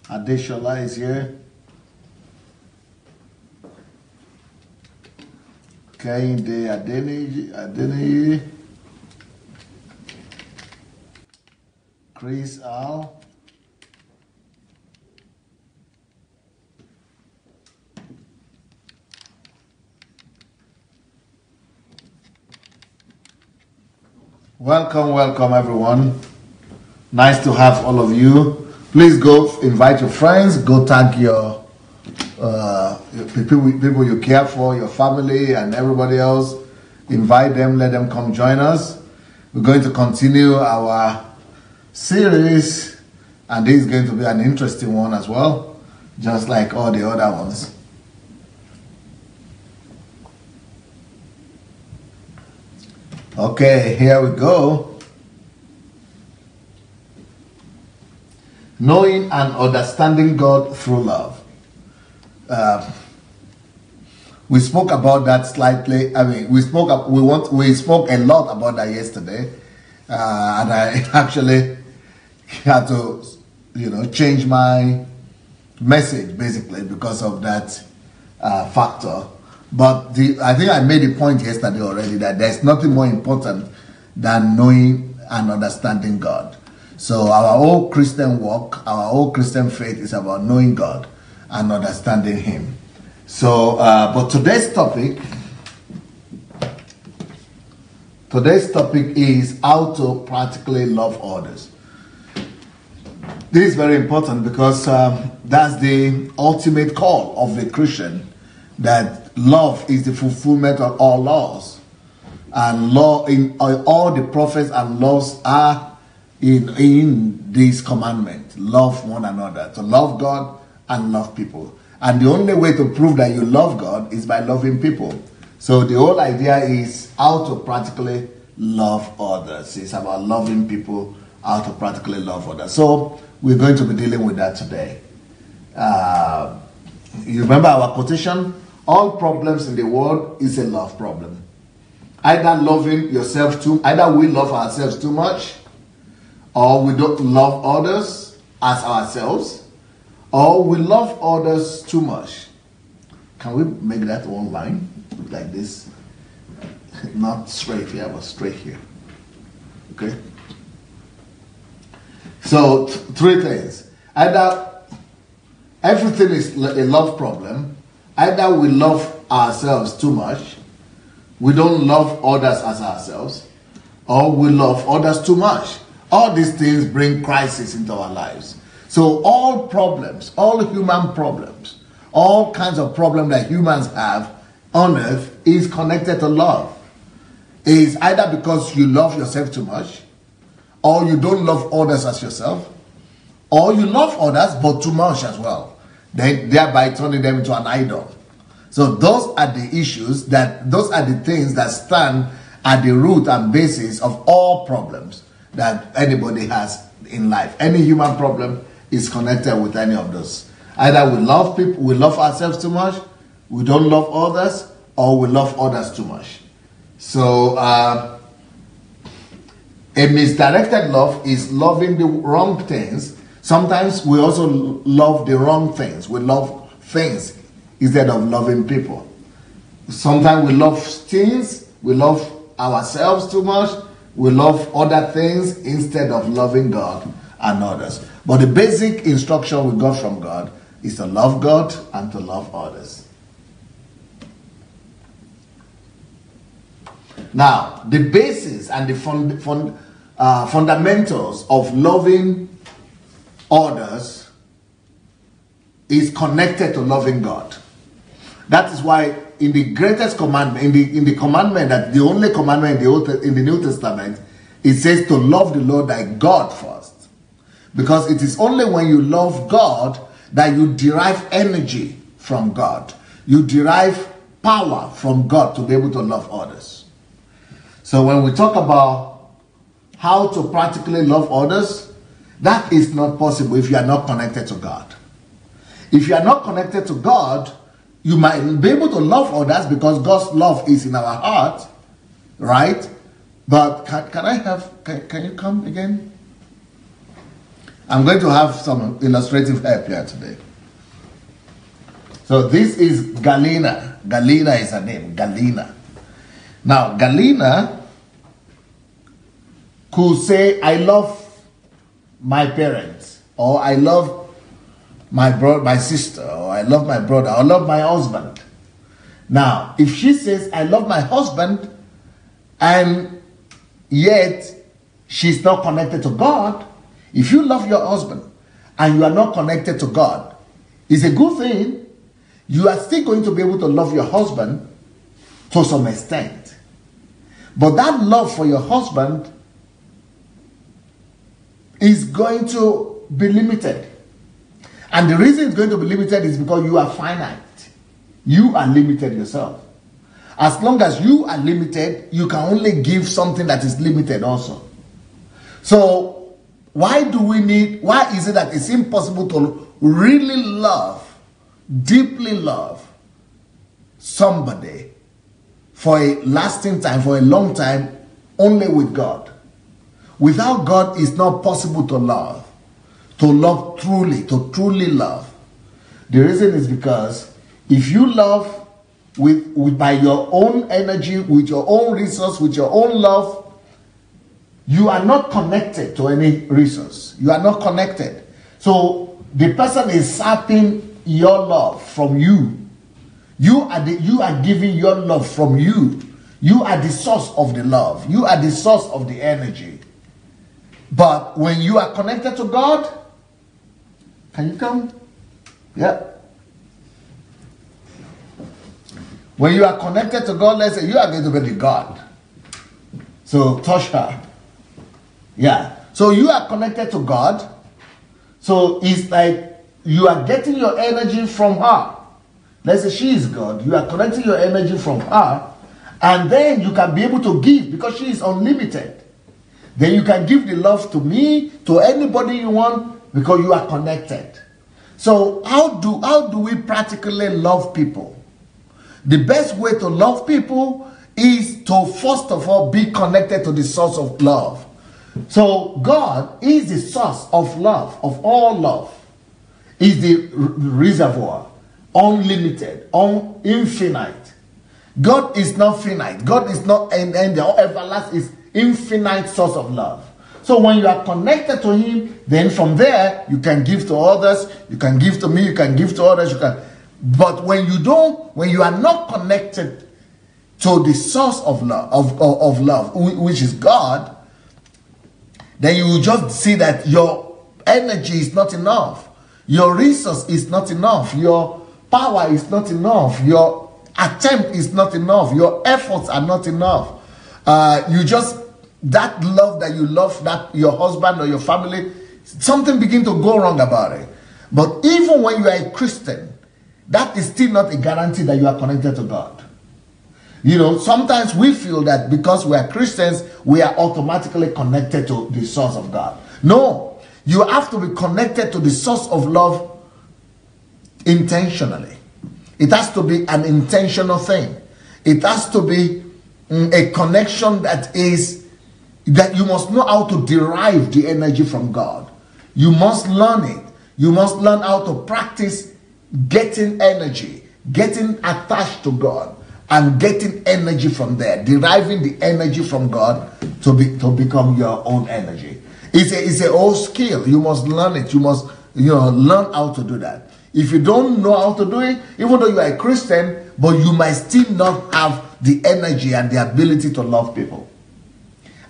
Adeshola is here. Kehinde Adeniyi. Chris Al. Welcome everyone. Nice to have all of you. Please go invite your friends, go tag your people you care for, your family and everybody else. Invite them, let them come join us. We're going to continue our series, and this is going to be an interesting one as well, just like all the other ones. Okay, here we go. Knowing and understanding God through love. We spoke about that slightly. I mean, we spoke a lot about that yesterday, and I actually had to, change my message basically because of that factor. But I think I made a point yesterday already that there's nothing more important than knowing and understanding God. So our whole Christian walk, our whole Christian faith is about knowing God and understanding Him. So, but today's topic is how to practically love others. This is very important because that's the ultimate call of the Christian, that love is the fulfillment of all laws. And law in all the prophets and laws are in this commandment: love one another, to love God and love people. And the only way to prove that you love God is by loving people. So the whole idea is how to practically love others. It's about loving people, how to practically love others. So we're going to be dealing with that today. You remember our quotation? All problems in the world is a love problem. Either loving yourself either we love ourselves too much, or we don't love others as ourselves, or we love others too much. Can we make that one line like this? Not straight here, but straight here. Okay? So, three things. Either everything is a love problem. Either we love ourselves too much, we don't love others as ourselves, or we love others too much. All these things bring crisis into our lives. So all problems, all human problems, all kinds of problems that humans have on earth is connected to love. It is either because you love yourself too much, or you don't love others as yourself, or you love others but too much as well, thereby turning them into an idol. So those are the issues, those are the things that stand at the root and basis of all problems that anybody has in life. Any human problem is connected with any of those. Either we love people, we love ourselves too much, we don't love others, or we love others too much. So a misdirected love is loving the wrong things. Sometimes we also love the wrong things. We love things instead of loving people. Sometimes we love things, we love ourselves too much, we love other things instead of loving God and others. But the basic instruction we got from God is to love God and to love others. Now, the basis and the fundamentals of loving others is connected to loving God. That is why in the greatest commandment, in the commandment, that the only commandment in the New Testament, it says to love the Lord thy God first. Because it is only when you love God that you derive energy from God. You derive power from God to be able to love others. So when we talk about how to practically love others, that is not possible if you are not connected to God. If you are not connected to God, you might be able to love others because God's love is in our heart, right? But can you come again? I'm going to have some illustrative help here today. So this is Galena. Galena is her name, Galena. Now, Galena could say, I love my parents, or I love my sister, or I love my brother, or I love my husband. Now, if she says, I love my husband, and yet she's not connected to God, if you love your husband and you are not connected to God, it's a good thing. You are still going to be able to love your husband to some extent. But that love for your husband is going to be limited. And the reason it's going to be limited is because you are finite. You are limited yourself. As long as you are limited, you can only give something that is limited also. So, why is it that it's impossible to really love, deeply love somebody for a lasting time, for a long time, only with God? Without God, it's not possible to love truly, to truly love. The reason is because if you love with by your own energy, with your own resource, with your own love, you are not connected to any resource. You are not connected. So the person is sapping your love from you. You are giving your love from you. You are the source of the love. You are the source of the energy. But when you are connected to God, can you come? Yeah. When you are connected to God, let's say you are going to be the God. So touch her. Yeah. So you are connected to God. So it's like you are getting your energy from her. Let's say she is God. You are connecting your energy from her. And then you can be able to give because she is unlimited. Then you can give the love to me, to anybody you want, because you are connected. So how do we practically love people? The best way to love people is to first of all be connected to the source of love. So God is the source of love, of all love. Is the reservoir, unlimited, infinite. God is not finite. God is not and the everlasting, is infinite source of love. So when you are connected to Him, then from there you can give to others, you can give to me, you can give to others, you can. But when you are not connected to the source of love, of love, which is God, then you will just see that your energy is not enough, your resource is not enough, your power is not enough, your attempt is not enough, your efforts are not enough. That love that you love, that your husband or your family, something begin to go wrong about it. But even when you are a Christian, that is still not a guarantee that you are connected to God. You know, sometimes we feel that because we are Christians, we are automatically connected to the source of God. No, you have to be connected to the source of love intentionally. It has to be an intentional thing. It has to be a connection that you must know how to derive the energy from God. You must learn it. You must learn how to practice getting energy, getting attached to God, and getting energy from there, deriving the energy from God to become your own energy. It's a old skill. You must learn it. You must learn how to do that. If you don't know how to do it, even though you are a Christian, but you might still not have the energy and the ability to love people.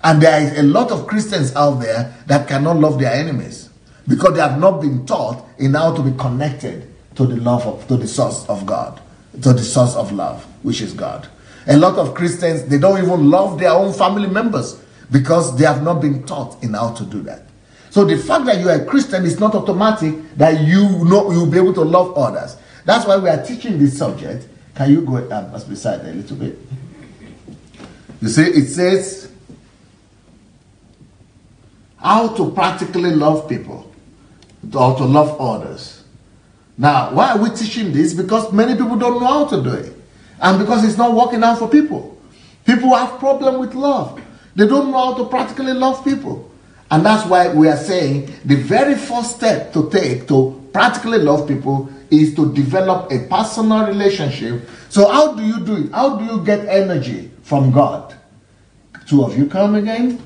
And there is a lot of Christians out there that cannot love their enemies because they have not been taught in how to be connected to the source of God, to the source of love, which is God. A lot of Christians, they don't even love their own family members because they have not been taught in how to do that. So the fact that you are a Christian is not automatic that you'll be able to love others. That's why we are teaching this subject. Can you go beside a little bit? You see, it says how to practically love people, or to love others. Now, why are we teaching this? Because many people don't know how to do it. And because it's not working out for people. People have problem with love. They don't know how to practically love people. And that's why we are saying the very first step to take to practically love people is to develop a personal relationship. So how do you do it? How do you get energy from God? Two of you come again.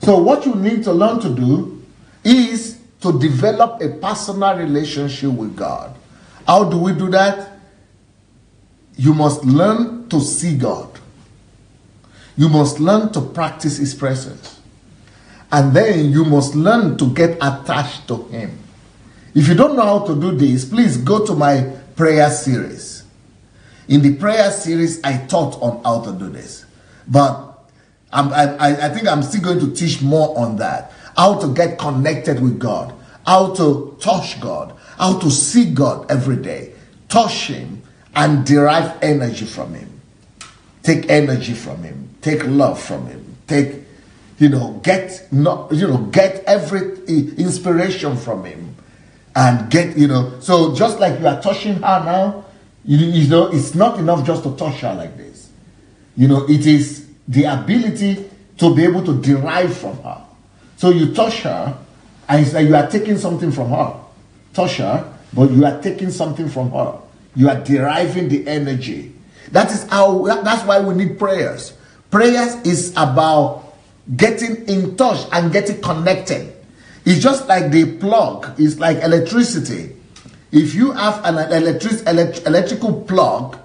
So what you need to learn to do is to develop a personal relationship with God. How do we do that? You must learn to see God. You must learn to practice His presence. And then you must learn to get attached to Him. If you don't know how to do this, please go to my prayer series. In the prayer series, I taught on how to do this. But I think I'm still going to teach more on that. How to get connected with God. How to touch God. How to see God every day. Touch Him and derive energy from Him. Take energy from Him. Take love from Him. Take, get every inspiration from Him. And get, so just like you are touching her now, it's not enough just to touch her like this. It is the ability to be able to derive from her. So you touch her, and it's like you are taking something from her. Touch her, but you are taking something from her. You are deriving the energy. That's why we need prayers. Prayers is about getting in touch and getting connected. It's just like the plug. It's like electricity. If you have an electrical plug,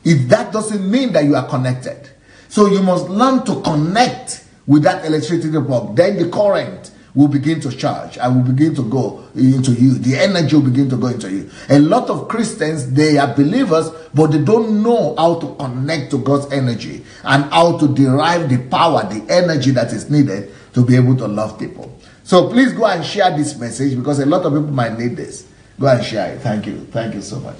that doesn't mean that you are connected. So you must learn to connect with that electricity plug. Then the current will begin to charge and will begin to go into you. The energy will begin to go into you. A lot of Christians, they are believers, but they don't know how to connect to God's energy and how to derive the power, the energy that is needed to be able to love people. So please go and share this message because a lot of people might need this. Go and share it. Thank you. Thank you so much.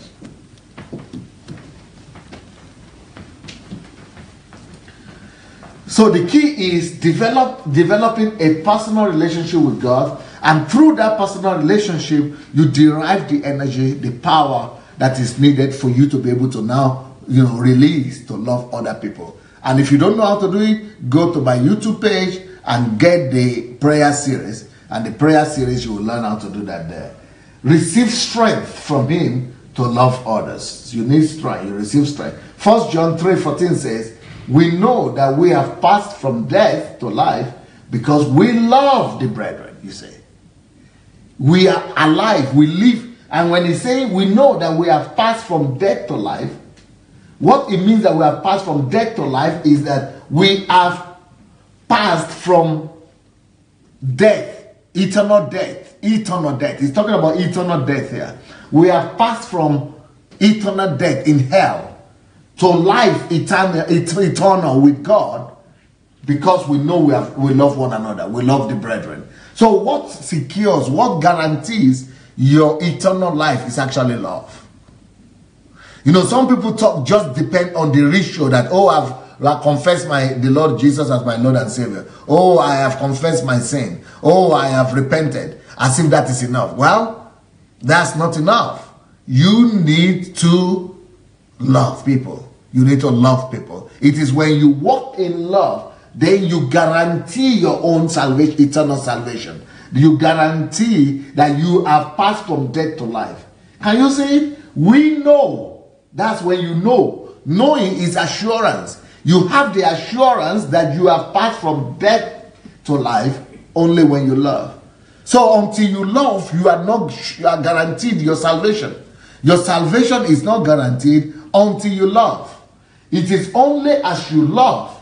So the key is developing a personal relationship with God, and through that personal relationship, you derive the energy, the power that is needed for you to be able to now, release to love other people. And if you don't know how to do it, go to my YouTube page and get the prayer series. And the prayer series, you will learn how to do that there. Receive strength from Him to love others. You need strength. You receive strength. 1 John 3:14 says, we know that we have passed from death to life because we love the brethren, you say. We are alive. We live. And when he's saying we know that we have passed from death to life, what it means that we have passed from death to life is that we have passed from death, eternal death, eternal death. He's talking about eternal death here. We have passed from eternal death in hell to life eternal with God, because we know we love one another. We love the brethren. So what secures, what guarantees your eternal life is actually love. Some people just depend on the ratio that, I've confessed the Lord Jesus as my Lord and Savior. I have confessed my sin. I have repented. As if that is enough. Well, that's not enough. You need to love people. You need to love people. It is when you walk in love, then you guarantee your own salvation, eternal salvation. You guarantee that you have passed from death to life. Can you see it? We know. That's when you know. Knowing is assurance. You have the assurance that you have passed from death to life only when you love. So until you love, you are guaranteed your salvation. Your salvation is not guaranteed until you love. It is only as you love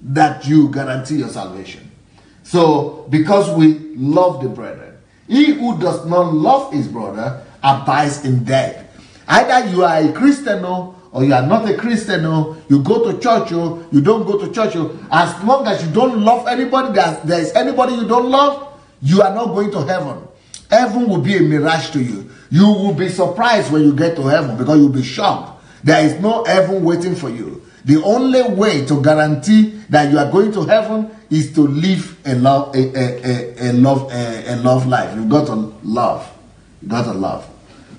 that you guarantee your salvation. So, because we love the brethren. He who does not love his brother abides in death. Either you are a Christian or you are not a Christian, you go to church or you don't go to church. As long as you don't love anybody, there is anybody you don't love, you are not going to heaven. Heaven will be a mirage to you. You will be surprised when you get to heaven because you'll be shocked. There is no heaven waiting for you. The only way to guarantee that you are going to heaven is to live a love life. You've got to love. You've got to love.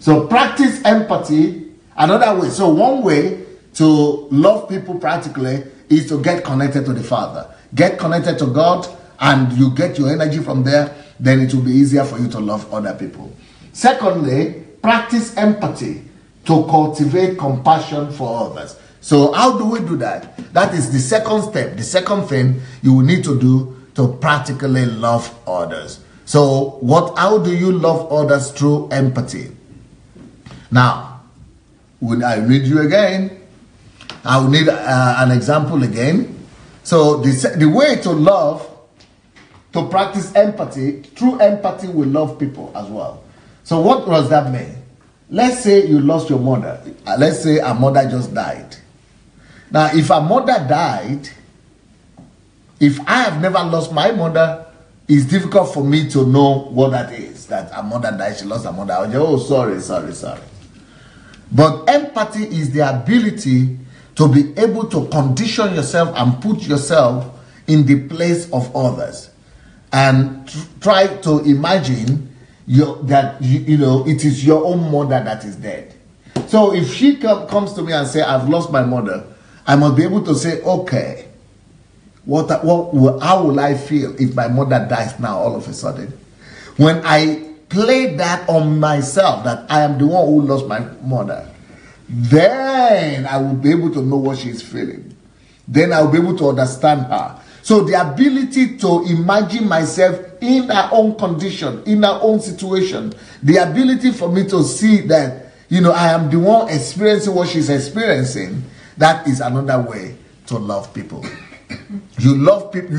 So practice empathy. Another way. So one way to love people practically is to get connected to the Father. Get connected to God and you get your energy from there, then it will be easier for you to love other people. Secondly, practice empathy to cultivate compassion for others. So how do we do that? That is the second step. The second thing you will need to do to practically love others. So how do you love others? Through empathy. Now, when I read you again, I will need an example again. So the way to love, to practice empathy, through empathy we love people as well. So what does that mean? Let's say you lost your mother. Let's say a mother just died. Now, if a mother died, if I have never lost my mother, it's difficult for me to know what that is. That a mother died, she lost her mother. I'll say, oh, sorry. But empathy is the ability to be able to condition yourself and put yourself in the place of others. And try to imagine that it is your own mother that is dead. So if she comes to me and say, I've lost my mother, I must be able to say, okay, how will I feel if my mother dies now all of a sudden? When I play that on myself, that I am the one who lost my mother, then I will be able to know what she's feeling. Then I will be able to understand her. So the ability to imagine myself in her own condition, in her own situation, the ability for me to see that, I am the one experiencing what she's experiencing, that is another way to love people. You love people,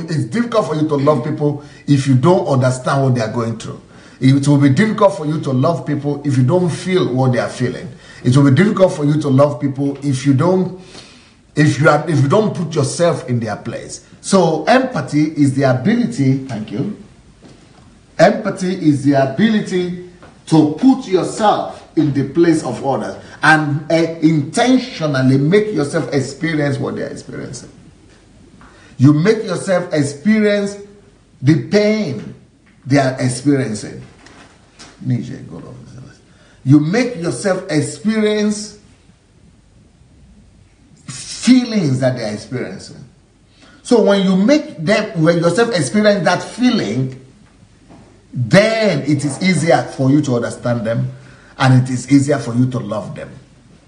it's difficult for you to love people if you don't understand what they are going through. It will be difficult for you to love people if you don't feel what they are feeling. It will be difficult for you to love people if you don't put yourself in their place. So empathy is the ability, thank you. Empathy is the ability to put yourself in the place of others and intentionally make yourself experience what they are experiencing. You make yourself experience the pain they are experiencing. You make yourself experience feelings that they are experiencing. So when yourself experience that feeling, then it is easier for you to understand them, and it is easier for you to love them.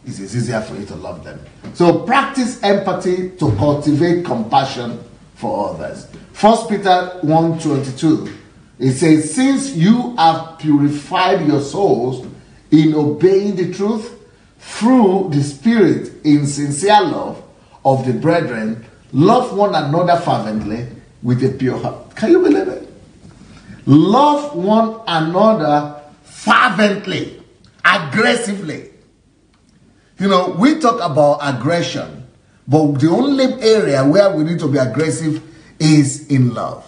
It is easier for you to love them. So practice empathy to cultivate compassion for others. 1 Peter 1:22, it says, since you have purified your souls in obeying the truth through the Spirit in sincere love of the brethren, love one another fervently with a pure heart. Can you believe it? Love one another fervently, aggressively. We talk about aggression, but the only area where we need to be aggressive is in love.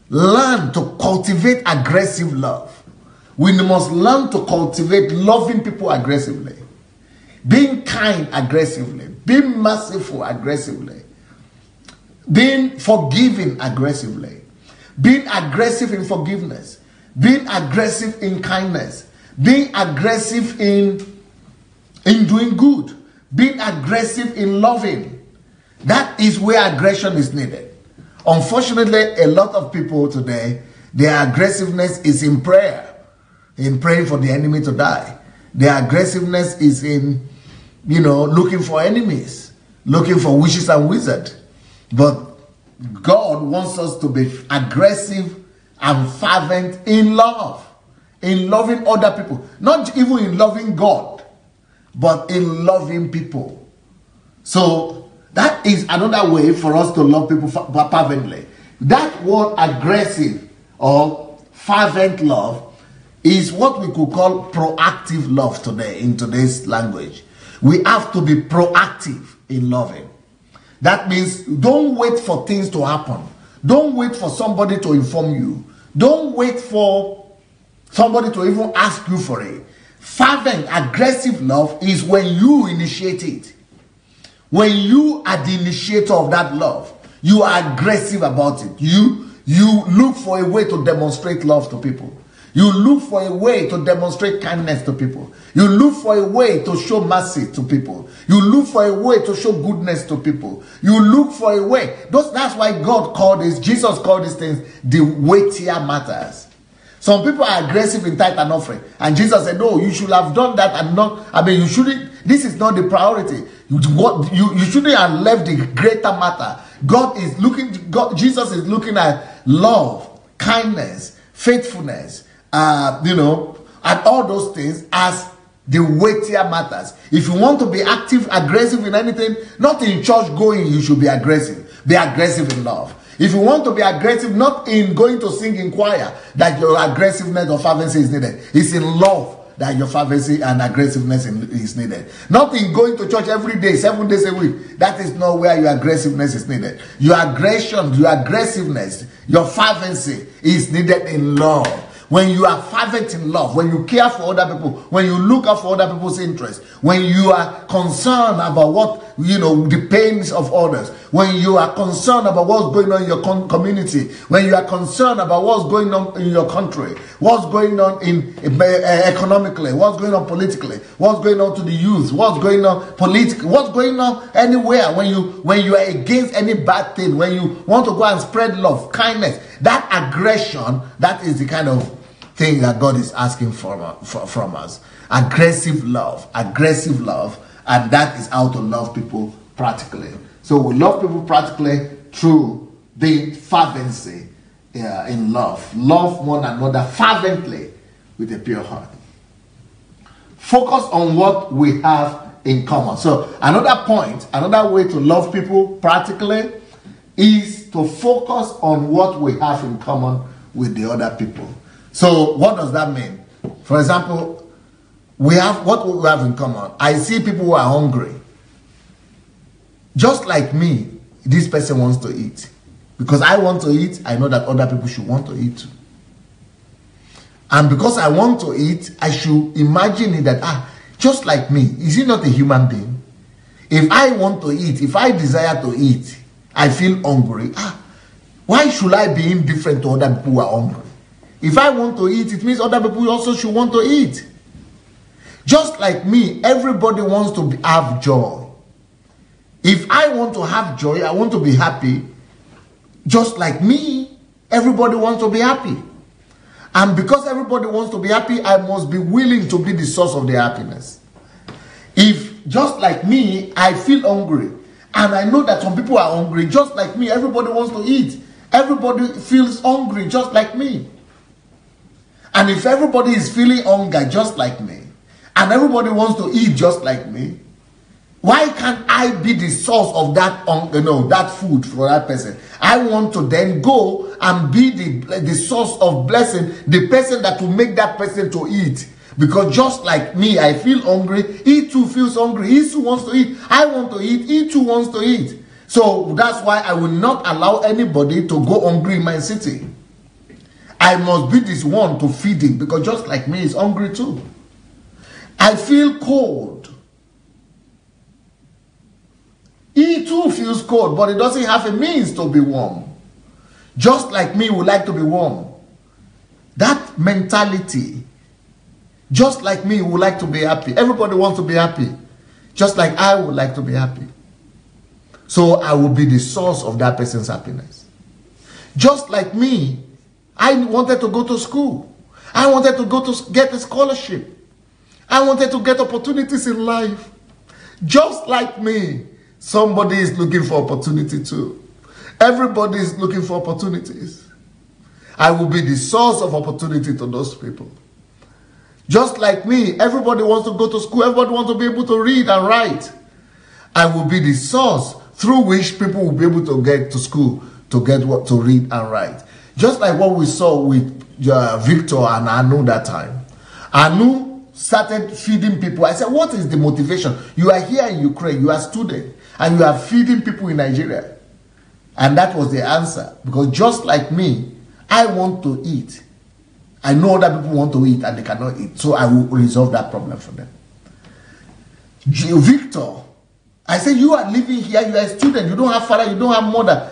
Learn to cultivate aggressive love. We must learn to cultivate loving people aggressively, being kind aggressively, being merciful aggressively, being forgiving aggressively, being aggressive in forgiveness, being aggressive in kindness, being aggressive in doing good, being aggressive in loving. That is where aggression is needed. Unfortunately, a lot of people today, their aggressiveness is in prayer, in praying for the enemy to die. Their aggressiveness is in, looking for enemies, looking for witches and wizards. But God wants us to be aggressive and fervent in love, in loving other people. Not even in loving God, but in loving people. So that is another way for us to love people fervently. That word aggressive or fervent love is what we could call proactive love today, in today's language. We have to be proactive in loving. That means don't wait for things to happen. Don't wait for somebody to inform you. Don't wait for somebody to even ask you for it. Fervent, aggressive love is when you initiate it. When you are the initiator of that love, you are aggressive about it. You look for a way to demonstrate love to people. You look for a way to demonstrate kindness to people. You look for a way to show mercy to people. You look for a way to show goodness to people. You look for a way. That's why God called this, Jesus called these things the weightier matters. Some people are aggressive in tithe and offering. And Jesus said, no, you should have done that and not, you shouldn't, this is not the priority. You shouldn't have left the greater matter. Jesus is looking at love, kindness, faithfulness, and all those things as the weightier matters. If you want to be active, aggressive in anything, not in church going, you should be aggressive. Be aggressive in love. If you want to be aggressive, not in going to sing in choir, that your aggressiveness or fervency is needed. It's in love that your fervency and aggressiveness is needed. Not in going to church every day, 7 days a week. That is not where your aggressiveness is needed. Your aggression, your aggressiveness, your fervency is needed in love. When you are fervent in love, when you care for other people, when you look out for other people's interests, when you are concerned about the pains of others, when you are concerned about what's going on in your community, when you are concerned about what's going on in your country, what's going on economically, what's going on politically, what's going on to the youth, what's going on politically, what's going on anywhere, when you are against any bad thing, when you want to go and spread love, kindness, that aggression, that is the kind of thing that God is asking from us. Aggressive love, and that is how to love people practically. So we love people practically through the fervency in love. Love one another fervently with a pure heart. Focus on what we have in common. So another way to love people practically is to focus on what we have in common with the other people. So what does that mean? For example, we have in common. I see people who are hungry. Just like me, this person wants to eat. Because I want to eat, I know that other people should want to eat too. And because I want to eat, I should imagine it that, just like me, is he not a human being? If I want to eat, if I desire to eat, I feel hungry. Why should I be indifferent to other people who are hungry? If I want to eat, it means other people also should want to eat. Just like me, everybody wants to have joy. If I want to have joy, I want to be happy. Just like me, everybody wants to be happy. And because everybody wants to be happy, I must be willing to be the source of their happiness. If, just like me, I feel hungry, and I know that some people are hungry, just like me, everybody wants to eat. Everybody feels hungry, just like me. And if everybody is feeling hunger just like me, and everybody wants to eat just like me, why can't I be the source of that food for that person? I want to then go and be the source of blessing, the person that will make that person to eat. Because just like me, I feel hungry, he too feels hungry, he too wants to eat, I want to eat, he too wants to eat. So that's why I will not allow anybody to go hungry in my city. I must be this one to feed him, because just like me, he's hungry too. I feel cold. He too feels cold, but he doesn't have a means to be warm. Just like me, would like to be warm. That mentality, just like me, would like to be happy. Everybody wants to be happy. Just like I would like to be happy. So I will be the source of that person's happiness. Just like me, I wanted to go to school. I wanted to go to get a scholarship. I wanted to get opportunities in life. Just like me, somebody is looking for opportunity too. Everybody is looking for opportunities. I will be the source of opportunity to those people. Just like me, everybody wants to go to school. Everybody wants to be able to read and write. I will be the source through which people will be able to get to school to get to read and write. Just like what we saw with Victor and Anu that time. Anu started feeding people. I said, what is the motivation? You are here in Ukraine, you are a student, and you are feeding people in Nigeria. And that was the answer. Because just like me, I want to eat. I know other people want to eat and they cannot eat. So I will resolve that problem for them. Victor, I said, you are living here, you are a student, you don't have father, you don't have mother.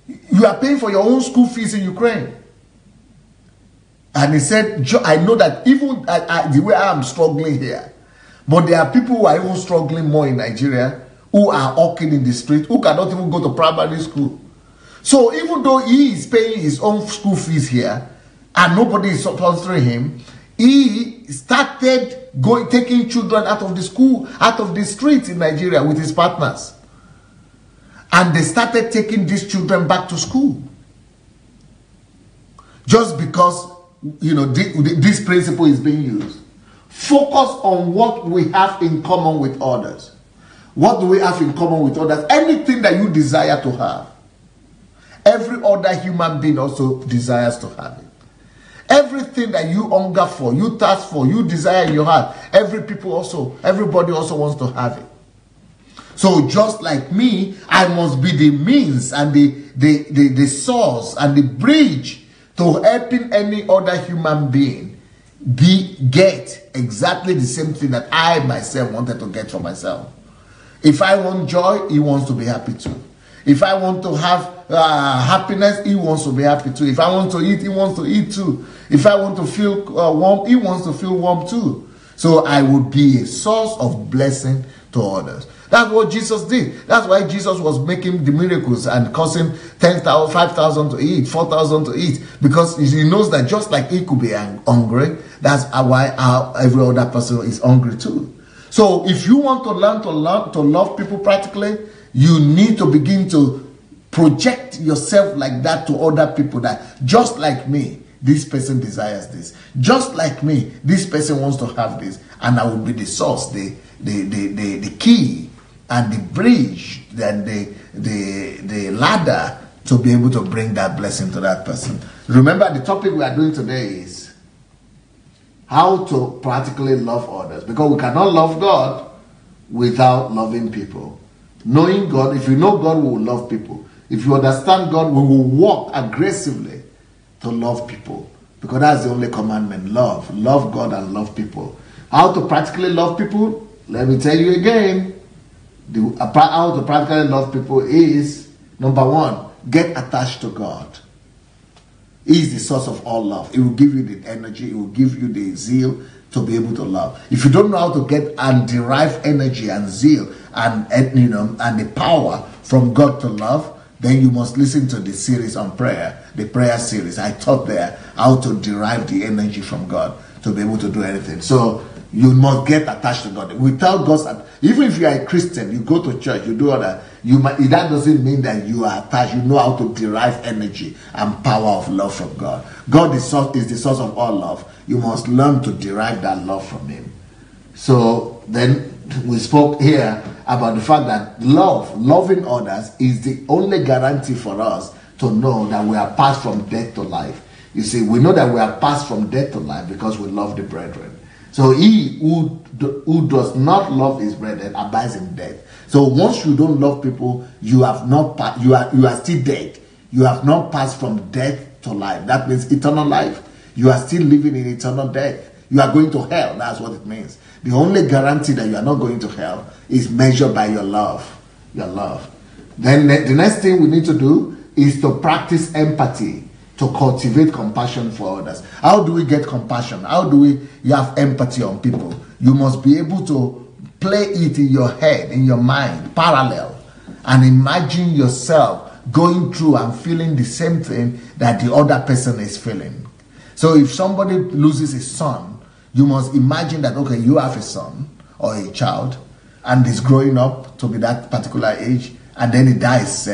You are paying for your own school fees in Ukraine. And he said, I know that even the way I am struggling here, but there are people who are even struggling more in Nigeria, who are walking in the street, who cannot even go to primary school. So even though he is paying his own school fees here, and nobody is sponsoring him, he started taking children out of the school, out of the streets in Nigeria with his partners. And they started taking these children back to school. Just because, this principle is being used. Focus on what we have in common with others. What do we have in common with others? Anything that you desire to have. Every other human being also desires to have it. Everything that you hunger for, you thirst for, you desire in your heart, everybody also wants to have it. So just like me, I must be the means and the source and the bridge to helping any other human being get exactly the same thing that I myself wanted to get for myself. If I want joy, he wants to be happy too. If I want to have happiness, he wants to be happy too. If I want to eat, he wants to eat too. If I want to feel warm, he wants to feel warm too. So I would be a source of blessing to others. That's what Jesus did. That's why Jesus was making the miracles and causing 10,000, 5,000 to eat, 4,000 to eat. Because he knows that just like he could be hungry, that's why every other person is hungry too. So if you want to learn to love people practically, you need to begin to project yourself like that to other people, that just like me, this person desires this. Just like me, this person wants to have this. And I will be the source, the key, and the bridge, and the ladder to be able to bring that blessing to that person. Remember, the topic we are doing today is how to practically love others. Because we cannot love God without loving people. Knowing God, if you know God, we will love people. If you understand God, we will walk aggressively to love people. Because that's the only commandment, love. Love God and love people. How to practically love people? Let me tell you again. How to practically love people is, number one, get attached to God. He is the source of all love. It will give you the energy. It will give you the zeal to be able to love. If you don't know how to get and derive energy and zeal and the power from God to love, then you must listen to the series on prayer, the prayer series. I taught there how to derive the energy from God to be able to do anything. So you must get attached to God. Without God, even if you are a Christian, you go to church, you do all that, that doesn't mean that you are attached. You know how to derive energy and power of love from God. God is the source of all love. You must learn to derive that love from Him. So then we spoke here about the fact that loving others is the only guarantee for us to know that we are passed from death to life. You see, we know that we are passed from death to life because we love the brethren. So he who does not love his brethren abides in death. So once you don't love people, you are still dead. You have not passed from death to life. That means eternal life. You are still living in eternal death. You are going to hell. That's what it means. The only guarantee that you are not going to hell is measured by your love. Your love. Then the next thing we need to do is to practice empathy, to cultivate compassion for others. How do we get compassion? How do you have empathy on people? You must be able to play it in your head, in your mind, parallel, and imagine yourself going through and feeling the same thing that the other person is feeling. So if somebody loses his son, you must imagine that, okay, you have a son or a child and is growing up to be that particular age, and then he dies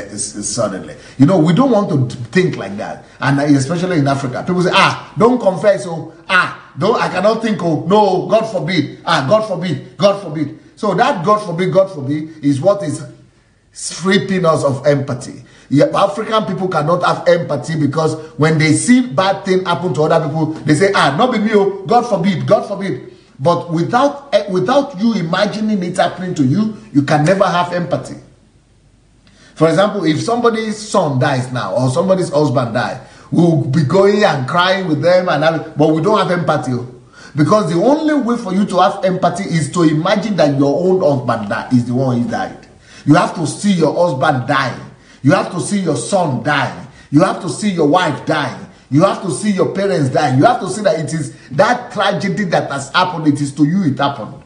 suddenly. We don't want to think like that. And especially in Africa, people say, don't confess, I cannot think, no, God forbid, God forbid, God forbid. So that God forbid is what is stripping us of empathy. African people cannot have empathy because when they see bad thing happen to other people, they say, not be me, God forbid, God forbid. But without you imagining it happening to you, you can never have empathy. For example, if somebody's son dies now, or somebody's husband dies, we'll be going and crying with them, but we don't have empathy. Because the only way for you to have empathy is to imagine that your own husband is the one who died. You have to see your husband dying. You have to see your son dying. You have to see your wife dying. You have to see your parents dying. You have to see that it is that tragedy that has happened. It is to you it happened.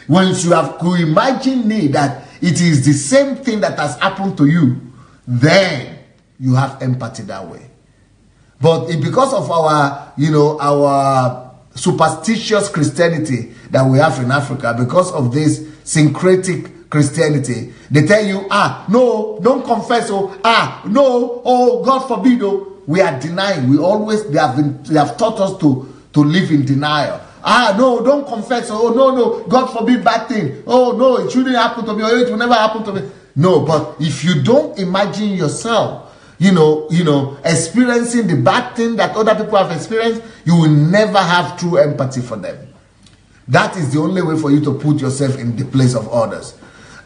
Once you have to imagine that it is the same thing that has happened to you, then you have empathy that way. But because of our, our superstitious Christianity that we have in Africa, because of this syncretic Christianity, they tell you, no, don't confess, no, God forbid, we are denying. They have taught us to live in denial. No, don't confess, no, God forbid bad thing. No, it shouldn't happen to me, or it will never happen to me. No, but if you don't imagine yourself, experiencing the bad thing that other people have experienced, you will never have true empathy for them. That is the only way for you to put yourself in the place of others.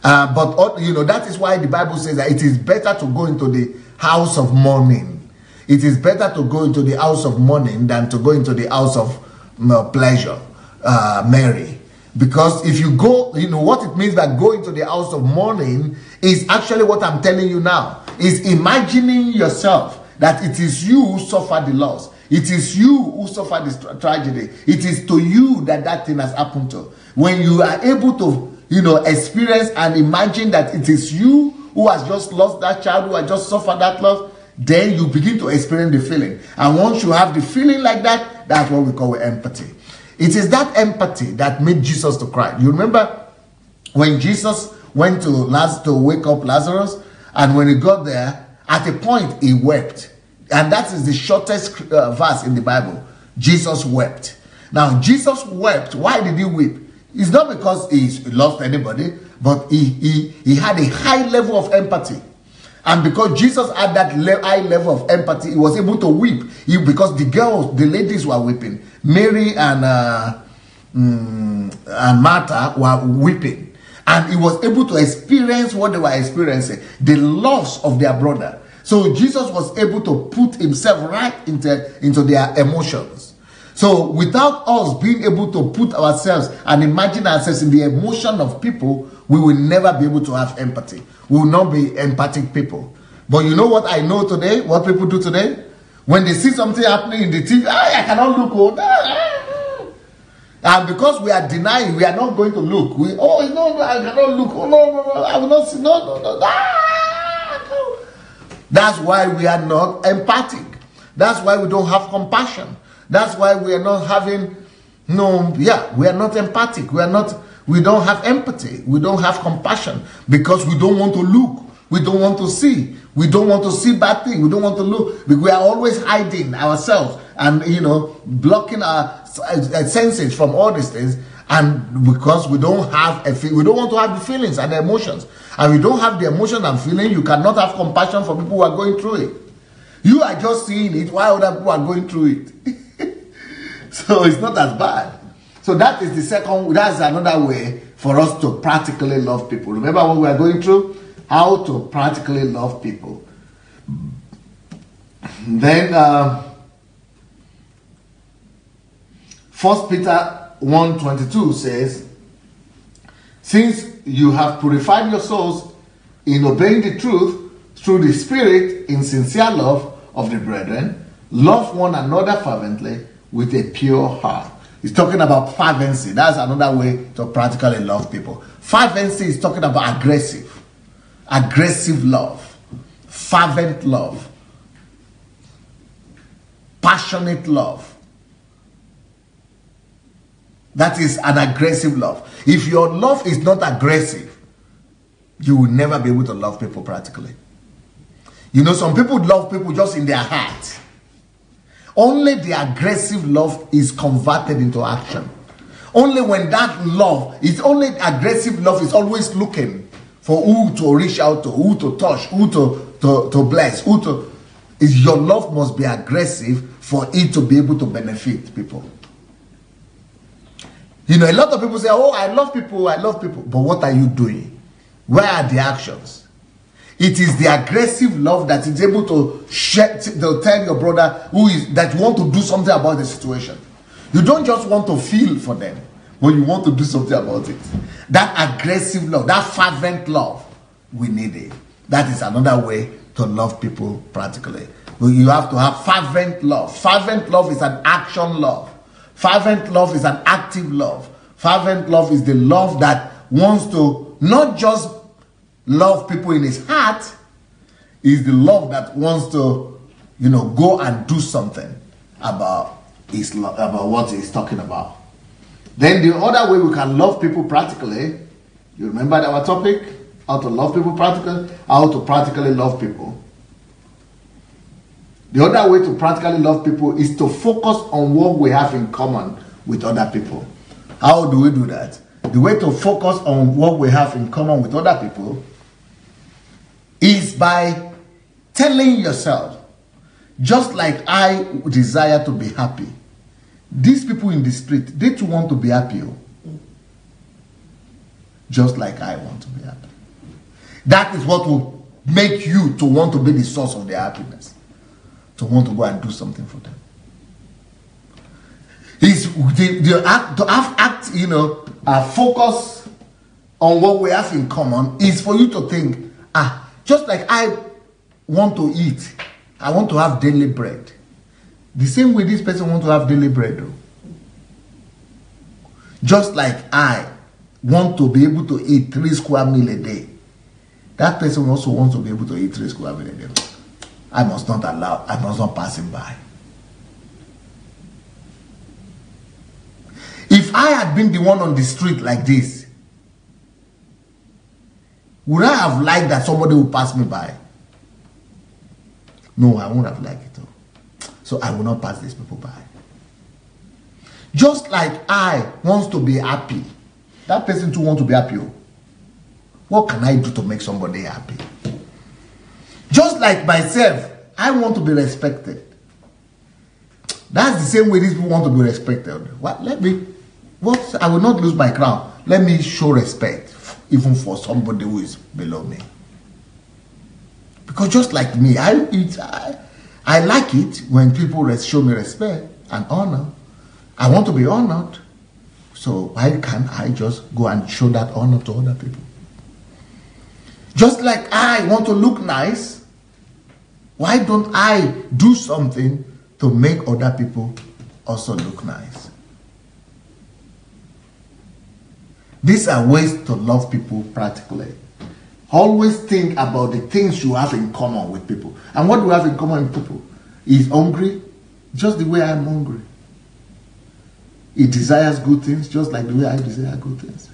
That is why the Bible says that it is better to go into the house of mourning. It is better to go into the house of mourning than to go into the house of pleasure, Mary. Because if you go, what it means by going to the house of mourning is actually what I'm telling you now. Is imagining yourself that it is you who suffered the loss. It is you who suffered this tragedy. It is to you that thing has happened to. When you are able to, experience and imagine that it is you who has just lost that child, who has just suffered that loss, then you begin to experience the feeling. And once you have the feeling like that, that's what we call empathy. It is that empathy that made Jesus to cry. You remember when Jesus went to wake up Lazarus, and when he got there, at a point he wept. And that is the shortest verse in the Bible. Jesus wept. Now, Jesus wept. Why did he weep? It's not because he lost anybody, but he had a high level of empathy. And because Jesus had that high level of empathy, he was able to weep. Because the ladies were weeping. Mary and Martha were weeping. And he was able to experience what they were experiencing, the loss of their brother. So Jesus was able to put himself right into their emotions. So without us being able to put ourselves and imagine ourselves in the emotion of people, we will never be able to have empathy. We will not be empathic people. But you know what I know today? What people do today? When they see something happening in the TV, I cannot look. And because we are denying, we are not going to look. No, I cannot look. No, I will not see. No. That's why we are not empathic. That's why we don't have compassion. That's why we are not having, we are not empathic. We don't have empathy. We don't have compassion because we don't want to look. We don't want to see. We don't want to see bad things. We don't want to look. We are always hiding ourselves and, blocking our senses from all these things. And because we don't want to have the feelings and the emotions. And we don't have the emotion and feeling, you cannot have compassion for people who are going through it. You are just seeing it while other people are going through it. So it's not as bad. So that's another way for us to practically love people. Remember what we are going through? How to practically love people. Then 1 Peter 1:22 says, since you have purified your souls in obeying the truth through the Spirit in sincere love of the brethren, love one another fervently with a pure heart. He's talking about fervency. That's another way to practically love people. Fervency is talking about aggressive love, fervent love, passionate love. That is an aggressive love. If your love is not aggressive, you will never be able to love people practically. Some people love people just in their heart. Only the aggressive love is converted into action. Only when only aggressive love is always looking for who to reach out to, who to touch, who to bless, your love must be aggressive for it to be able to benefit people. A lot of people say, I love people. But what are you doing? Where are the actions? It is the aggressive love that is able to tell your brother that you want to do something about the situation. You don't just want to feel for them, but you want to do something about it. That aggressive love, that fervent love, we need it. That is another way to love people practically. You have to have fervent love. Fervent love is an action love. Fervent love is an active love. Fervent love is the love that wants to not just love people in his heart, is the love that wants to, go and do something about what he's talking about. Then the other way we can love people practically, you remember our topic, how to love people practically, how to practically love people. The other way to practically love people is to focus on what we have in common with other people. How do we do that? The way to focus on what we have in common with other people is by telling yourself, just like I desire to be happy, these people in the street, they too want to be happy. Just like I want to be happy. That is what will make you to want to be the source of their happiness. To want to go and do something for them. Focus on what we have in common is for you to think, just like I want to eat, I want to have daily bread. The same way this person wants to have daily bread. Though. Just like I want to be able to eat 3 square meals a day. That person also wants to be able to eat 3 square meals a day. I must not pass him by. If I had been the one on the street like this, would I have liked that somebody would pass me by? No, I won't have liked it. So I will not pass these people by. Just like I want to be happy, that person too wants to be happy. What can I do to make somebody happy? Just like myself, I want to be respected. That's the same way these people want to be respected. I will not lose my crown. Let me show respect, even for somebody who is below me. Because just like me, I like it when people show me respect and honor. I want to be honored. So why can't I just go and show that honor to other people? Just like I want to look nice, why don't I do something to make other people also look nice? These are ways to love people practically. Always think about the things you have in common with people. And what do we have in common with people? He's hungry, just the way I'm hungry. He desires good things, just like the way I desire good things.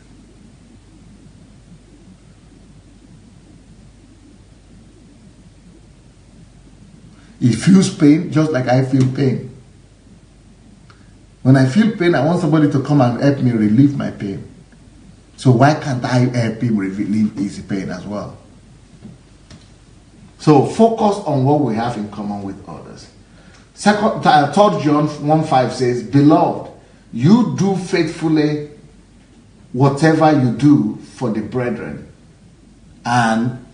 He feels pain, just like I feel pain. When I feel pain, I want somebody to come and help me relieve my pain. So why can't I help him relieve his pain as well? So focus on what we have in common with others. 3 John 1:5 says, Beloved, you do faithfully whatever you do for the brethren. And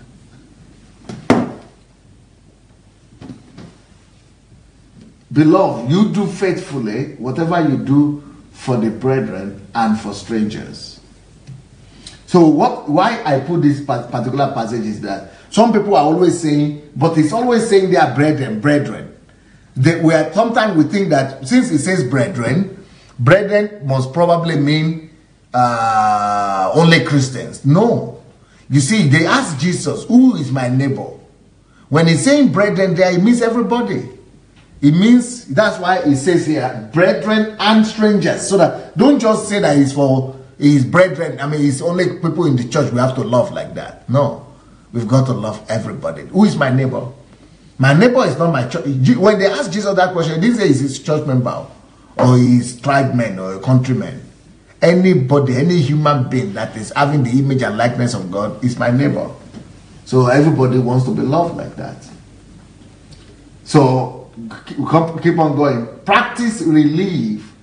beloved, you do faithfully whatever you do for the brethren and for strangers. So why I put this particular passage is that some people are always saying, but it's always saying they are brethren. Sometimes we think that since it says brethren must probably mean only Christians. No. You see, they asked Jesus, who is my neighbor? When he's saying brethren there, it means everybody. It means, that's why it says here, brethren and strangers. So that, don't just say that it's for his brethren. I mean, it's only people in the church we have to love like that. No. We've got to love everybody. Who is my neighbor? My neighbor is not my church. When they asked Jesus that question, he didn't say he's his church member or his tribeman or a countryman. Anybody, any human being that is having the image and likeness of God is my neighbor. So everybody wants to be loved like that. So keep on going. Practice relief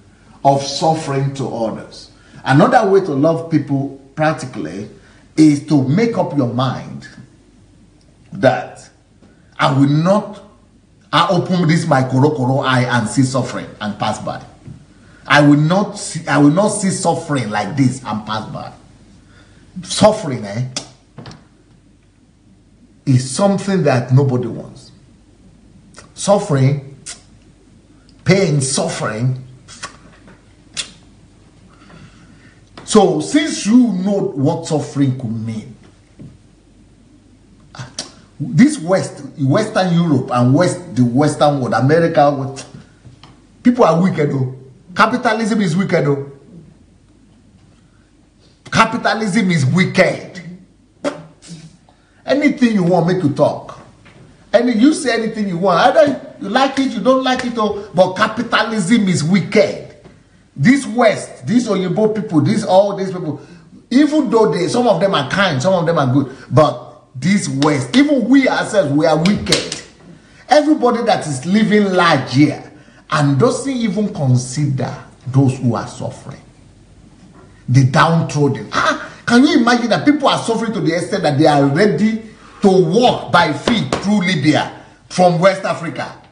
of suffering to others. Another way to love people practically is to make up your mind that I open this my koro eye and see suffering and pass by. I will not see suffering like this and pass by. Suffering, is something that nobody wants. Suffering, pain, suffering. So since you know what suffering could mean, this Western Europe and the Western world, America, people are wicked though. Capitalism is wicked though. Capitalism is wicked. Anything you want, make you talk. And you say anything you want. Either you like it, you don't like it, but capitalism is wicked. This West, these Oyibo people, all these people, even though some of them are kind, some of them are good, but this West, even we ourselves, we are wicked. Everybody that is living large here and doesn't even consider those who are suffering, the downtrodden. Can you imagine that people are suffering to the extent that they are ready to walk by feet through Libya from West Africa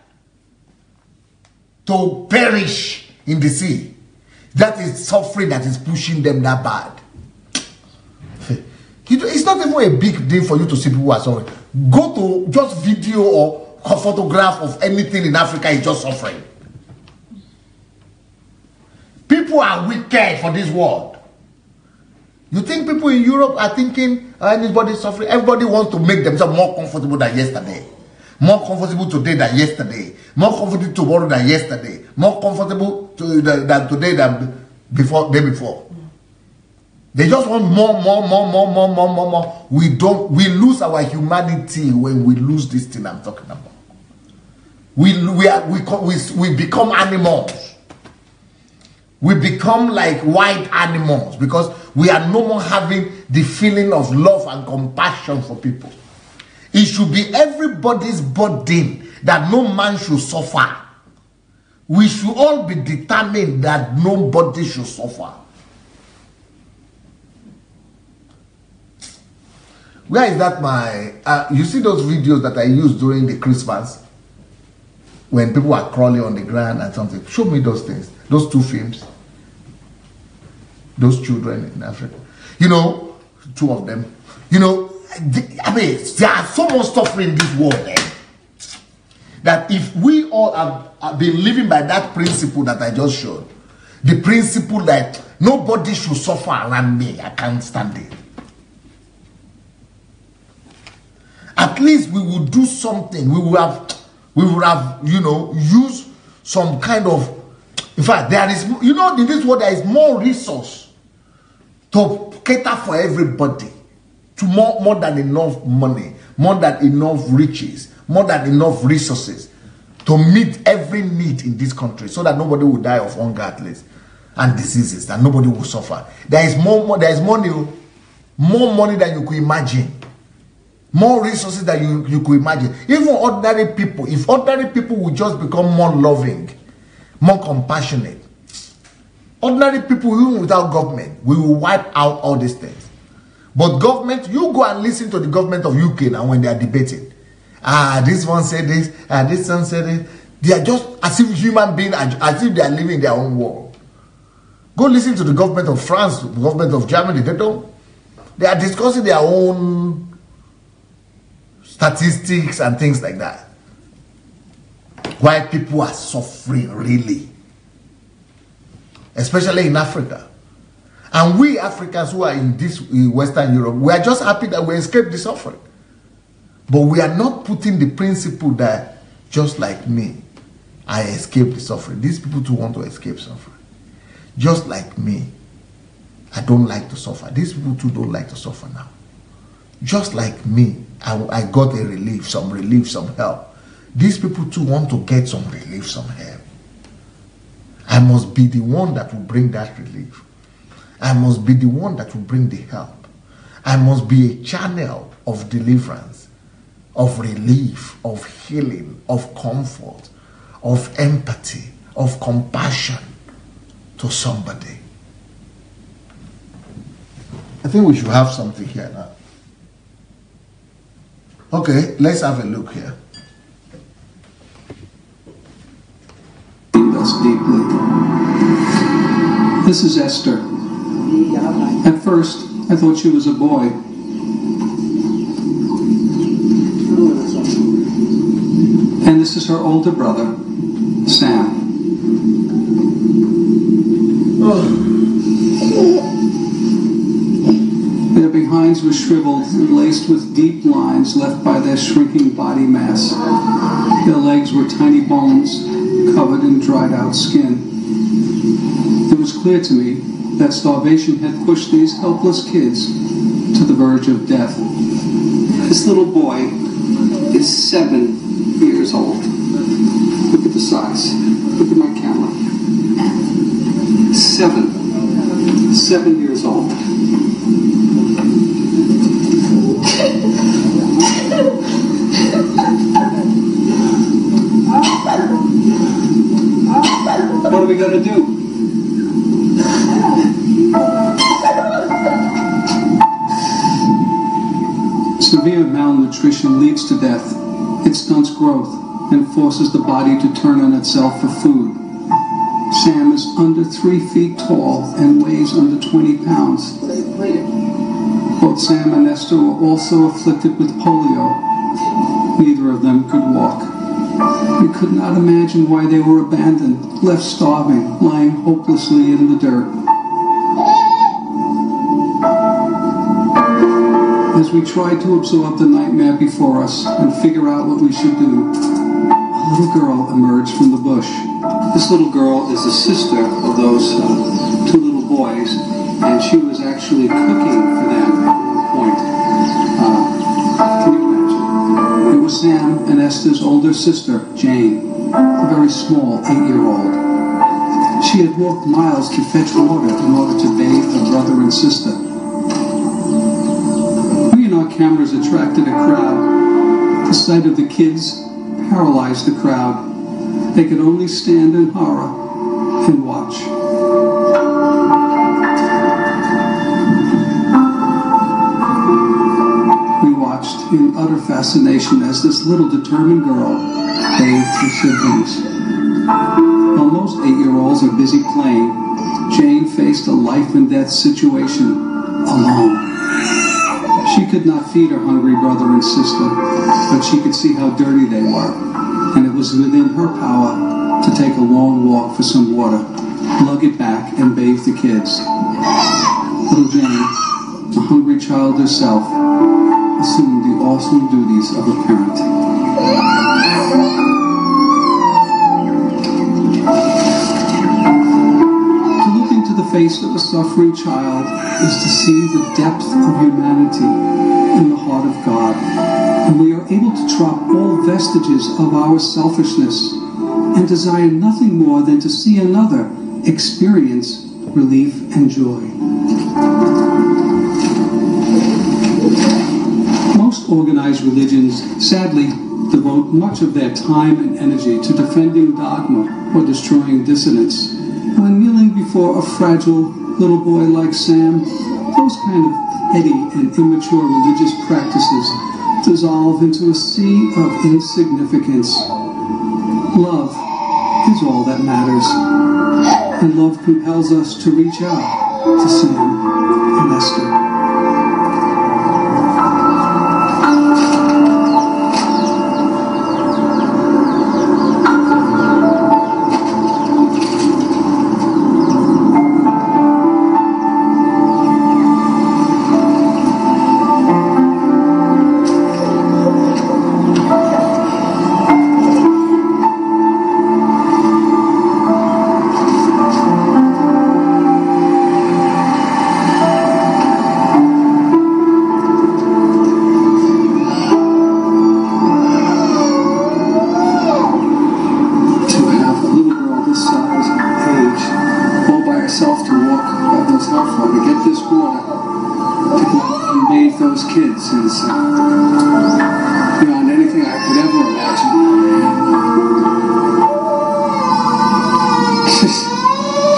to perish in the sea? That is suffering that is pushing them that bad. It's not even a big deal for you to see people who are suffering. Go to just video or a photograph of anything in Africa is just suffering. People are wicked for this world. You think people in Europe are thinking anybody suffering? Everybody wants to make themselves more comfortable than yesterday. More comfortable today than yesterday. More comfortable tomorrow than yesterday. More comfortable than today than day before. They just want more. We lose our humanity when we lose this thing I'm talking about. We become animals. We become like wild animals because we are no more having the feeling of love and compassion for people. It should be everybody's burden that no man should suffer. We should all be determined that nobody should suffer. Where is that you see those videos that I used during the Christmas when people are crawling on the ground and something? Show me those things, those two films. Those children in Africa, you know, two of them, you know, I mean, there are so much suffering in this world, that if we all have been living by that principle that I just showed, the principle that nobody should suffer around me, I can't stand it. At least we will do something. We will have, you know, use some kind of. In fact, there is, you know, in this world there is more resource to cater for everybody, to more than enough money, more than enough riches, more than enough resources to meet every need in this country, so that nobody will die of hunger at least and diseases, and nobody will suffer. There is more money than you could imagine, more resources than you could imagine. Even ordinary people, if ordinary people will just become more loving, more compassionate, ordinary people, even without government, we will wipe out all these things. But government, you go and listen to the government of UK now when they are debating. This one said this, this one said this. They are just as if human beings, as if they are living in their own world. Go listen to the government of France, the government of Germany. They are discussing their own statistics and things like that. Why people are suffering, really. Especially in Africa. And we Africans who are in Western Europe, we are just happy that we escaped the suffering. But we are not putting the principle that, just like me, I escaped the suffering. These people too want to escape suffering. Just like me, I don't like to suffer. These people too don't like to suffer now. Just like me, I got a relief, some help. These people too want to get some relief, some help. I must be the one that will bring that relief. I must be the one that will bring the help. I must be a channel of deliverance, of relief, of healing, of comfort, of empathy, of compassion to somebody. I think we should have something here now. Okay, let's have a look here. Us deeply. This is Esther. At first, I thought she was a boy. And this is her older brother, Sam. Their behinds were shriveled and laced with deep lines left by their shrinking body mass. Their legs were tiny bones covered in dried-out skin. It was clear to me that starvation had pushed these helpless kids to the verge of death. This little boy is 7 years old. Look at the size. Look at my camera. 7 years old. What are we going to do? Severe malnutrition leads to death. It stunts growth and forces the body to turn on itself for food. Sam is under 3 feet tall and weighs under 20 pounds. Both Sam and Esther were also afflicted with polio. Neither of them could walk. We could not imagine why they were abandoned, left starving, lying hopelessly in the dirt. As we tried to absorb the nightmare before us and figure out what we should do, a little girl emerged from the bush. This little girl is the sister of those 2 little boys, and she was actually cooking for them at one point. Can you imagine? It was Sam and Esther's older sister, Jane, a very small 8-year-old. She had walked miles to fetch water in order to bathe her brother and sister. We and our cameras attracted a crowd. The sight of the kids paralyzed the crowd. They could only stand in horror and watch. We watched in utter fascination as this little determined girl bathed her siblings. While most 8-year-olds are busy playing, Jane faced a life-and-death situation alone. She could not feed her hungry brother and sister, but she could see how dirty they were, and it was within her power to take a long walk for some water, lug it back, and bathe the kids. Little Jane, a hungry child herself, assumed the awesome duties of a parent. To look into the face of a suffering child is to see the depth of humanity in the heart of God, and we are able to drop all vestiges of our selfishness and desire nothing more than to see another experience relief and joy. Most organized religions, sadly, devote much of their time and energy to defending dogma or destroying dissidents. When kneeling before a fragile little boy like Sam, those kind of petty and immature religious practices dissolve into a sea of insignificance. Love is all that matters, and love compels us to reach out to Sam and Esther. Beyond anything I could ever imagine.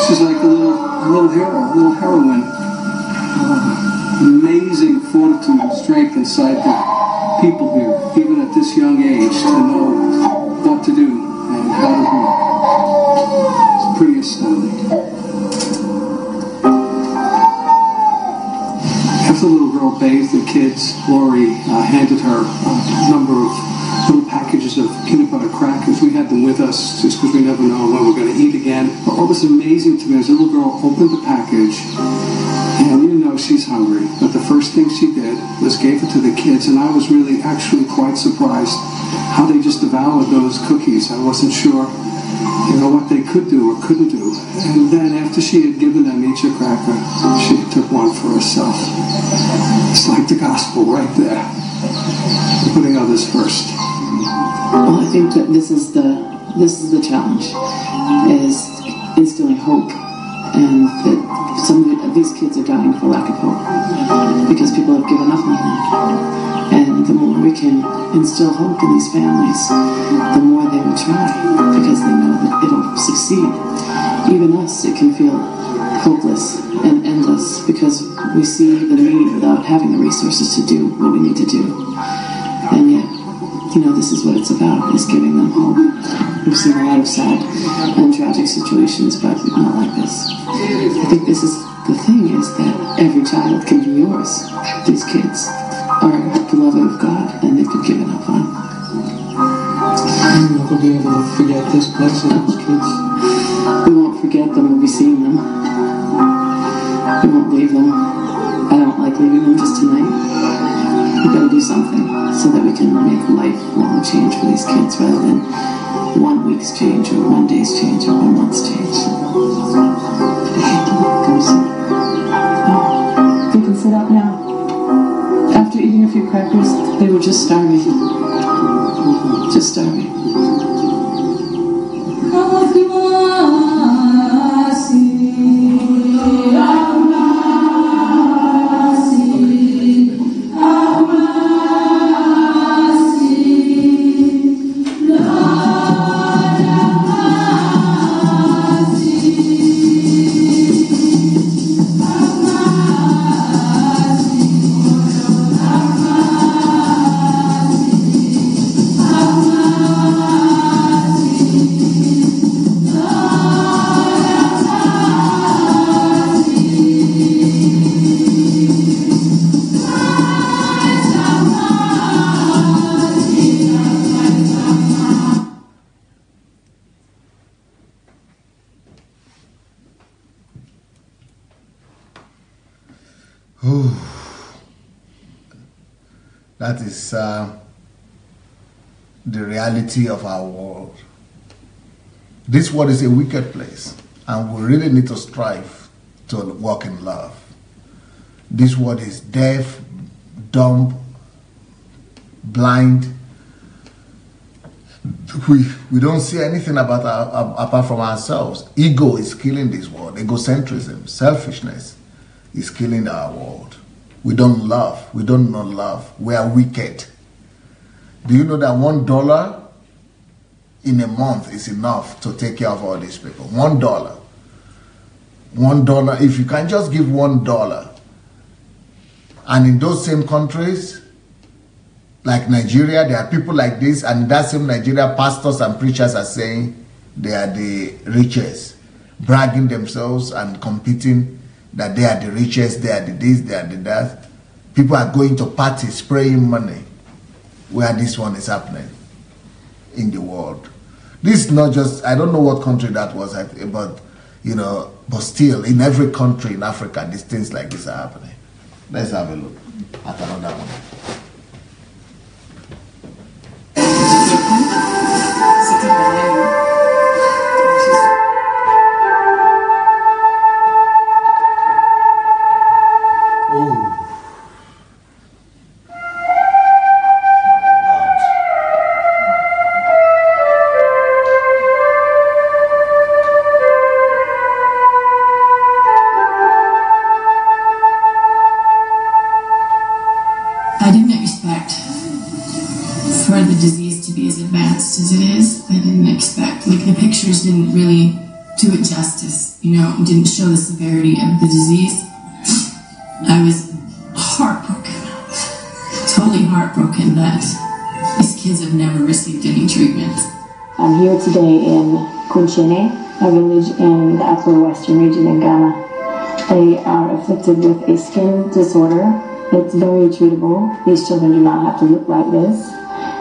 She's like a little hero, a little heroine. Amazing fortitude and strength inside the people here, even at this young age, to know what to do and how to do it. It's pretty astounding. As the little girl bathed the kids, Lori handed her a number of little packages of peanut butter crackers. We had them with us just because we never know when we're going to eat again. But what was amazing to me is a little girl opened the package, and you know she's hungry. But the first thing she did was gave it to the kids, and I was really actually quite surprised how they just devoured those cookies. I wasn't sure, what they could do or couldn't do. And then after she had given them each a cracker, she took one for herself. It's like the gospel right there. Putting others first. Well, I think that this is the challenge, is instilling hope, and that some of these kids are dying for lack of hope because people have given up on them. And the more we can instill hope in these families, the more they will try, because they know that it'll succeed. Even us, it can feel hopeless and endless because we see the need without having the resources to do what we need to do. And yet, this is what it's about, is giving them hope. We've seen a lot of sad and tragic situations, but not like this. I think this is the thing, is that every child can be yours. These kids are beloved of God, and they've been given up on. We're not going to be able to forget this place and those kids. We won't forget them, we'll be seeing them. We won't leave them. I don't like leaving them just tonight. We've got to do something so that we can make lifelong change for these kids, rather than 1 week's change, or 1 day's change, or 1 month's change. You can sit up now. After eating a few crackers, They were just starving. Just starving. That is the reality of our world. This world is a wicked place, and we really need to strive to walk in love. This world is deaf, dumb, blind. We don't see anything about apart from ourselves. Ego is killing this world. Egocentrism, selfishness is killing our world. We don't love. We don't know love. We are wicked. Do you know that $1 in a month is enough to take care of all these people? $1. $1. If you can just give $1, and in those same countries, like Nigeria, there are people like this, and in that same Nigeria, pastors and preachers are saying they are the richest, bragging themselves and competing that they are the richest, they are the this, they are the that. People are going to parties, spraying money, where this one is happening in the world. This is not just, I don't know what country that was, but but still, in every country in Africa, these things like this are happening. Let's have a look at another one. I didn't expect for the disease to be as advanced as it is. I didn't expect, the pictures didn't really do it justice, didn't show the severity of the disease. I was heartbroken, totally heartbroken that these kids have never received any treatment. I'm here today in Kunchene, a village in the upper western region in Ghana. They are afflicted with a skin disorder. It's very treatable. These children do not have to look like this.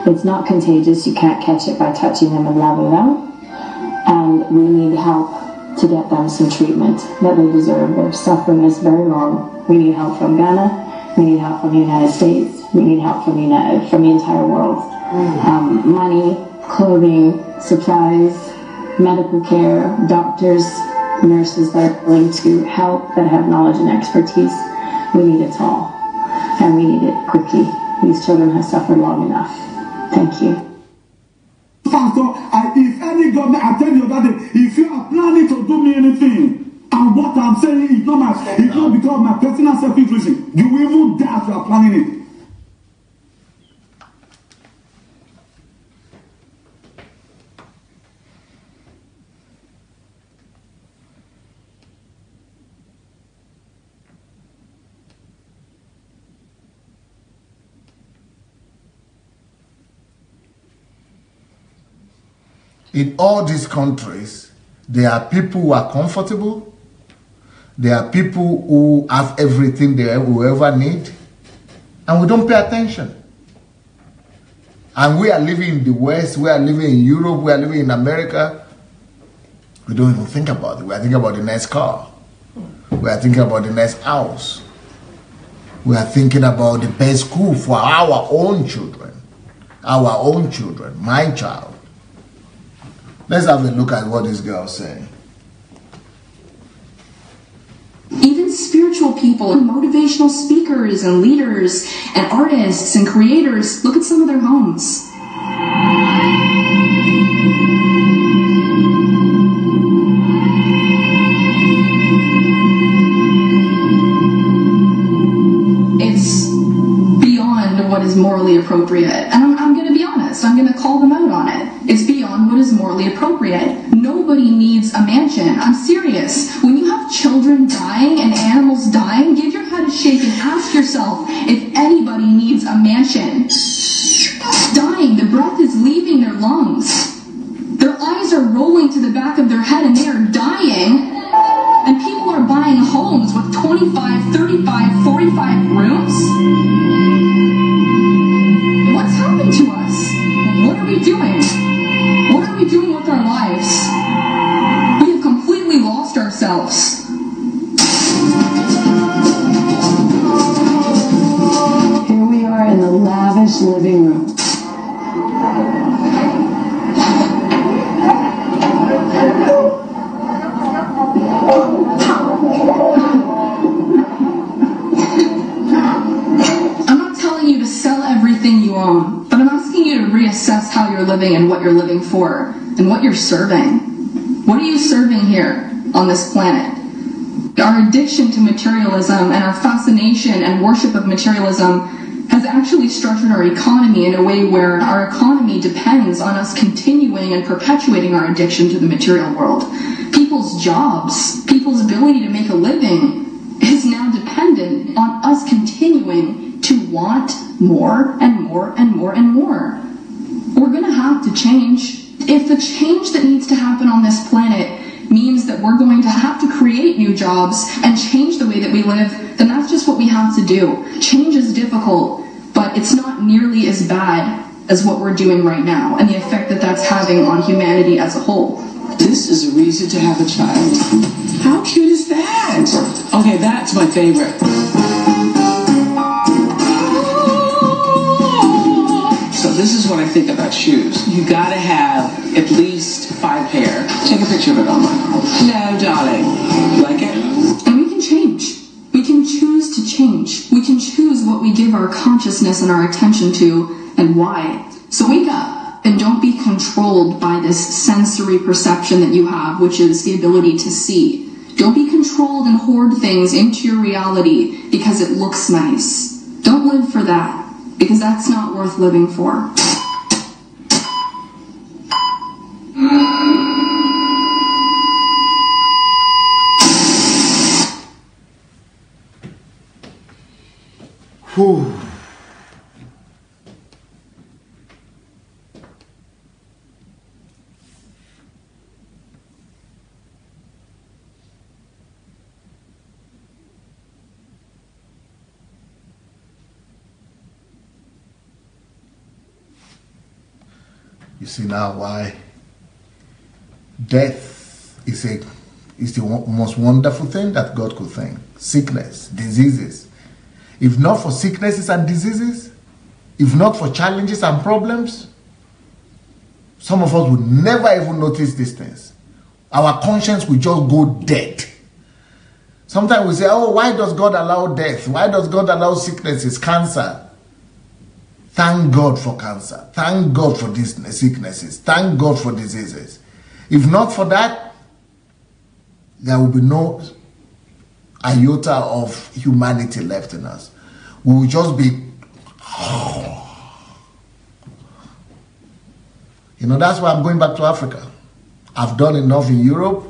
It's not contagious. You can't catch it by touching them and loving them. And we need help to get them some treatment that they deserve. Their suffering is very long. We need help from Ghana. We need help from the United States. We need help from the entire world. Money, clothing, supplies, medical care, doctors, nurses that are willing to help, that have knowledge and expertise. We need it all. And we need it quickly. These children have suffered long enough. Thank you. Pastor, if any government, I tell you that if you are planning to do me anything, and what I'm saying is not because of my personal self-interest, you will even die as you are planning it. In all these countries, there are people who are comfortable. There are people who have everything they will ever need. And we don't pay attention. And we are living in the West, we are living in Europe, we are living in America. We don't even think about it. We are thinking about the next car. We are thinking about the next house. We are thinking about the best school for our own children. Our own children, my child. Let's have a look at what this girl is saying. Even spiritual people, motivational speakers and leaders and artists and creators, look at some of their homes. It's beyond what is morally appropriate. And I'm going to be honest, I'm going to call them out on it. It's beyond what is morally appropriate. Nobody needs a mansion. I'm serious. When you have children dying and animals dying, give your head a shake and ask yourself if anybody needs a mansion. Dying, the breath is leaving their lungs. Their eyes are rolling to the back of their head and they are dying. And people are buying homes with 25, 35, 45 rooms? What's happened to us? What are we doing? What are we doing with our lives? We have completely lost ourselves. Here we are in the lavish living room. I'm not telling you to sell everything you own, but I'm asking you to reassess how you're living and what you're living for, and what you're serving. What are you serving here on this planet? Our addiction to materialism and our fascination and worship of materialism has actually structured our economy in a way where our economy depends on us continuing and perpetuating our addiction to the material world. People's jobs, people's ability to make a living is now dependent on us continuing to want more and more and more and more. We're going to have to change. If the change that needs to happen on this planet means that we're going to have to create new jobs and change the way that we live, then that's just what we have to do. Change is difficult, but it's not nearly as bad as what we're doing right now and the effect that that's having on humanity as a whole. This is a reason to have a child. How cute is that? Okay, that's my favorite. So this is what I think about shoes. You gotta have at least 5 pair. Take a picture of it online. No, darling. You like it? And we can change. We can choose to change. We can choose what we give our consciousness and our attention to and why. So wake up and don't be controlled by this sensory perception that you have, which is the ability to see. Don't be controlled and hoard things into your reality because it looks nice. Don't live for that, because that's not worth living for. Whew. You see now why death is the most wonderful thing that God could think. Sickness, diseases. If not for sicknesses and diseases, if not for challenges and problems, some of us would never even notice these things. Our conscience will just go dead. Sometimes we say, oh, why does God allow death? Why does God allow sicknesses, cancer? Thank God for cancer. Thank God for these sicknesses. Thank God for diseases. If not for that, there will be no iota of humanity left in us. We will just be... You know, that's why I'm going back to Africa. I've done enough in Europe.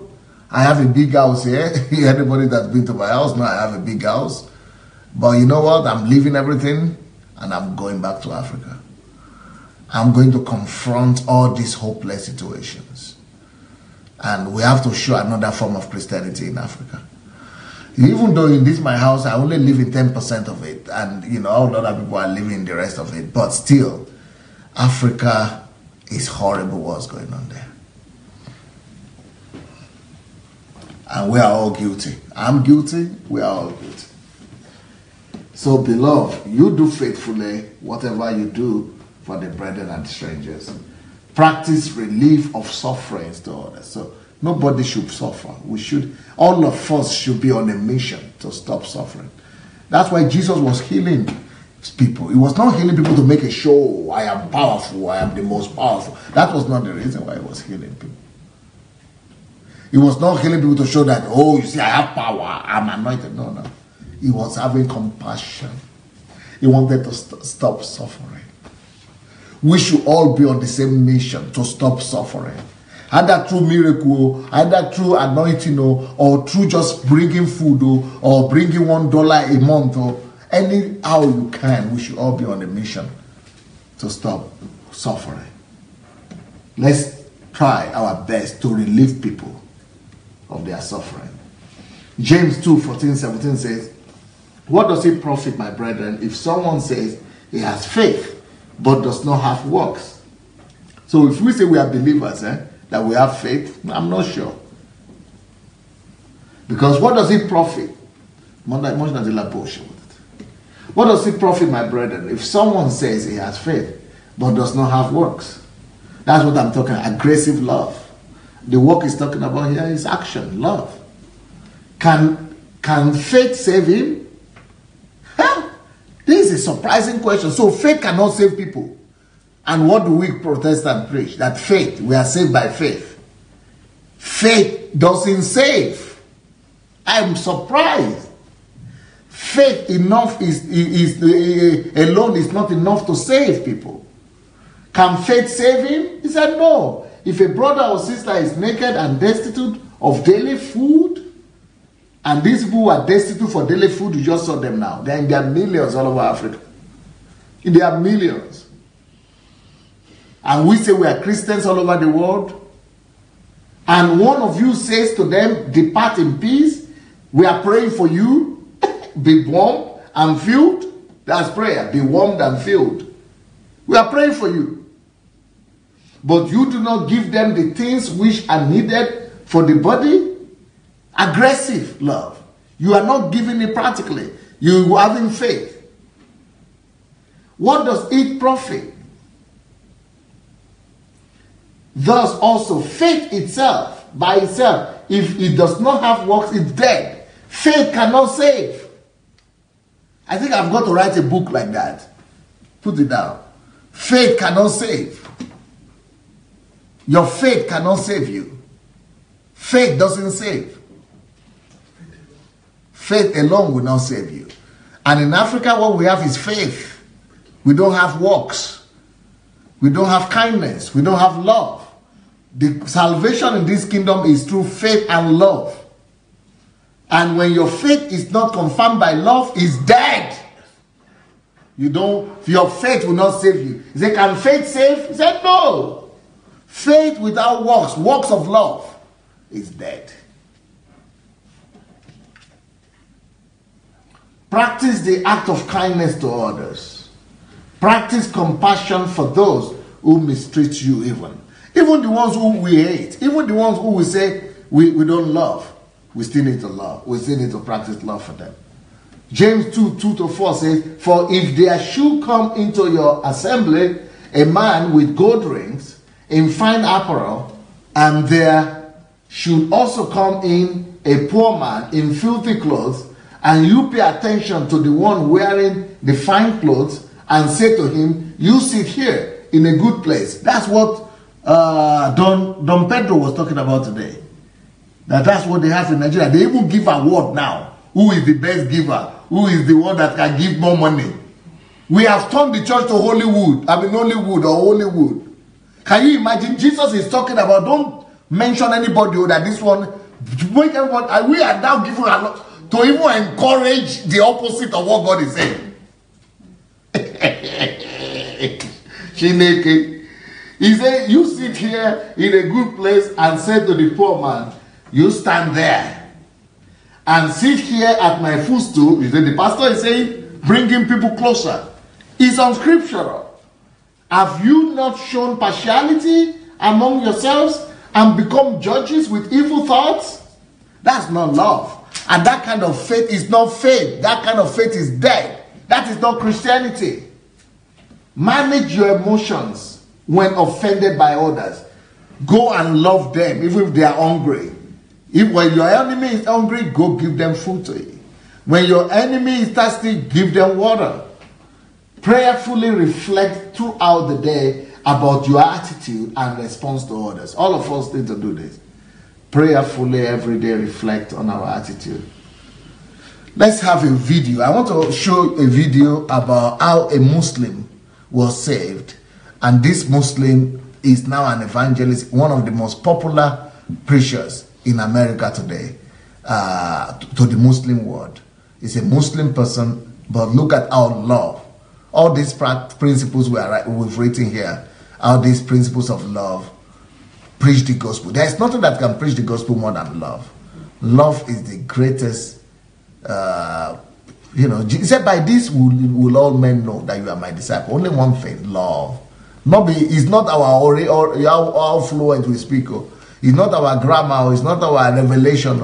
I have a big house here. Anybody that's been to my house knows I have a big house. But you know what? I'm leaving everything and I'm going back to Africa. I'm going to confront all these hopeless situations. And we have to show another form of Christianity in Africa. Even though in this my house, I only live in 10% of it. And, you know, all other people are living in the rest of it. But still, Africa is horrible what's going on there. And we are all guilty. I'm guilty. We are all guilty. So, beloved, you do faithfully whatever you do for the brethren and strangers. Practice relief of sufferings to others. So, nobody should suffer. All of us should be on a mission to stop suffering. That's why Jesus was healing people. He was not healing people to make a show. I am powerful. I am the most powerful. That was not the reason why he was healing people. He was not healing people to show that, oh, you see, I have power, I'm anointed. No, no. He was having compassion. He wanted to stop suffering. We should all be on the same mission to stop suffering. Either through miracle, either through anointing, or through just bringing food, or bringing $1 a month, or anyhow you can. We should all be on the mission to stop suffering. Let's try our best to relieve people of their suffering. James 2:14-17 says, what does it profit, my brethren, if someone says he has faith but does not have works? So if we say we are believers, that we have faith, I'm not sure. Because what does it profit? What does it profit, my brethren, if someone says he has faith but does not have works? That's what I'm talking about, aggressive love. The work he's talking about here is action, love. Can faith save him? Huh? This is a surprising question. So faith cannot save people. And what do we Protestants preach? That faith, we are saved by faith. Faith doesn't save. I'm surprised. Faith alone is not enough to save people. Can faith save him? He said no. If a brother or sister is naked and destitute of daily food, and these people who are destitute for daily food, you just saw them now. They're in their millions all over Africa. In their millions. And we say we are Christians all over the world. And one of you says to them, depart in peace. We are praying for you. Be warmed and filled. That's prayer. Be warmed and filled. We are praying for you. But you do not give them the things which are needed for the body. Aggressive love. You are not giving it practically. You are having faith. What does it profit? Thus also faith itself, by itself, if it does not have works, it's dead. Faith cannot save. I think I've got to write a book like that. Put it down. Faith cannot save. Your faith cannot save you. Faith doesn't save. Faith alone will not save you. And in Africa, what we have is faith. We don't have works. We don't have kindness. We don't have love. The salvation in this kingdom is through faith and love. And when your faith is not confirmed by love, it's dead. Your faith will not save you. He said, can faith save? He said, no. Faith without works, works of love, is dead. Practice the act of kindness to others. Practice compassion for those who mistreat you even the ones who we hate, even the ones who we say we don't love, we still need to love. We still need to practice love for them. James 2:2-4 says, for if there should come into your assembly a man with gold rings in fine apparel, and there should also come in a poor man in filthy clothes, and you pay attention to the one wearing the fine clothes and say to him, you sit here in a good place. That's what Don Pedro was talking about today. That's what they have in Nigeria. They even give award now. Who is the best giver? Who is the one that can give more money? We have turned the church to Hollywood. Hollywood or Hollywood. Can you imagine? Jesus is talking about, don't mention anybody that this one, make everyone, and we are now giving a lot to even encourage the opposite of what God is saying. He said, you sit here in a good place and say to the poor man, you stand there and sit here at my footstool. You see, the pastor is saying, bringing people closer. It's unscriptural. Have you not shown partiality among yourselves and become judges with evil thoughts? That's not love. And that kind of faith is not faith. That kind of faith is dead. That is not Christianity. Manage your emotions when offended by others. Go and love them even if they are hungry. When your enemy is hungry, go give them food to eat. When your enemy is thirsty, give them water. Prayerfully reflect throughout the day about your attitude and response to others. All of us need to do this. Prayerfully every day reflect on our attitude. Let's have a video. I want to show a video about how a Muslim was saved. And this Muslim is now an evangelist, one of the most popular preachers in America today, to the Muslim world. He's a Muslim person, but look at our love. All these principles we've written here, all these principles of love, preach the gospel. There is nothing that can preach the gospel more than love. Love is the greatest, he said, by this will all men know that you are my disciple. Only one thing, love. It's not our or how fluent we speak. It's not our grammar. It's not our revelation.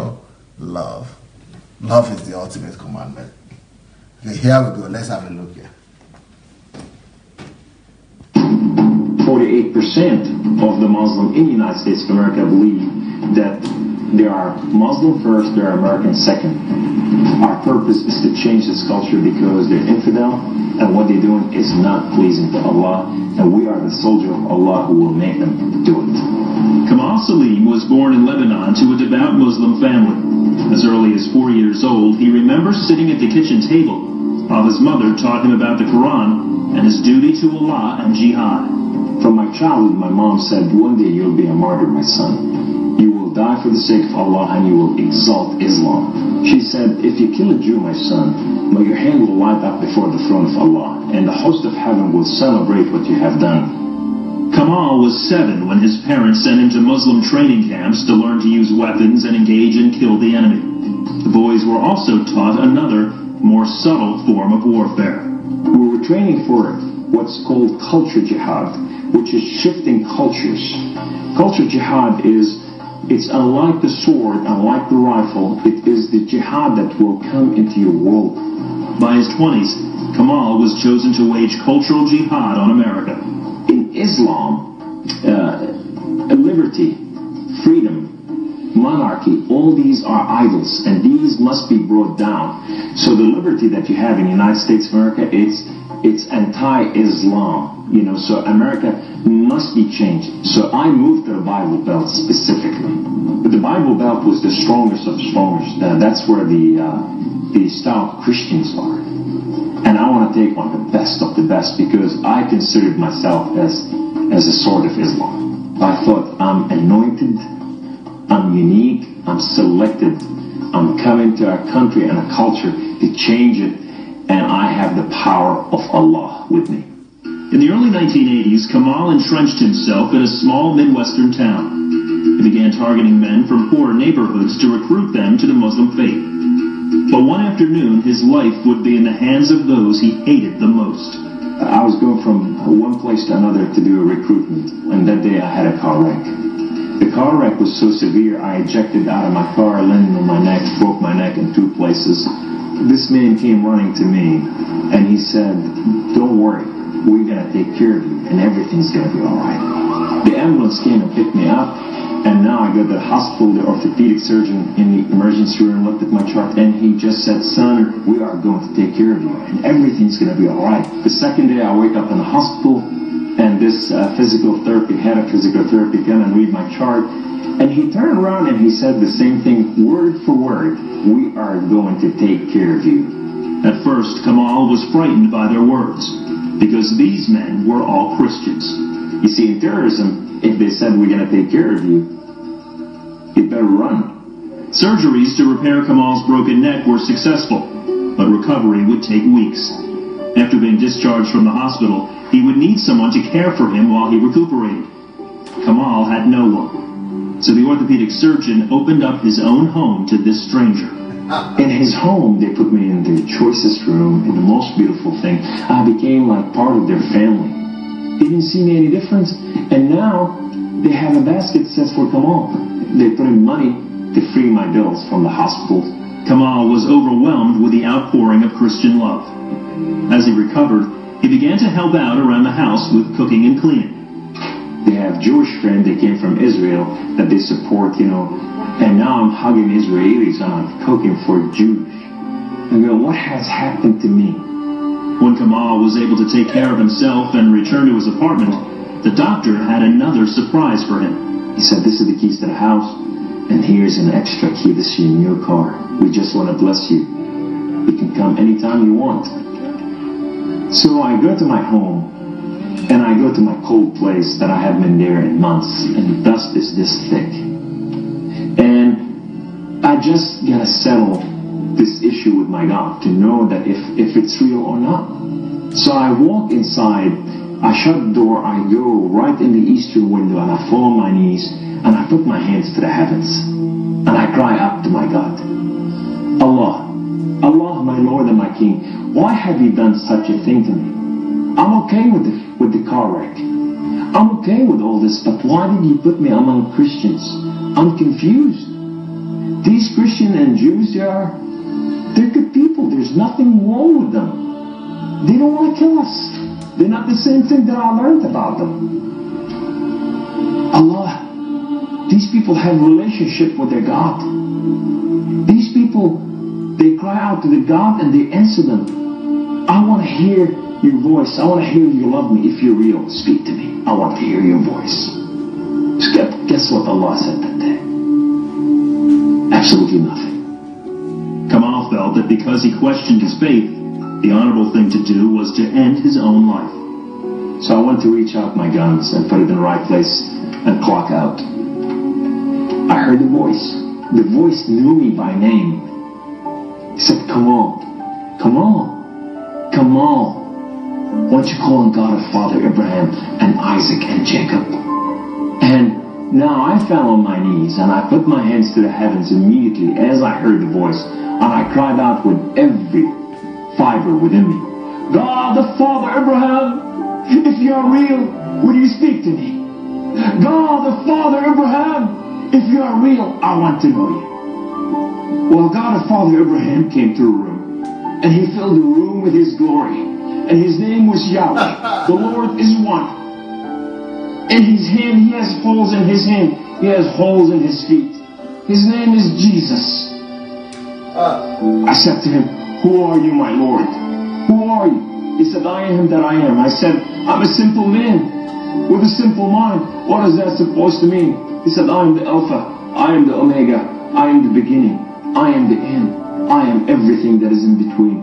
Love. Love is the ultimate commandment. Okay, here we go. Let's have a look here. 48% of the Muslims in the United States of America believe that they are Muslim first, they are American second. Our purpose is to change this culture because they're infidel and what they're doing is not pleasing to Allah, and we are the soldier of Allah who will make them do it. Kamal Salim was born in Lebanon to a devout Muslim family. As early as 4 years old, he remembers sitting at the kitchen table while his mother taught him about the Quran and his duty to Allah and jihad. From my childhood, my mom said, one day you'll be a martyr, my son. You will die for the sake of Allah and you will exalt Islam. She said, if you kill a Jew, my son, your hand will light up before the throne of Allah, and the host of heaven will celebrate what you have done. Kamal was 7 when his parents sent him to Muslim training camps to learn to use weapons and engage and kill the enemy. The boys were also taught another, more subtle form of warfare. We were training for what's called culture jihad, which is shifting cultures. Culture jihad it's unlike the sword, unlike the rifle, it is the jihad that will come into your world. By his 20s, Kamal was chosen to wage cultural jihad on America. In Islam, liberty, freedom, monarchy, all these are idols, and these must be brought down. So the liberty that you have in the United States of America, it's anti-Islam. So America must be changed. So I moved to the Bible Belt specifically. But the Bible Belt was the strongest of the strongest. That's where the stout Christians are. And I want to take on the best of the best because I considered myself as a sword of Islam. I thought I'm anointed, I'm unique, I'm selected, I'm coming to a country and a culture to change it, and I have the power of Allah with me. In the early 1980s, Kamal entrenched himself in a small Midwestern town. He began targeting men from poor neighborhoods to recruit them to the Muslim faith. But one afternoon, his life would be in the hands of those he hated the most. I was going from one place to another to do a recruitment, and that day I had a car wreck. The car wreck was so severe, I ejected out of my car, landed on my neck, broke my neck in 2 places. This man came running to me, and he said, "Don't worry, we're going to take care of you, and everything's going to be all right." The ambulance came and picked me up, and now I go to the hospital. The orthopedic surgeon in the emergency room looked at my chart, and he just said, "Son, we are going to take care of you, and everything's going to be all right." The second day I wake up in the hospital, and this head of physical therapy come and read my chart, and he turned around and he said the same thing, word for word, "We are going to take care of you." At first, Kamal was frightened by their words, because these men were all Christians. You see, in terrorism, if they said we're going to take care of you, you better run. Surgeries to repair Kamal's broken neck were successful, but recovery would take weeks. After being discharged from the hospital, he would need someone to care for him while he recuperated. Kamal had no one, so the orthopedic surgeon opened up his own home to this stranger. In his home, they put me in the choicest room, in the most beautiful thing. I became like part of their family. They didn't see me any different, and now they have a basket that says for Kamal. They put in money to free my bills from the hospital. Kamal was overwhelmed with the outpouring of Christian love. As he recovered, he began to help out around the house with cooking and cleaning. They have Jewish friends that came from Israel that they support, and now I'm hugging Israelis and I'm cooking for Jews. I go, what has happened to me? When Kamal was able to take care of himself and return to his apartment, the doctor had another surprise for him. He said, "This is the keys to the house, and here's an extra key. This is in your car. We just want to bless you. You can come anytime you want." So I go to my home, and I go to my cold place that I haven't been there in months, and the dust is this thick. And I just gotta settle this issue with my God to know that if it's real or not. So I walk inside, I shut the door, I go right in the eastern window, and I fall on my knees, and I put my hands to the heavens, and I cry out to my God, Allah, my Lord and my King, why have you done such a thing to me? I'm okay with the car wreck. I'm okay with all this, but why did you put me among Christians? I'm confused. These Christians and Jews, they're good people. There's nothing wrong with them. They don't want to kill us. They're not the same thing that I learned about them. Allah, these people have a relationship with their God. These people, they cry out to the God and they answer them. I want to hear your voice. I want to hear you love me. If you're real, speak to me. I want to hear your voice. Guess what Allah said that day? Absolutely nothing. Kamal felt that because he questioned his faith, the honorable thing to do was to end his own life. So I went to reach out my guns and put it in the right place and clock out. I heard the voice. The voice knew me by name. He said, Kamal, Kamal, Kamal. Why don't you call on God of Father Abraham and Isaac and Jacob? And now I fell on my knees and I put my hands to the heavens immediately as I heard the voice, and I cried out with every fiber within me, God the Father Abraham, if you are real, will you speak to me? God the Father Abraham, if you are real, I want to know you. Well, God the Father Abraham came to the room, and he filled the room with his glory, and his name was Yahweh. The Lord is one. In his hand, he has holes in his hand. He has holes in his feet. His name is Jesus. I said to him, who are you, my Lord? Who are you? He said, I am that I am. I said, I'm a simple man with a simple mind. What is that supposed to mean? He said, I am the Alpha. I am the Omega. I am the beginning. I am the end. I am everything that is in between.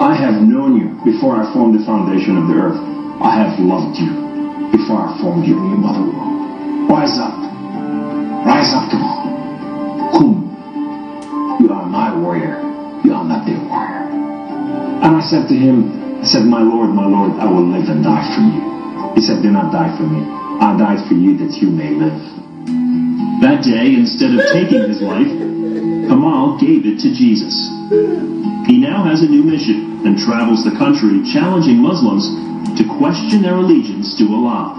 I have known you before I formed the foundation of the earth. I have loved you before I formed you in your mother womb. Rise up. Rise up, come on. Kum. You are my warrior. You are not their warrior. And I said to him, I said, my Lord, I will live and die for you. He said, do not die for me. I died for you that you may live. That day, instead of taking his life, Kamal gave it to Jesus. He now has a new mission and travels the country challenging Muslims to question their allegiance to Allah.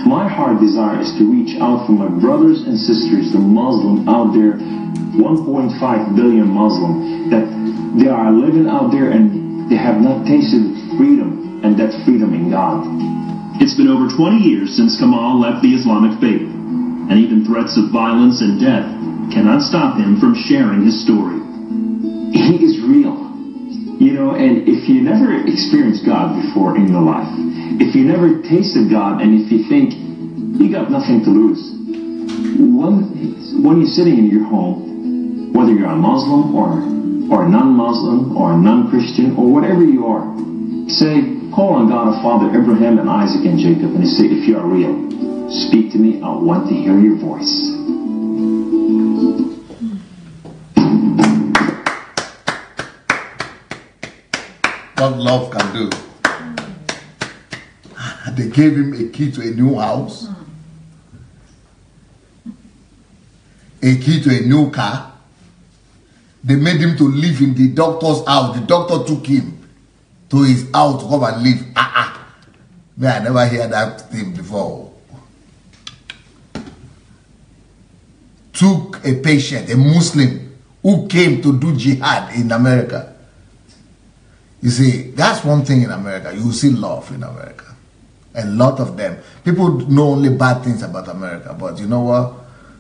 My heart desire is to reach out for my brothers and sisters, the Muslim out there, 1.5 billion Muslim, that they are living out there and they have not tasted freedom, and that freedom in God. It's been over 20 years since Kamal left the Islamic faith, and even threats of violence and death cannot stop him from sharing his story. He is real. You know, and if you never experienced God before in your life, if you never tasted God, and if you think you got nothing to lose, when you're sitting in your home, whether you're a Muslim or a non-Muslim or a non-Christian or whatever you are, say, call on God, a Father, Abraham and Isaac and Jacob, and you say, if you are real, speak to me, I want to hear your voice. What love can do. They gave him a key to a new house, a key to a new car. They made him to live in the doctor's house. The doctor took him to his house to come and live. Man, I never heard that thing before. Took a patient, a Muslim, who came to do jihad in America. You see, that's one thing in America. You see love in America. A lot of them. People know only bad things about America, but you know what?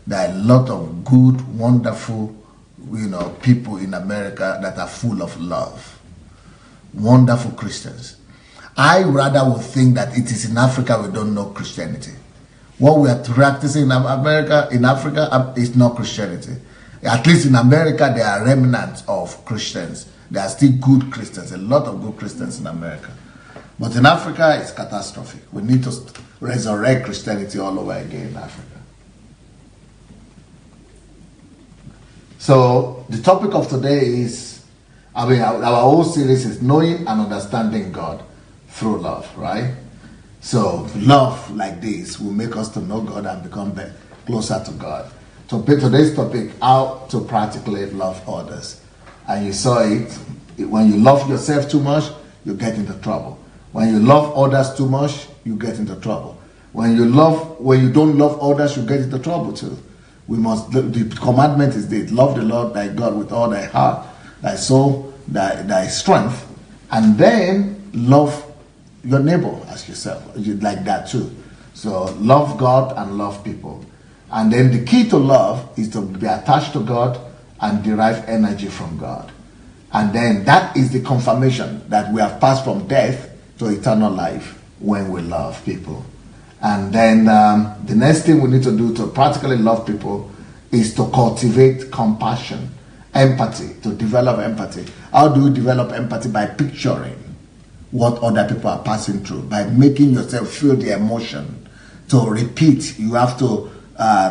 There are a lot of good, wonderful, people in America that are full of love. Wonderful Christians. I rather would think that it is in Africa we don't know Christianity. What we are practicing in America, in Africa, is not Christianity. At least in America, there are remnants of Christians. There are still good Christians, a lot of good Christians in America. But in Africa, it's catastrophic. We need to resurrect Christianity all over again in Africa. So, the topic of today is, our whole series is knowing and understanding God through love, right? So, love like this will make us to know God and become closer to God. So, today's topic, how to practically love others. And you saw it, when you love yourself too much, you get into trouble. When you love others too much, you get into trouble. When you don't love others, you get into trouble too. The commandment is this: love the Lord thy God with all thy heart, thy soul, thy strength, and then love your neighbor as yourself. You'd like that too. So love God and love people. And then the key to love is to be attached to God and derive energy from God. And then that is the confirmation that we have passed from death to eternal life when we love people. And then the next thing we need to do to practically love people is to cultivate compassion, empathy, to develop empathy. How do you develop empathy? By picturing what other people are passing through, by making yourself feel the emotion. To repeat, you have to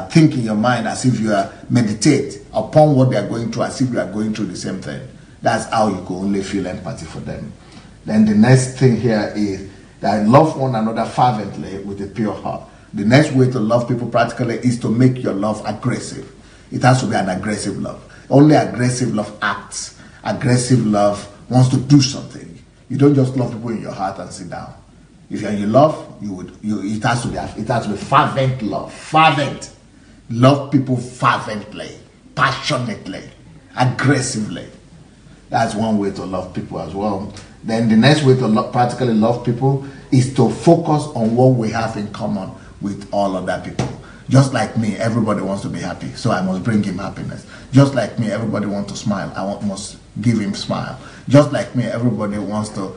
think in your mind as if you meditate upon what they are going through, as if you are going through the same thing. That's how you can only feel empathy for them. Then the next thing here is that love one another fervently with a pure heart. The next way to love people practically is to make your love aggressive. It has to be an aggressive love. Only aggressive love acts. Aggressive love wants to do something. You don't just love people in your heart and sit down. If you're in love, it has to be fervent love. Fervent. Love people fervently, passionately, aggressively. That's one way to love people as well. Then the next way to practically love people is to focus on what we have in common with all other people. Just like me, everybody wants to be happy, so I must bring him happiness. Just like me, everybody wants to smile, I must give him smile. Just like me, everybody wants to,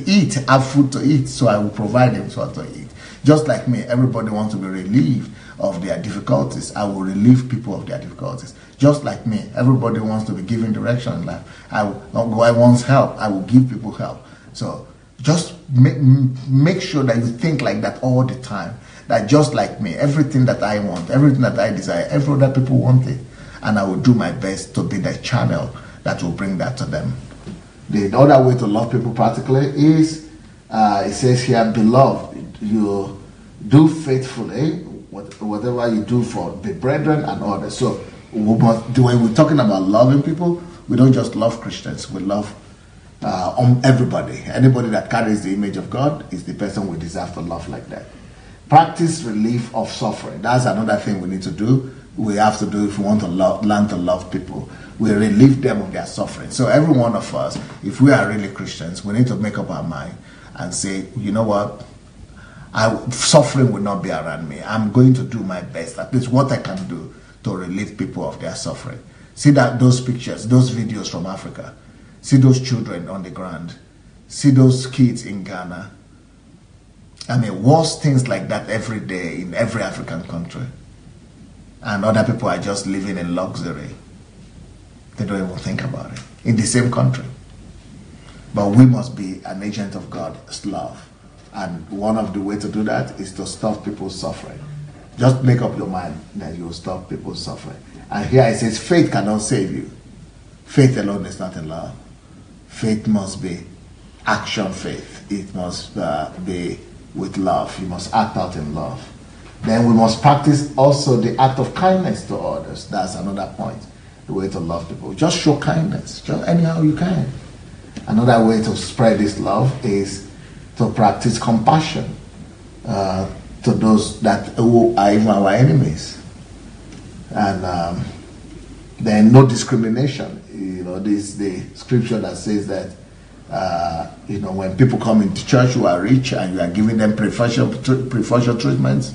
eat, have food to eat, so I will provide him something to eat. Just like me, everybody wants to be relieved of their difficulties. I will relieve people of their difficulties. Just like me, everybody wants to be given direction in life. I want help. I will give people help. So just make sure that you think like that all the time. That just like me, everything that I want, everything that I desire, every other people want it. And I will do my best to be the channel that will bring that to them. The other way to love people practically is, it says here, beloved, you do faithfully whatever you do for the brethren and others. So when we're talking about loving people, we don't just love Christians, we love everybody. Anybody that carries the image of God is the person we deserve to love like that. Practice relief of suffering. That's another thing we need to do. We have to do if we want to learn to love people. We relieve them of their suffering. So every one of us, if we are really Christians, we need to make up our mind and say, you know what? Suffering will not be around me. I'm going to do my best, at least what I can do to relieve people of their suffering. See those pictures, those videos from Africa. See those children on the ground. See those kids in Ghana. I mean, worse things like that every day in every African country. And other people are just living in luxury. They don't even think about it. In the same country. But we must be an agent of God's love. And one of the ways to do that is to stop people's suffering. Just make up your mind that you will stop people's suffering. And here it says, faith cannot save you. Faith alone is not enough. Faith must be action faith. It must be with love. You must act out in love. Then we must practice also the act of kindness to others. That's another point. The way to love people. Just show kindness. Just anyhow you can. Another way to spread this love is to practice compassion to those that who are even our enemies. And then no discrimination. You know, this is the scripture that says that you know, when people come into church who are rich and you are giving them preferential treatments,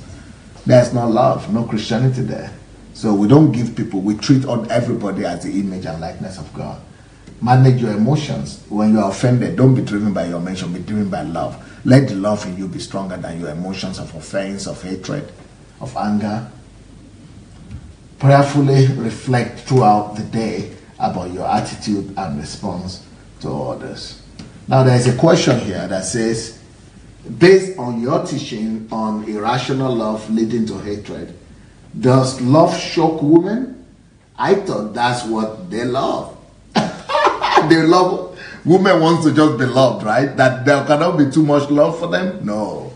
there's no love, no Christianity there. So we don't give people, we treat on everybody as the image and likeness of God. Manage your emotions. When you are offended, don't be driven by your emotion, be driven by love. Let the love in you be stronger than your emotions of offense, of hatred, of anger. Prayerfully reflect throughout the day about your attitude and response to others. Now there is a question here that says, based on your teaching on irrational love leading to hatred, does love shock women? I thought that's what they love. They love, women wants to just be loved, right? That there cannot be too much love for them? No.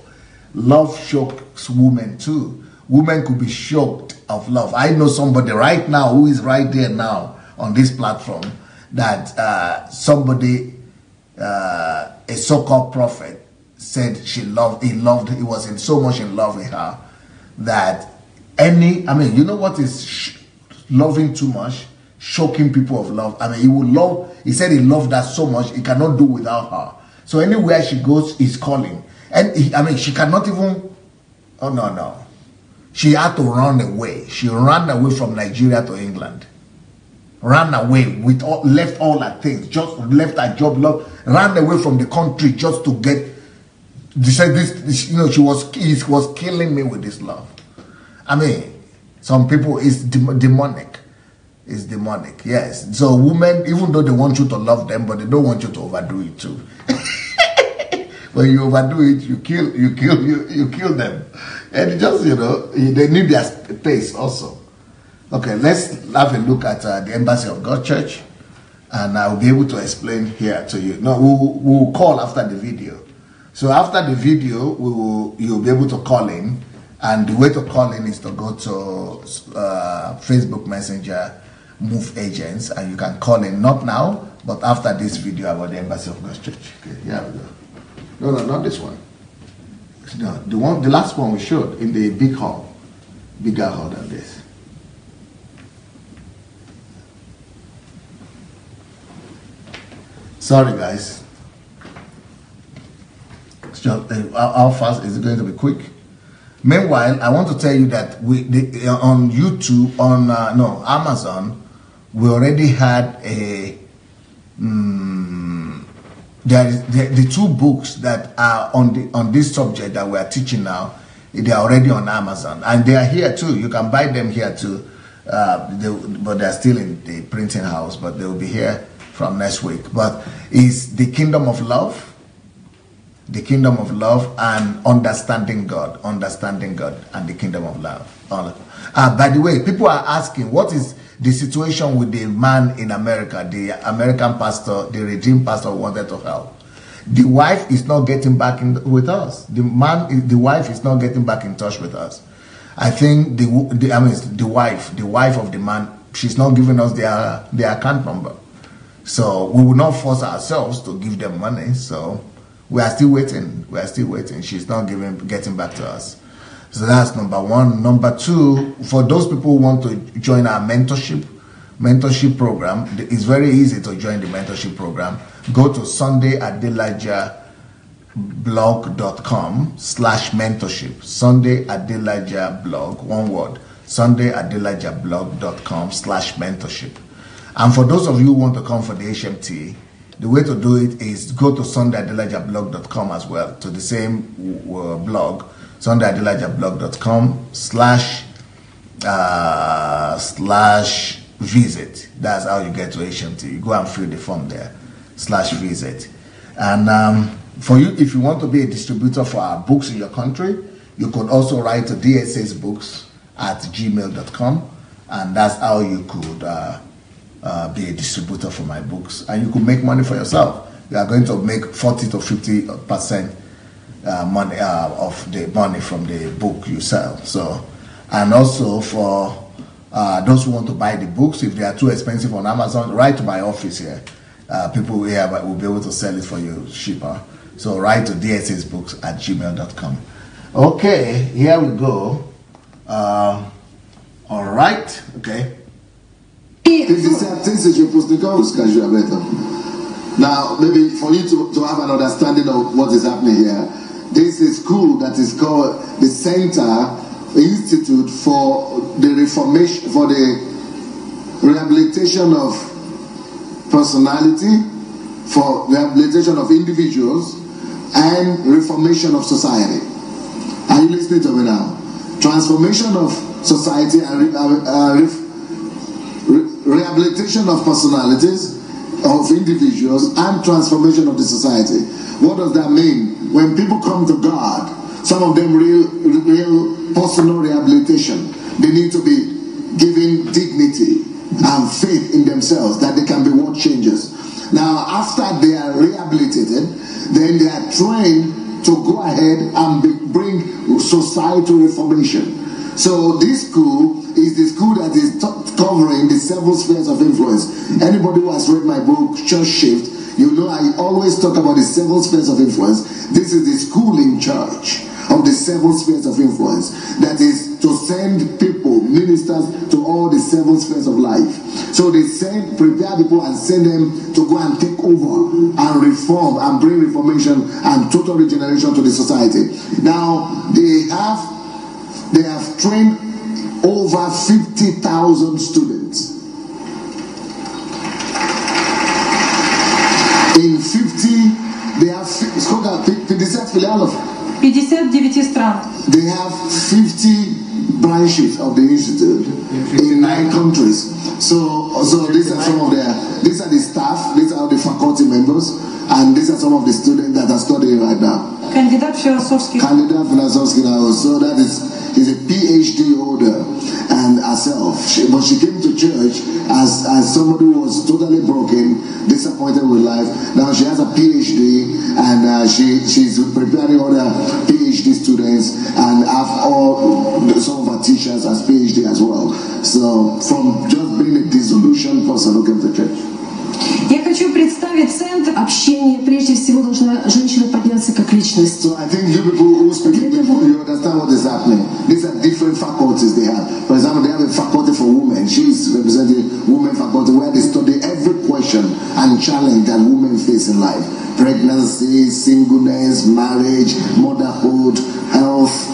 Love shocks women too. Women could be shocked of love. I know somebody right now who is right there now on this platform that somebody, a so-called prophet, said he was in so much in love with her that you know what is loving too much? Shocking people of love. I mean, he said he loved her so much, he cannot do without her. So anywhere she goes, he's calling. And she cannot even, no. She had to run away. She ran away from Nigeria to England. Ran away, left all her things, just left her job, ran away from the country just to get, she said this, you know, he was killing me with this love. I mean, some people, it's demonic. It's demonic, yes. So women, even though they want you to love them, but they don't want you to overdo it too. When you overdo it, you kill them. And just, you know, they need their space also. Okay, let's have a look at the Embassy of God Church, and I'll be able to explain here to you. No, we'll call after the video. So after the video, you'll be able to call in, and the way to call in is to go to Facebook Messenger, Move Agents, and you can call in, not now, but after this video about the Embassy of God Church. Okay, here we go. No, not this one. No, the last one we showed in the big hall, bigger hall than this. Sorry, guys. It's just, how fast is it going to be? Quick. Meanwhile, I want to tell you that on YouTube, on Amazon, we already had the two books that are on this subject that we are teaching now. They are already on Amazon, and they are here too. You can buy them here too, but they're still in the printing house. But they will be here from next week. But it's the Kingdom of Love. The Kingdom of Love and Understanding God, and the Kingdom of Love. By the way, people are asking, what is the situation with the man in America, the American pastor, the redeemed pastor who wanted to help? The wife is not getting back with us. The wife is not getting back in touch with us. I think the wife of the man she's not giving us their account number. So we will not force ourselves to give them money. So we are still waiting. We are still waiting. She's not getting back to us. So that's number one. Number two, for those people who want to join our mentorship program, it's very easy to join the mentorship program. Go to sundayadelajablog.com/mentorship. sundayadelajablog, one word, sundayadelajablog.com/mentorship. And for those of you who want to come for the HMT, the way to do it is go to sundayadelajablog.com as well, to the same blog, sundayadelajablog.com/visit. That's how you get to HMT. You go and fill the form there, /visit. And for you, if you want to be a distributor for our books in your country, you could also write to dsasbooks@gmail.com, and that's how you could be a distributor for my books, and you could make money for yourself. You are going to make 40 to 50% money of the money from the book you sell. So, and also for those who want to buy the books, if they are too expensive on Amazon, write to my office here. People here will be able to sell it for you cheaper. So write to dsasbooks@gmail.com. Okay, here we go. All right, okay. Now, maybe for you to have an understanding of what is happening here, this is school that is called the Center Institute for the Reformation, for the Rehabilitation of Personality, for rehabilitation of individuals, and reformation of society. Are you listening to me now? Transformation of society and rehabilitation of personalities, of individuals, and transformation of the society. What does that mean? When people come to God, some of them real personal rehabilitation. They need to be given dignity and faith in themselves that they can be world changers. Now, after they are rehabilitated, then they are trained to go ahead and bring societal reformation. So this school is the school that is covering the several spheres of influence. Anybody who has read my book, Church Shift, you know I always talk about the several spheres of influence. This is the school in church of the several spheres of influence. That is to send people, ministers, to all the several spheres of life. So they prepare people and send them to go and take over and reform and bring reformation and total regeneration to the society. Now, they have trained over 50,000 students. In 50, they have 50 filiales. 59 стран. They have 50 branches of the institute in 9 countries. So these are some of these are the staff, these are the faculty members, and these are some of the students that are studying right now. Кандидат философских. Candidate philosophy now. So that is a PhD holder and herself. But she came to church as somebody who was totally broken, disappointed with life. Now she has a PhD, and she's preparing other PhD students, and have some of her teachers as PhD as well. So from just being a disillusioned person who came to church. Я хочу представить центр общения. Прежде всего должна женщина подняться как личность. So I think you people who speak English, you understand what is happening. These are different faculties they have. For example, they have a faculty for women. She is representing women faculty where they study every question and challenge that women face in life. Pregnancy, singleness, marriage, motherhood, health,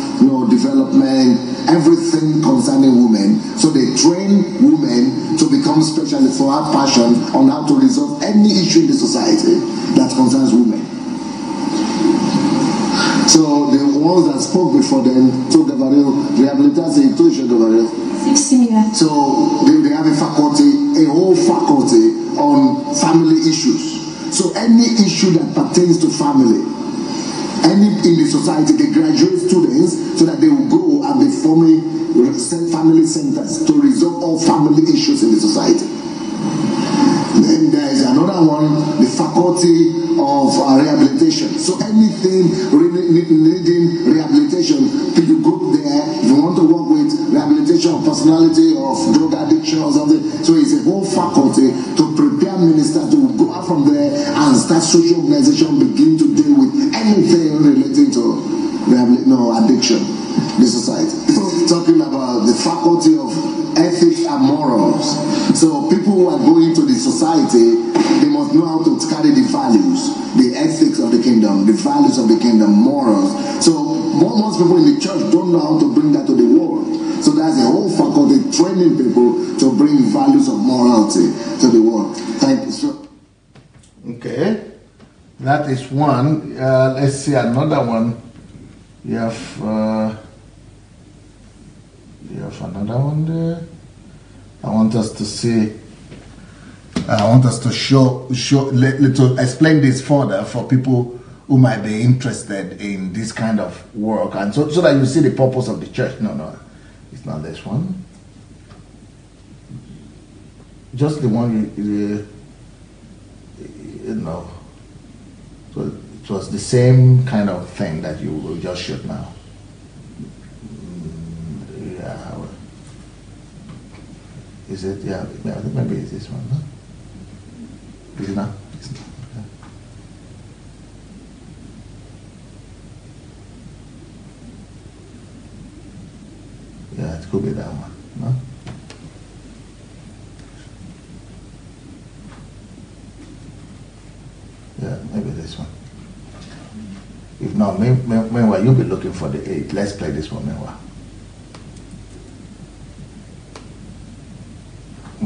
development, everything concerning women. So they train women to become specialists for our passion on how to resolve any issue in the society that concerns women. So the ones that spoke before them told about rehabilitation, so they have a whole faculty on family issues. So any issue that pertains to family, in the society, they graduate students so that they will go and be forming family centers to resolve all family issues in the society. Then there is another one, the faculty of rehabilitation. So anything needing rehabilitation, you go there. If you want to work with rehabilitation manifestation of personality, of drug addiction or something. So it's a whole faculty to prepare ministers to go out from there and start social organization, begin to deal with anything relating to addiction in the society. Talking about the faculty of ethics and morals. So people who are going to the society, they must know how to carry the values, the ethics of the kingdom, the values of the kingdom, morals. So most people in the church don't know how to bring that to the world. So that's a whole faculty training people to bring values of morality to the world. Thank you, sir. Okay, that is one. Let's see another one. You have another one there. I want us to see. I want us to to explain this further for people who might be interested in this kind of work, and so that you see the purpose of the church. No, it's not this one. Just the one you know. So it was the same kind of thing that you will just shoot now. Yeah. Is it? Yeah. I think maybe it's this one. No? Is it not? It's not. Yeah, it could be that one. No? Yeah, maybe this one. If not, meanwhile, you'll be looking for the 8. Let's play this one meanwhile.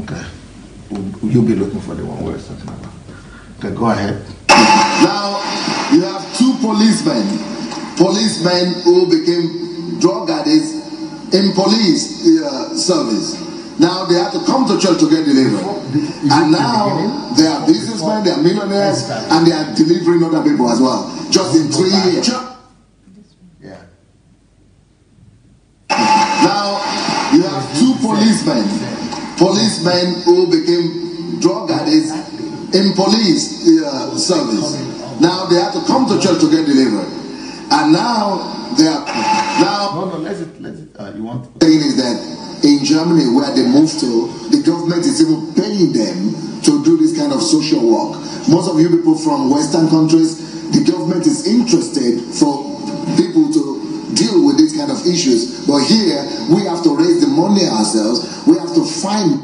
Okay. You'll be looking for the one we're talking about. Okay, go ahead. Now, you have 2 policemen who became drug addicts in police service. Now they have to come to church to get delivered. And now they are businessmen, they are millionaires, and they are delivering other people as well. Just in 3 years. Yeah. Now you have 2 policemen who became drug addicts in police service. Now they have to come to church to get delivered. And now they are No, let it. You want saying is that in Germany, where they moved to, the government is even paying them to do this kind of social work. Most of you people from Western countries, the government is interested for people to deal with these kind of issues. But here, we have to raise the money ourselves. We have to find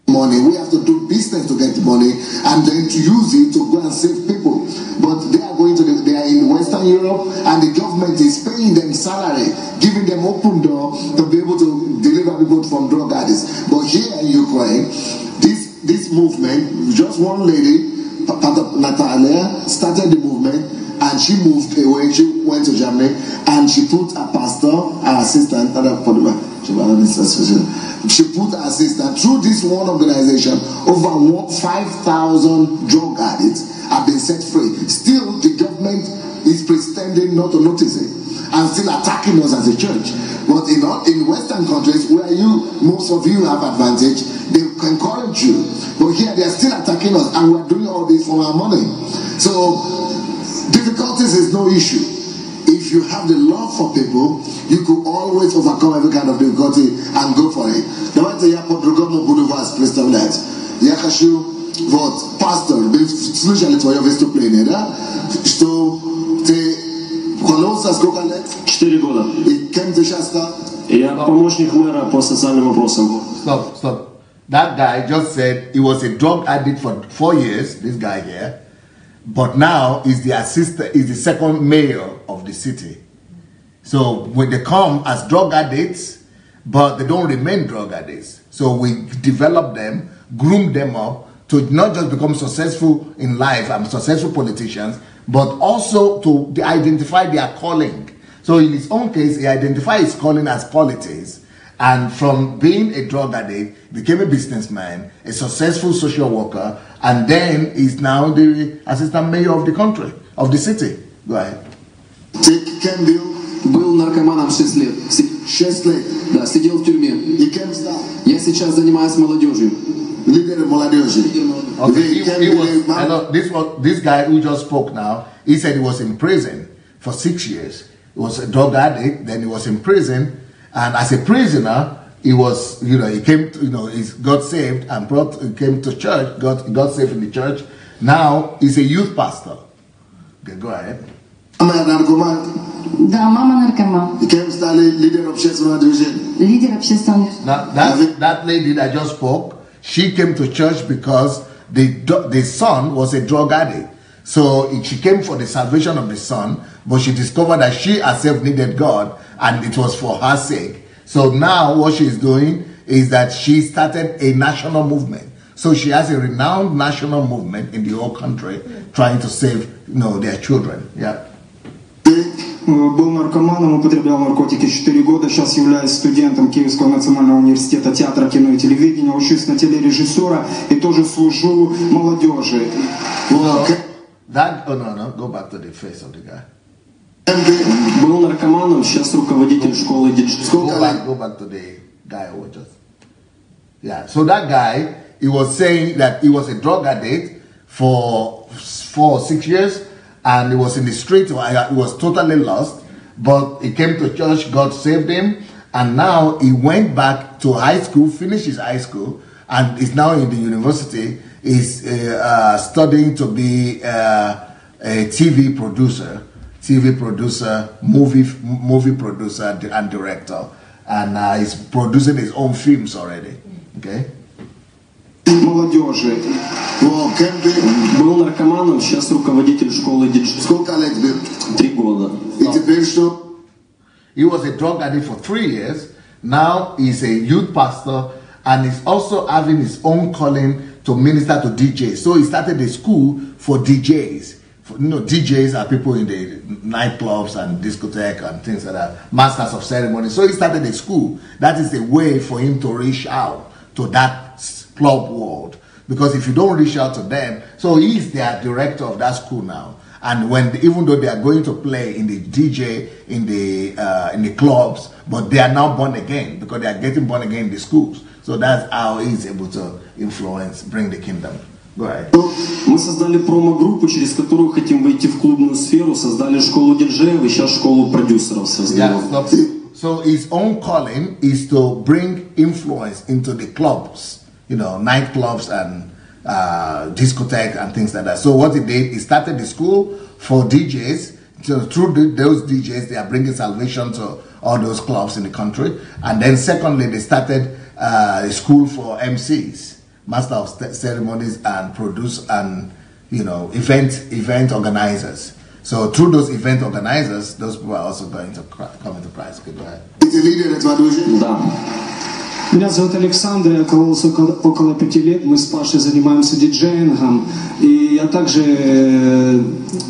money. We have to do business to get the money and then to use it to go and save people. But they are they are in Western Europe, and the government is paying them salary, giving them open door to be able to deliver people from drug addicts. But here in Ukraine, this movement, just one lady, Natalia, started the movement, and she moved away. She went to Germany, and she put a pastor, her assistant, she put her assistant through this one organization. Over 5,000 drug addicts have been set free. Still, the government is pretending not to notice it and still attacking us as a church. But in Western countries, where most of you have advantage, they encourage you. But here they are still attacking us, and we're doing all this for our money. So difficulties is no issue. If you have the love for people, you could always overcome every kind of difficulty and go for it. Давайте я по-другому буду вас представлять. Я хочу пастор, вы слышали твое выступление, да? Что ты кололся сколько лет? 4 года. И кем ты сейчас стал? Я помощник мэра по социальным вопросам. Stop. That guy just said he was a drug addict for 4 years, this guy here. But now is the second mayor of the city. So when they come as drug addicts, but they don't remain drug addicts. So we develop them, groom them up to not just become successful in life and successful politicians, but also to identify their calling. So in his own case, he identified his calling as politics. And from being a drug addict, became a businessman, a successful social worker, and then is now the assistant mayor of the country, of the city. Go ahead. Кем Был наркоманом 6 лет. 6 лет. Да, сидел в тюрьме. И кем стал? Я сейчас занимаюсь молодежью. Лидер молодежи. Okay, this guy who just spoke now, he said he was in prison for 6 years. He was a drug addict. Then he was in prison, and as a prisoner, he was, he came to, he got saved and came to church. Got saved in the church. Now he's a youth pastor. Okay, go ahead. Да, мама наркоман. Leader of общественного движения. Лидер общественного движения. Now that lady that just spoke, she came to church because the son was a drug addict. So she came for the salvation of the son, but she discovered that she herself needed God, and it was for her sake. So now what she's doing is that she started a national movement. So she has a renowned national movement in the whole country trying to save, their children. Yeah. Был наркоманом, употреблял наркотики 4 года, сейчас являюсь студентом Киевского национального университета театра, кино и телевидения, учусь на телережиссера и тоже служу молодежи. Go back to the face of the guy. Был наркоманом, сейчас руководитель школы диджея. Go back to the guy who just... Yeah, so that guy, he was saying that he was a drug addict for 4 or 6 years, and he was in the street. He was totally lost, but he came to church. God saved him, and now he went back to high school, finished his high school, and is now in the university. He's studying to be a TV producer, movie producer and director, and he's producing his own films already. Okay. Молодежи. Был наркоманом, сейчас руководитель школы диджея. 3 года. He was a drug addict for 3 years. Now he's a youth pastor, and he's also having his own calling to minister to DJs. So he started a school for DJs. DJs are people in the nightclubs and discotheque and things like that, masters of ceremonies. So he started a school. That is a way for him to reach out to that club world, because if you don't reach out to them, so he's their director of that school now. And even though they are going to play in the DJ in the clubs, but they are now born again because they are getting born again in the schools. So that's how he's able to influence, bring the kingdom. Go ahead. Мы создали промо-группу, через которую хотим войти в клубную сферу, создали школу диджеев и сейчас школу продюсеров создаем. So his own calling is to bring influence into the clubs, nightclubs and discotheque and things like that. So what he did, he started the school for DJs. So through those DJs, they are bringing salvation to all those clubs in the country. And then secondly, they started a school for MCs, master of ceremonies and produce and event organizers. So through those event organizers, those people are also going to come into Christ. Okay, go ahead. Меня зовут Александр, я кололся около 5 лет, мы с Пашей занимаемся диджеингом, и я также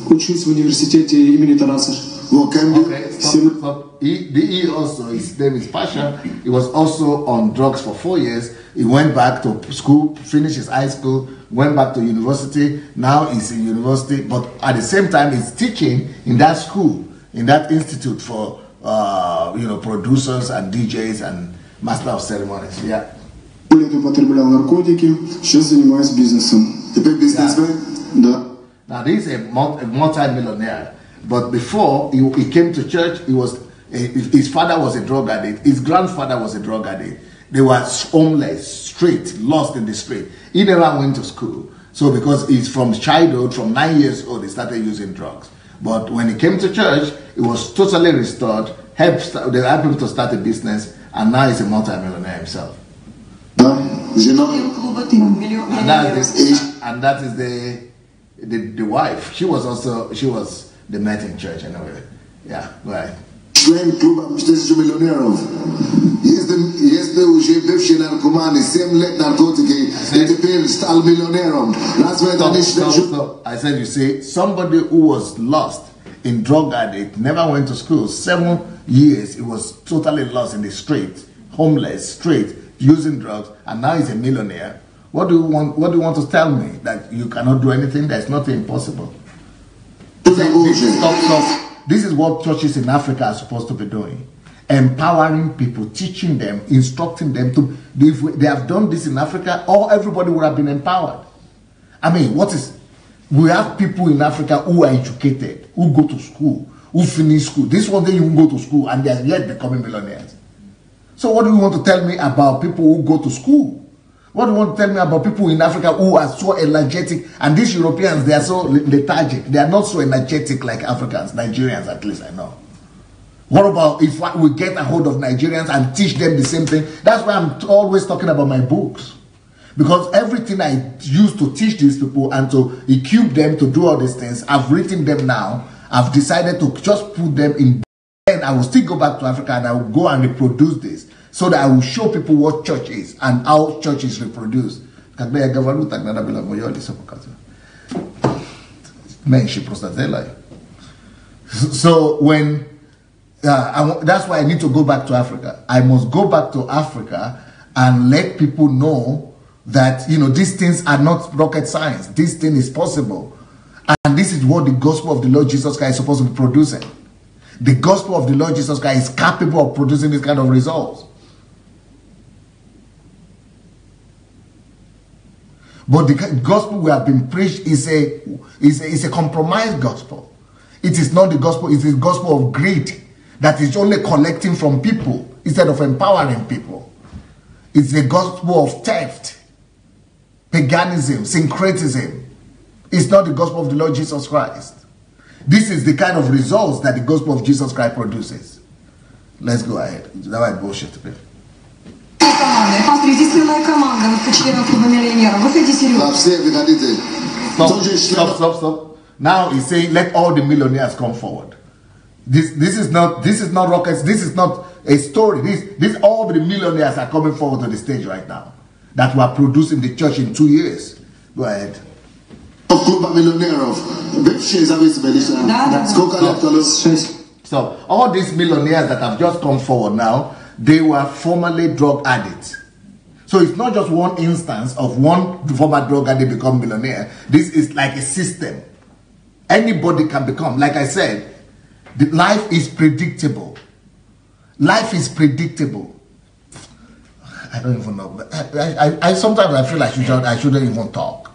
учусь в университете имени Тараса. Okay, stop. He also, his name is Pasha. He was also on drugs for 4 years. He went back to school, finished his high school, went back to university. Now he's in university, but at the same time he's teaching in that school, in that institute for producers and DJs and master of ceremonies. Yeah. Употреблял наркотики, сейчас занимаюсь бизнесом. Теперь бизнесмен? Да. Now this is a multi-millionaire, but before he came to church, his father was a drug addict, his grandfather was a drug addict. They were homeless, street, lost in the street. He never went to school. So because he's from childhood, from 9 years old, he started using drugs. But when he came to church, he was totally restored, they helped him to start a business, and now he's a multi-millionaire himself. And that is the wife. She was the met in church anyway. Yeah, go ahead. Член клуба мечтающих миллионеров. Если уже бывший наркоман, 7 лет наркотики, и теперь стал миллионером. I said, you see, somebody who was lost in drug addict, never went to school, 7 years, he was totally lost in the street, homeless, street, using drugs, and now he's a millionaire. What do you want to tell me? That you cannot do anything? There's nothing impossible. This is what churches in Africa are supposed to be doing. Empowering people, teaching them, instructing them to. If they have done this in Africa, everybody would have been empowered. I mean, we have people in Africa who are educated, who go to school, who finish school. This one they even go to school and they are yet becoming millionaires. So what do you want to tell me about people who go to school? What do you want to tell me about people in Africa who are so energetic? And these Europeans, they are so lethargic. They are not so energetic like Africans, Nigerians at least I know. What about if we get a hold of Nigerians and teach them the same thing? That's why I'm always talking about my books. Because everything I use to teach these people and to equip them to do all these things, I've written them now. I've decided to just put them in. Then I will still go back to Africa and I will go and reproduce this. So that I will show people what church is and how church is reproduced. So when that's why I need to go back to Africa. I must go back to Africa and let people know that, you know, these things are not rocket science. This thing is possible. And this is what the gospel of the Lord Jesus Christ is supposed to be producing. The gospel of the Lord Jesus Christ is capable of producing this kind of results. But the gospel we have been preached is a compromised gospel. It is not the gospel, it is the gospel of greed that is only collecting from people instead of empowering people. It's the gospel of theft, paganism, syncretism. It's not the gospel of the Lord Jesus Christ. This is the kind of results that the gospel of Jesus Christ produces. Let's go ahead. That was bullshit today. Stop. Now he's saying, let all the millionaires come forward. This is not rockets. This is not a story. This all the millionaires are coming forward to the stage right now that were producing the church in 2 years. Go ahead. So all these millionaires that have just come forward now, they were formerly drug addicts. So it's not just one instance of one former drug addict become millionaire. This is like a system. Anybody can become. Like I said, life is predictable. Life is predictable. I don't even know. I sometimes I feel like I shouldn't even talk.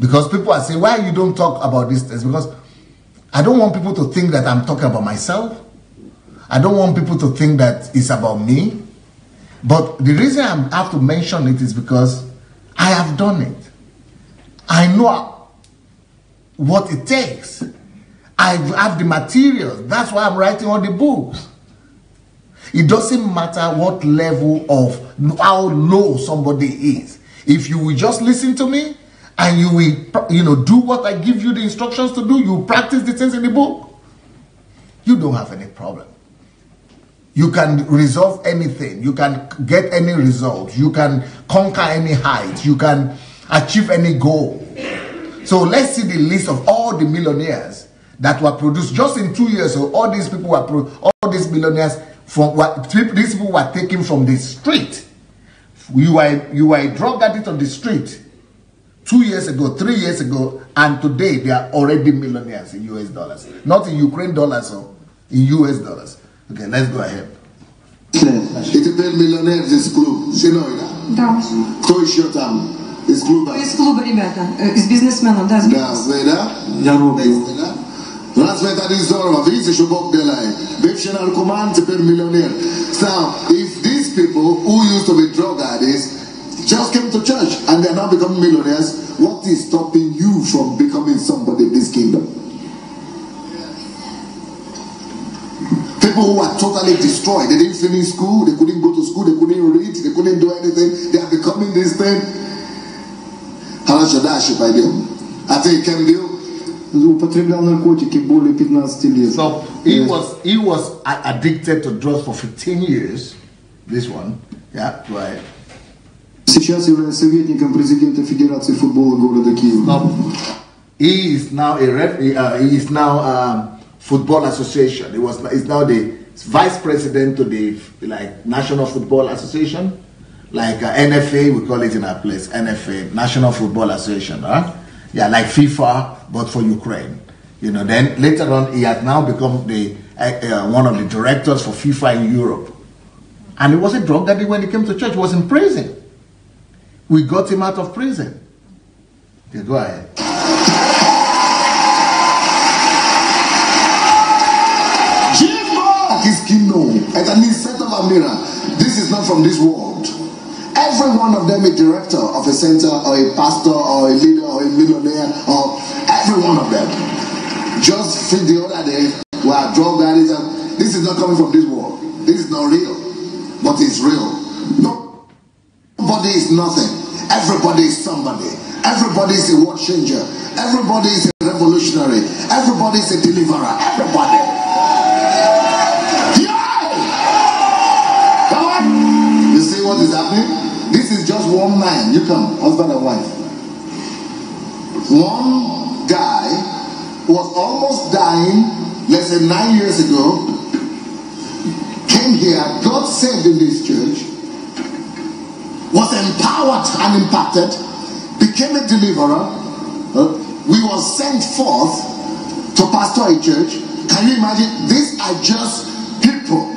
Because people are saying, why you don't talk about these things? Because I don't want people to think that I'm talking about myself. I don't want people to think that it's about me. But the reason I have to mention it is because I have done it. I know what it takes. I have the materials. That's why I'm writing all the books. It doesn't matter what level of how low somebody is. If you will just listen to me and you will, do what I give you the instructions to do, you practice the things in the book, you don't have any problem. You can resolve anything. You can get any result. You can conquer any height. You can achieve any goal. So let's see the list of all the millionaires that were produced just in 2 years. So all these people were all these millionaires these people were taken from the street. You were a drug addict on the street 2 years ago, 3 years ago, and today they are already millionaires in US dollars. Not in Ukraine dollars, or in US dollars. Okay, let's go ahead. Теперь миллионер из клуба. Да. Кто еще там? Из клуба? Из клуба, ребята. Из бизнесменов, да. Да. Я роблю. Разве это не здорово? Видите, что Бог делает? Бывший наркоман, теперь миллионер. So, if these people who used to be drug addicts just came to church and they are now becoming millionaires, what is stopping you from becoming somebody in this kingdom? People who are totally destroyed, they didn't finish school, they couldn't go to school, they couldn't read, they couldn't do anything, they are becoming this thing. How much should I ship by them? I think he came to употреблял наркотики более 15 лет. So he was addicted to drugs for 15 years. This one, yeah, right. Сейчас является советником президента Федерации футбола города Киева. He is now Football Association. He's now the vice president to the National Football Association, like NFA, we call it in our place, NFA, National Football Association, huh? Yeah, like FIFA, but for Ukraine. Then later on, he has now become the one of the directors for FIFA in Europe. And he was a drug addict when he came to church. He was in prison. We got him out of prison. Okay, go ahead. didn't know. And he said of Amira, this is not from this world. Every one of them a director of a center or a pastor or a leader or a millionaire or every one of them. Just the other day, we are drug addicts. This is not coming from this world. This is not real, but it's real. Nobody is nothing. Everybody is somebody. Everybody is a world changer. Everybody is a revolutionary. Everybody is a deliverer. Everybody. Yeah! Come on! You see what is happening? This is just one man. You come, husband and wife. One guy was almost dying, let's say 9 years ago, came here, got saved in this church, was empowered and impacted, became a deliverer. We were sent forth to pastor a church. Can you imagine? These are just people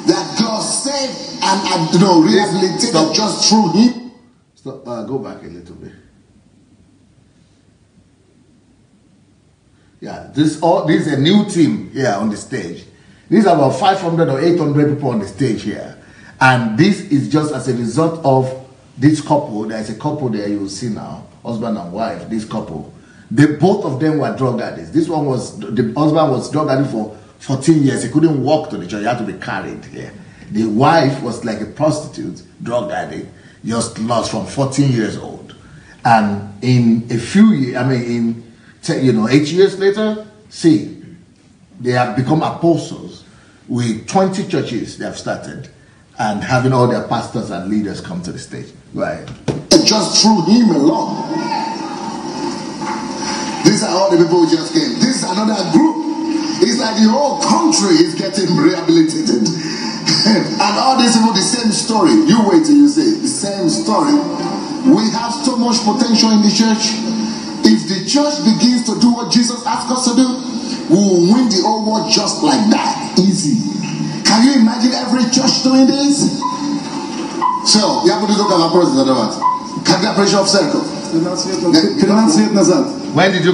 that God saved and rehabilitated just through him. Stop. Go back a little bit. Yeah, this is a new team here on the stage. These are about 500 or 800 people on the stage here. And this is just as a result of this couple. There's a couple there you will see now, husband and wife, this couple. Both of them were drug addicts. The husband was drug addict for 14 years. He couldn't walk to the church. He had to be carried here. The wife was like a prostitute, drug addict, just lost from 14 years old. And in a few years, 8 years later, see, they have become apostles with 20 churches they have started and having all their pastors and leaders come to the stage. Right. Just through him alone. These are all the people who just came. This is another group. It's like the whole country is getting rehabilitated. And all these people, the same story. You wait till you see the same story. We have so much potential in the church. If the church begins to do what Jesus asked us to do, we will win the whole world just like that. Easy. Can you imagine every church doing this? So, я буду только вопросы задавать. Когда пришел в церковь? 13 лет назад. When did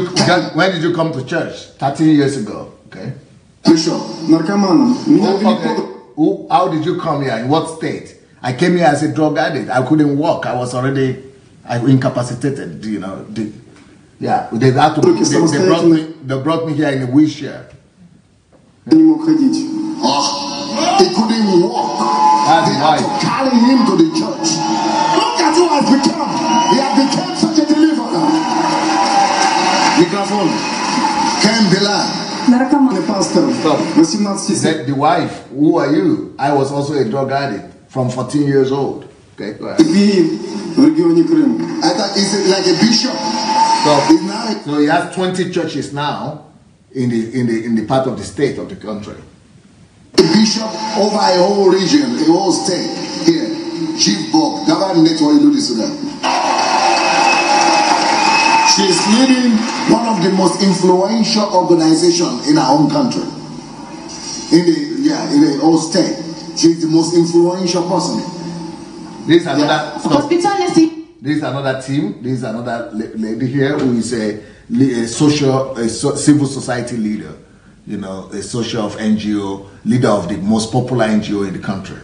you come to church? 13 years ago. Okay. Пришел. Наркоманом. How did you come here? In what state? I came here as a drug addict. I couldn't walk. I was already incapacitated. They brought me here in a wheelchair. Не мог ходить. He couldn't walk. They had to carry him to the church. Look at who has become. He has become such a deliverer. Microphone. Ken Bilal. Pastor. Stop. The wife, who are you? I was also a drug addict from 14 years old. Okay, go ahead. I thought he's like a bishop. So he has 20 churches now in the part of the state of the country. A bishop over a whole region, a whole state here. Chief Bob, government, why you do this to them? She's leading one of the most influential organizations in our own country. In the whole state. She's the most influential person. This is another team. This is another lady here who is a civil society leader. A social of NGO, leader of the most popular NGO in the country.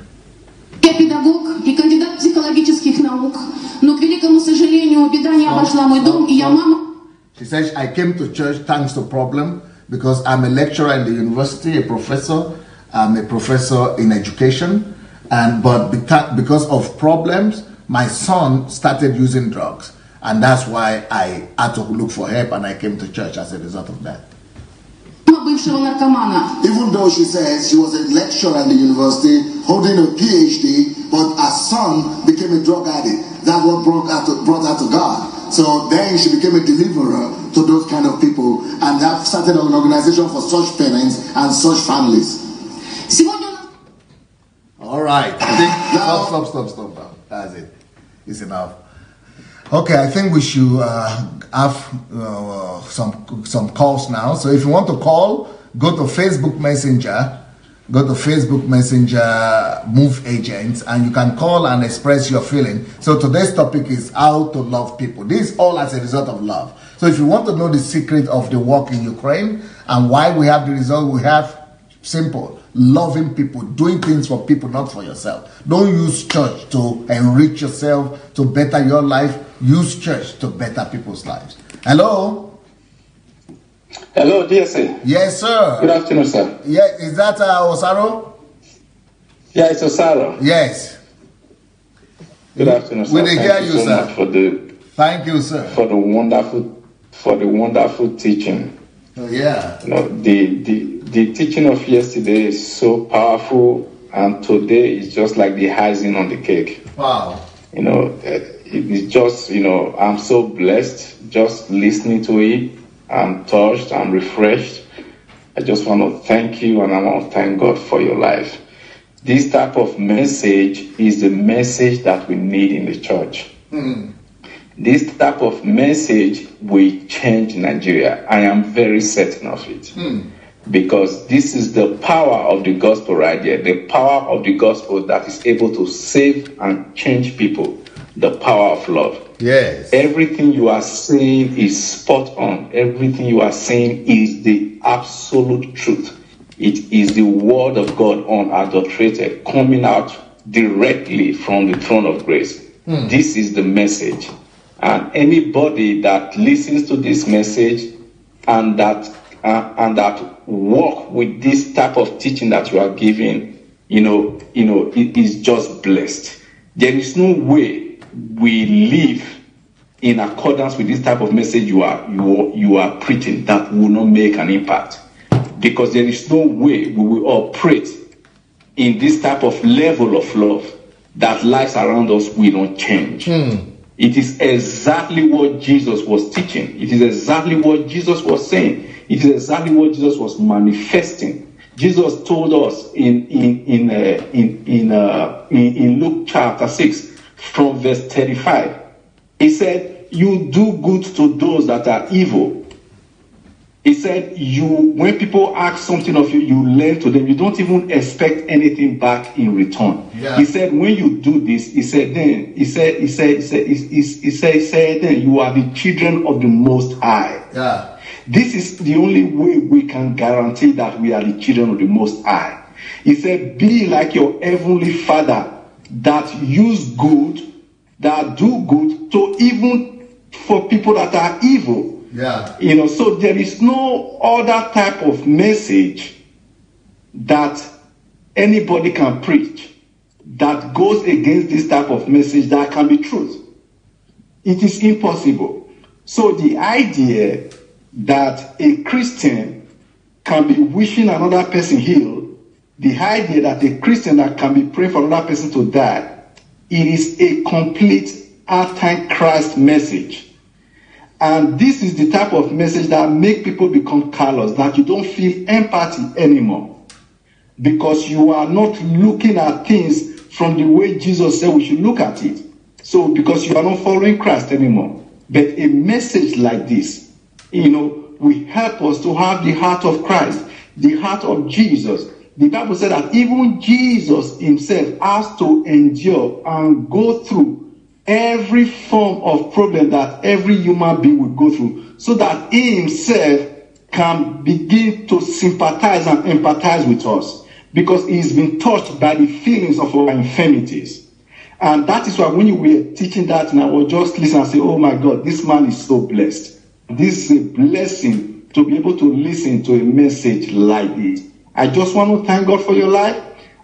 Я педагог и кандидат психологических наук, но к великому сожалению беда не обошла мой дом, и я мама. She says, I came to church thanks to problem because I'm a lecturer in the university, a professor. I'm a professor in education, but because of problems, my son started using drugs, and that's why I had to look for help, and I came to church as a result of that. Even though she says she was a lecturer at the university, holding a PhD, but her son became a drug addict. That's what brought her to God. So then she became a deliverer to those kind of people, and have started an organization for such parents and such families. All right. Stop. That's it. It's enough. Okay, I think we should have some calls now. So if you want to call, go to Facebook Messenger. Go to Facebook Messenger Move Agents, and you can call and express your feeling. So today's topic is how to love people. This is all as a result of love. So if you want to know the secret of the work in Ukraine and why we have the result we have, simple. loving people, doing things for people, not for yourself. Don't use church to enrich yourself, to better your life. Use church to better people's lives. Hello? Hello, DSA. Yes, sir. Good afternoon, sir. Yeah, is that Osaro? Yeah, it's Osaro. Yes. Good afternoon, sir. We did hear you, sir. Thank you, sir. For the wonderful teaching. Oh, yeah. You know, the teaching of yesterday is so powerful, and today is just like the icing on the cake. Wow. You know, it's just, you know, I'm so blessed just listening to it. I'm touched, I'm refreshed. I just want to thank you, and I want to thank God for your life. This type of message is the message that we need in the church. This type of message will change Nigeria. I am very certain of it. Because this is the power of the gospel right there. The power of the gospel that is able to save and change people. The power of love. Yes. Everything you are saying is spot on. Everything you are saying is the absolute truth. It is the word of God unadulterated, coming out directly from the throne of grace. This is the message. And anybody that listens to this message and that walk with this type of teaching that you are giving, it is just blessed. There is no way we live in accordance with this type of message you are preaching that will not make an impact, because there is no way we will operate in this type of level of love that lives around us will not change. It is exactly what Jesus was teaching. It is exactly what Jesus was saying. It is exactly what Jesus was manifesting. Jesus told us in Luke chapter 6 from verse 35. He said, "You do good to those that are evil." He said, when people ask something of you, you lend to them. You don't even expect anything back in return. Yeah. He said, when you do this, he said, then you are the children of the Most High. Yeah. This is the only way we can guarantee that we are the children of the Most High. He said, be like your heavenly Father that use good, that do good to even for people that are evil. Yeah. So there is no other type of message that anybody can preach that goes against this type of message that can be truth. It is impossible. So the idea that a Christian can be wishing another person healed, the idea that a Christian that can be praying for another person to die, it is a complete anti-Christ message. And this is the type of message that make people become callous, that you don't feel empathy anymore. Because you are not looking at things from the way Jesus said we should look at it. So because you are not following Christ anymore. But a message like this, will help us to have the heart of Christ, the heart of Jesus. The Bible said that even Jesus himself has to endure and go through every form of problem that every human being will go through, so that he himself can begin to sympathize and empathize with us, because he's been touched by the feelings of our infirmities. And that is why when you were teaching that, and I was just listening and say, oh my God, this man is so blessed. This is a blessing to be able to listen to a message like this. I just want to thank God for your life,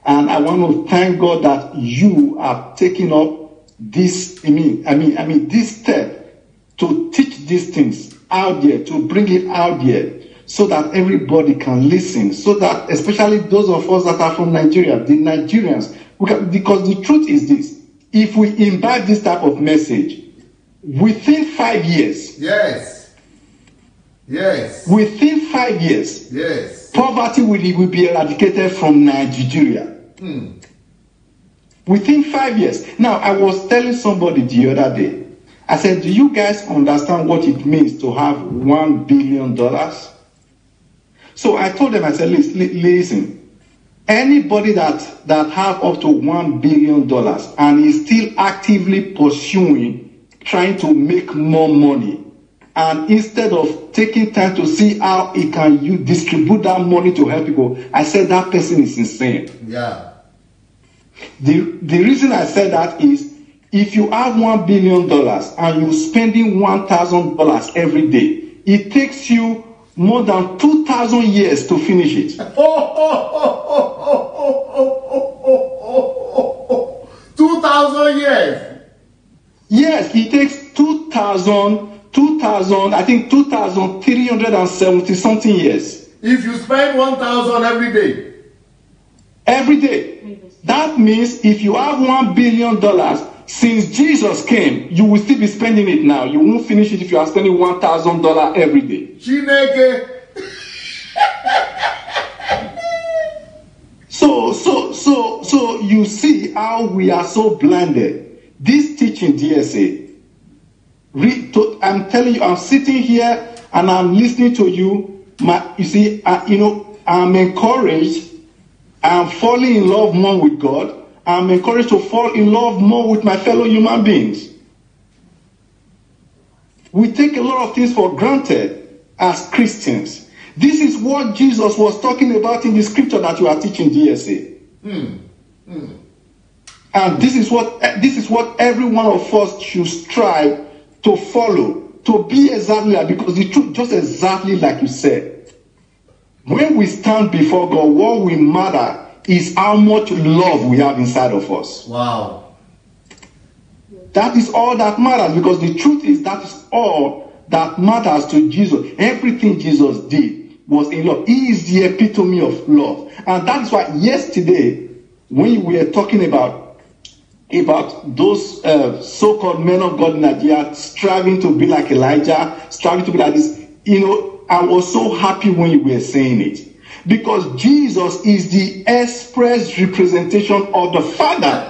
and I want to thank God that you are taking up this, this step to teach these things out there, to bring it out there, so that everybody can listen, so that especially those of us that are from Nigeria, the Nigerians, because the truth is this: if we imbibe this type of message, within 5 years, within 5 years, poverty will be eradicated from Nigeria. Within 5 years. Now, I was telling somebody the other day, I said, do you guys understand what it means to have $1 billion? So I told them, I said, listen, anybody that have up to $1 billion and is still actively pursuing, trying to make more money, And instead of taking time to see how he can distribute that money to help people, I said that person is insane. Yeah. The reason I said that is, if you have $1 billion and you're spending $1,000 every day, it takes you more than 2,000 years to finish it. 2,000 years? Yes, it takes 2,370 something years. If you spend 1,000 every day? Every day. That means if you have $1 billion, since Jesus came, you will still be spending it now. You won't finish it if you are spending $1,000 every day. Chineke. So you see how we are so blinded. This teaching, DSA, I'm telling you, I'm sitting here and I'm listening to you. You see, I'm encouraged. I'm falling in love more with God. I'm encouraged to fall in love more with my fellow human beings. We take a lot of things for granted as Christians. This is what Jesus was talking about in the scripture that you are teaching, DSA. And this is what every one of us should strive to follow, to be exactly like, because the truth, just exactly like you said. When we stand before God, what will matter is how much love we have inside of us. Wow. That is all that matters, because the truth is that is all that matters to Jesus. Everything Jesus did was in love. He is the epitome of love. And that is why yesterday, when we were talking about those so-called men of God in Nigeria striving to be like Elijah, striving to be like this, I was so happy when you were saying it. Because Jesus is the express representation of the Father.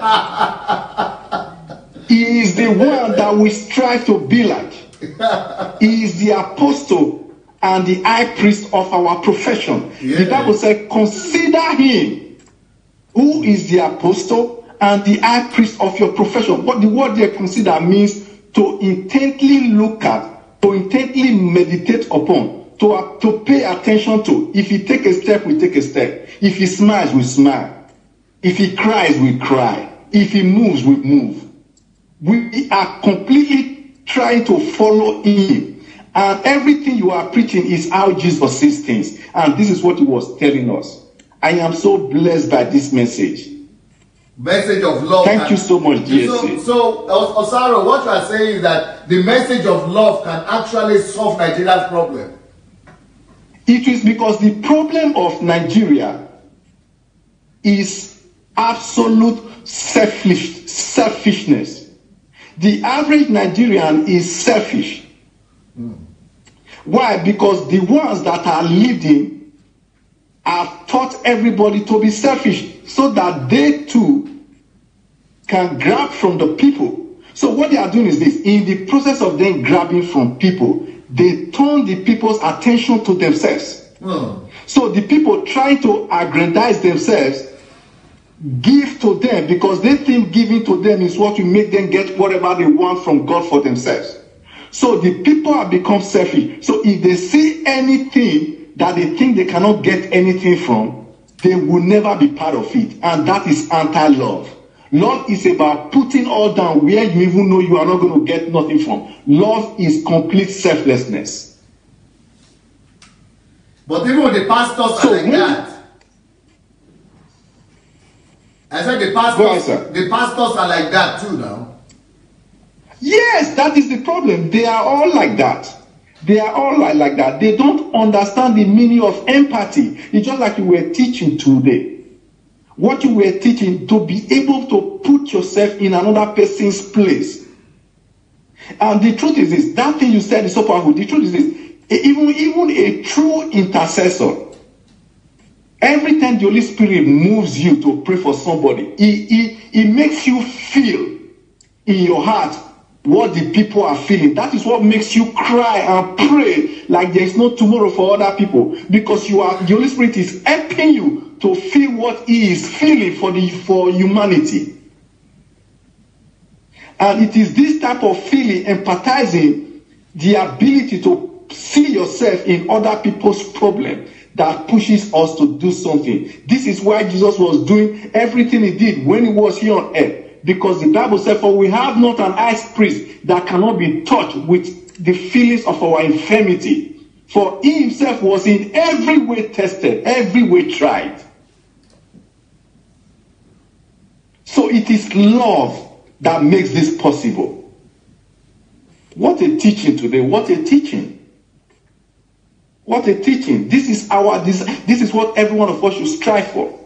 He is the one that we strive to be like. He is the apostle and the high priest of our profession. Yeah. The Bible says, consider him who is the apostle and the high priest of your profession. What the word there, consider, means to intently look at, to intently meditate upon, to pay attention to. If he take a step, we take a step. If he smiles, we smile. If he cries, we cry. If he moves, we move. We are completely trying to follow him. And everything you are preaching is how Jesus sees things. And this is what he was telling us. I am so blessed by this message. Message of love. Thank you so much, DSA. So Osaro, what you are saying is that the message of love can actually solve Nigeria's problem. It is because the problem of Nigeria is absolute selfishness. The average Nigerian is selfish. Why? Because the ones that are leading have taught everybody to be selfish so that they too can grab from the people. So what they are doing is this. In the process of them grabbing from people, they turn the people's attention to themselves. So the people trying to aggrandize themselves give to them because they think giving to them is what will make them get whatever they want from God for themselves. So the people have become selfish. So if they see anything that they think they cannot get anything from, they will never be part of it. And that is anti-love. Love is about putting all down where you even know you are not going to get nothing from. Love is complete selflessness. But even the pastors are like that. I said the pastors are like that too now. Yes, that is the problem. They are all like that. They are all like that. They don't understand the meaning of empathy. It's just like you were teaching today. What you were teaching, to be able to put yourself in another person's place. And the truth is this, that thing you said is so powerful. The truth is this, even a true intercessor, every time the Holy Spirit moves you to pray for somebody, it makes you feel in your heart what the people are feeling. That is what makes you cry and pray like there is no tomorrow for other people, because the Holy Spirit is helping you to feel what he is feeling for humanity. And it is this type of feeling, empathizing, the ability to see yourself in other people's problem that pushes us to do something. This is why Jesus was doing everything he did when he was here on earth. Because the Bible said, for we have not an high priest that cannot be touched with the feelings of our infirmity. For he himself was in every way tested, every way tried. So it is love that makes this possible. What a teaching today. What a teaching. What a teaching. This is what every one of us should strive for.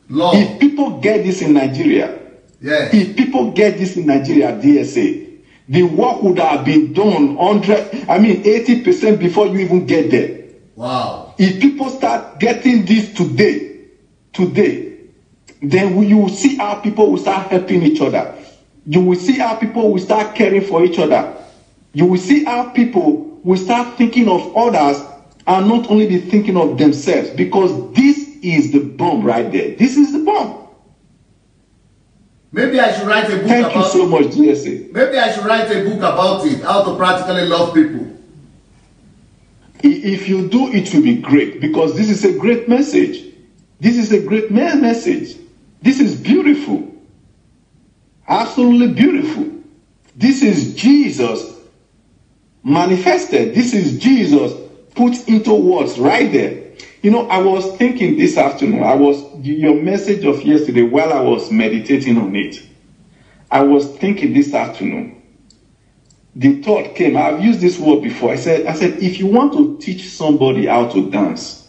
Love. If people get this in Nigeria, if people get this in Nigeria, DSA, the work would have been done 80% before you even get there. Wow. If people start getting this today, then you will see how people will start helping each other. You will see how people will start caring for each other. You will see how people will start thinking of others and not only be thinking of themselves, because this is the bomb right there. This is the bomb. Maybe I should write a book about it. Thank you so much, GSA. Maybe I should write a book about it, how to practically love people. If you do, it will be great, because this is a great message. This is a great message. This is beautiful. Absolutely beautiful. This is Jesus manifested. This is Jesus put into words right there. You know, I was thinking this afternoon, your message of yesterday, while I was meditating on it, I was thinking this afternoon, the thought came, I've used this word before, I said, if you want to teach somebody how to dance,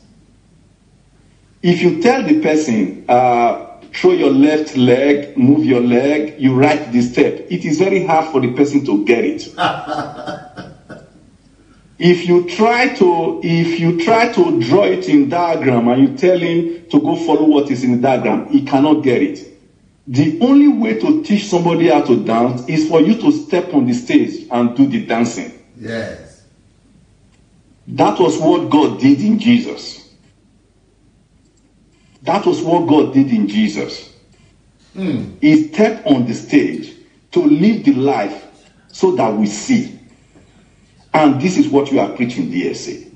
if you tell the person, throw your left leg, move your leg, you write the step, it is very hard for the person to get it. If you try to draw it in diagram and you tell him to go follow what is in the diagram, he cannot get it. The only way to teach somebody how to dance is for you to step on the stage and do the dancing. Yes. That was what God did in Jesus. That was what God did in Jesus. He stepped on the stage to live the life so that we see. And this is what you are preaching, DSA.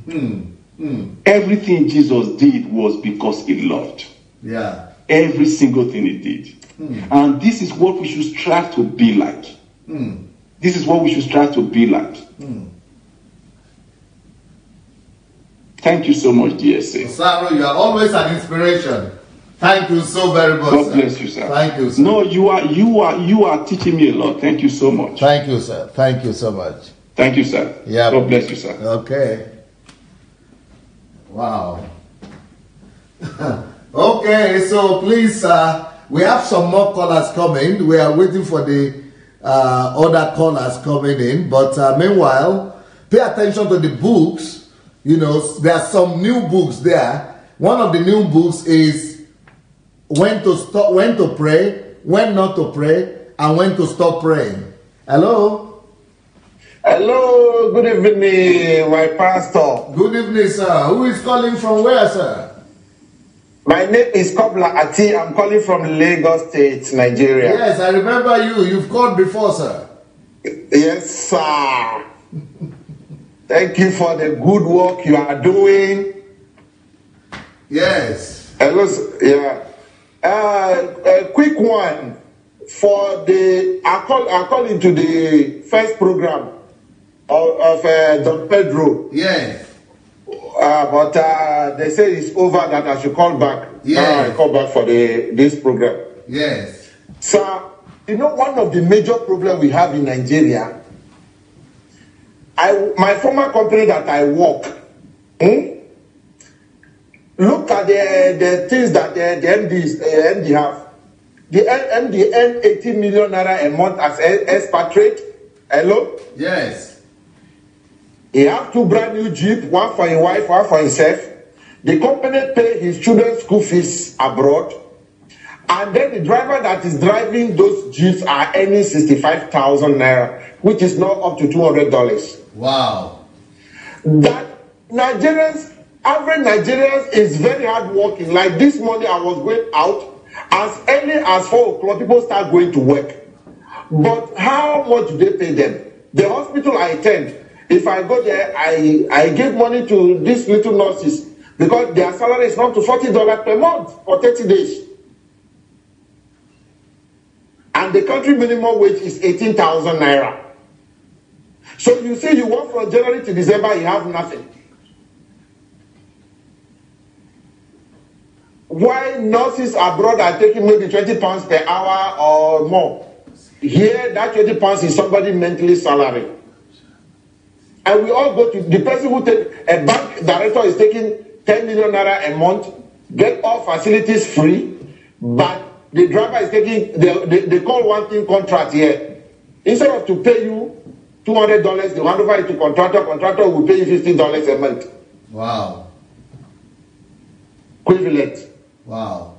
Everything Jesus did was because he loved. Yeah. Every single thing he did. And this is what we should strive to be like. This is what we should strive to be like. Thank you so much, DSA. Osaro, you are always an inspiration. Thank you so very much. God bless you, sir. Thank you, sir. No, you are teaching me a lot. Thank you so much. Thank you, sir. Thank you so much. Thank you, sir. Yeah. God bless you, sir. Okay. Wow. Okay, so please, we have some more callers coming. We are waiting for the other callers coming in. But meanwhile, pay attention to the books. You know, there are some new books there. One of the new books is when to stop, when to pray, when not to pray, and when to stop praying. Hello? Hello, good evening, my pastor. Good evening, sir. Who is calling from where, sir? My name is Kobla Ati. I'm calling from Lagos State, Nigeria. Yes, I remember you. You've called before, sir. Yes, sir. Thank you for the good work you are doing. Yes. Hello, yeah. A quick one for the according to the first program of Don Pedro. Yes. But they say it's over, that I should call back. Yes. I call back for this program. Yes. So, you know, one of the major problems we have in Nigeria, my former company that I work, look at the things that the MD have. The MD earn 18 million naira a month as expatriate. Hello? Yes. He have 2 brand new Jeep, one for his wife, one for himself. The company pay his children's school fees abroad. And then the driver that is driving those Jeeps are earning 65,000 naira, which is now up to $200. Wow. That average Nigerians is very hard working. Like this morning I was going out, as early as 4 o'clock, people start going to work. But how much do they pay them? The hospital I attend, if I go there, I give money to these little nurses because their salary is not to $40 per month for 30 days. And the country minimum wage is 18,000 naira. So you say you work from January to December, you have nothing. Why nurses abroad are taking maybe 20 pounds per hour or more? Here, that 20 pounds is somebody's monthly salary. And we all go to the person who take a bank director is taking 10 million naira a month, get all facilities free, but the driver is taking, they call one thing contract here. Instead of to pay you $200, they hand over it to contractor will pay you $50 a month. Wow. Equivalent. Wow.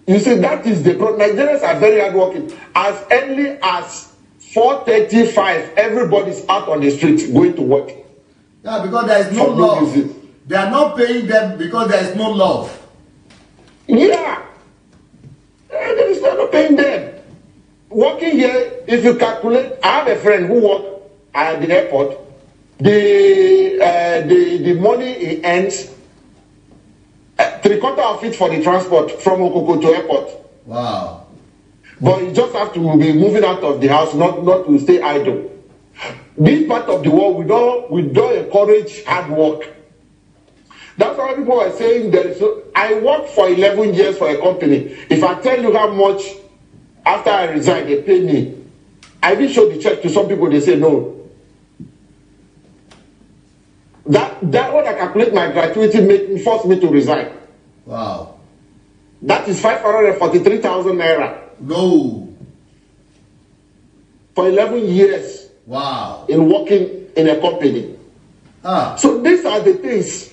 You see, that is the problem. Nigerians are very hardworking. As early as 4:35, everybody's out on the street going to work. Yeah, because there is no love. They are not paying them because there is no love. Yeah. There is no paying them. Working here, if you calculate, I have a friend who works at the airport. The money he earns, 3/4 of it for the transport from Okoko to airport. Wow. But you just have to be moving out of the house, not to stay idle. This part of the world, we don't encourage hard work. That's why people are saying I worked for 11 years for a company. If I tell you how much after I resigned, they pay me. I did show the check to some people, they say no. That when I calculate my gratuity forced me to resign. Wow. That is 543,000 naira. No. For 11 years. Wow. In working in a company. So these are the things.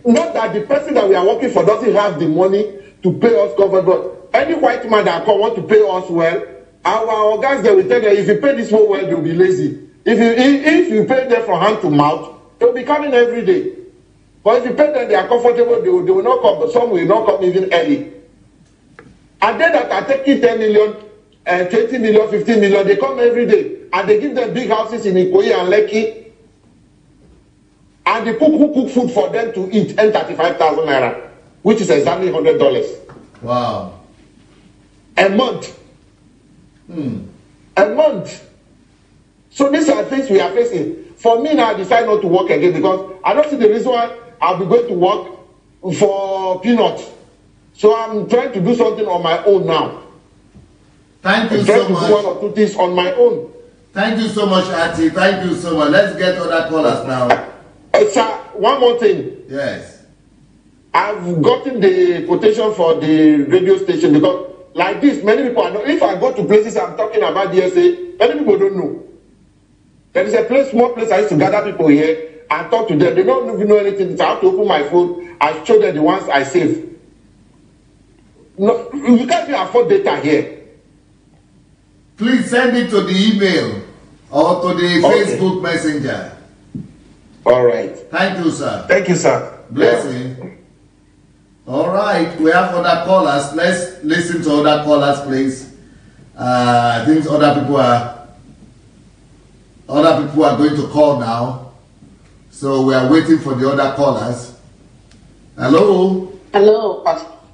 Not that the person that we are working for doesn't have the money to pay us covered, but any white man that want to pay us well, our guys, they will tell them, if you pay this one well, they'll be lazy. If you pay them from hand to mouth, they'll be coming every day. But if you pay them, they are comfortable, they will not come, but some will not come even early. And then that are taking 10 million, 20 million, 15 million, they come every day. And they give them big houses in Ikoyi and Lekki. And the cook who cook food for them to eat, earn 35,000 naira, which is exactly $100. Wow. A month. A month. So these are things we are facing. For me now, I decide not to work again because I don't see the reason why I'll be going to work for peanuts. So I'm trying to do something on my own now. Thank you so much. I'm trying to do one or two things on my own. Thank you so much, Ati. Thank you so much. Let's get other callers now. Sir, one more thing. Yes. I've gotten the quotation for the radio station because like this, many people are not. If I go to places I'm talking about DSA, many people don't know. There is a small place I used to gather people here and talk to them. They don't even know anything. So I have to open my phone. I show them the ones I save. No, you can't even afford data here. Please send it to the email or to the Facebook Messenger. All right. Thank you, sir. Thank you, sir. Blessing. Yeah. All right. We have other callers. Let's listen to other callers, please. I think other people are going to call now. So we are waiting for the other callers. Hello. Hello.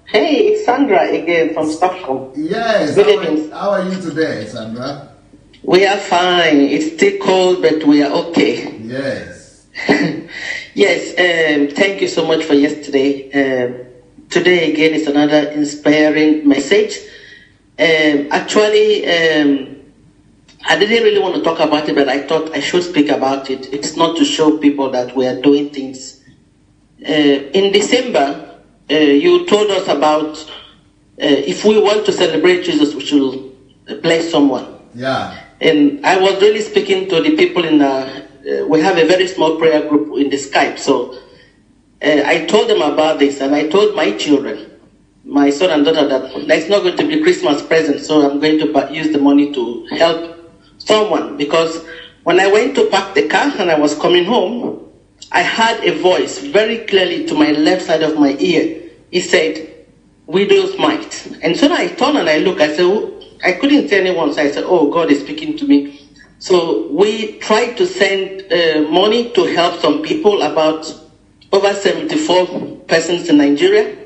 Hey, it's Sandra again from Stockholm. Yes. Good evening. How are you today, Sandra? We are fine. It's still cold, but we are okay. Yes. Yes. Thank you so much for yesterday. Today again is another inspiring message. Actually, I didn't really want to talk about it, but I thought I should speak about it. It's not to show people that we are doing things. In December, you told us about if we want to celebrate Jesus, we should bless someone. Yeah. And I was really speaking to the people in we have a very small prayer group in the Skype. So I told them about this, and I told my children, my son and daughter, that it's not going to be Christmas present, so I'm going to use the money to help someone. Because when I went to park the car and I was coming home, I heard a voice very clearly to my left side of my ear. It said, "Widow's mite." And so I turned and I looked. I said, I couldn't see anyone, so I said, oh, God is speaking to me. So we tried to send money to help some people, about over 74 persons in Nigeria,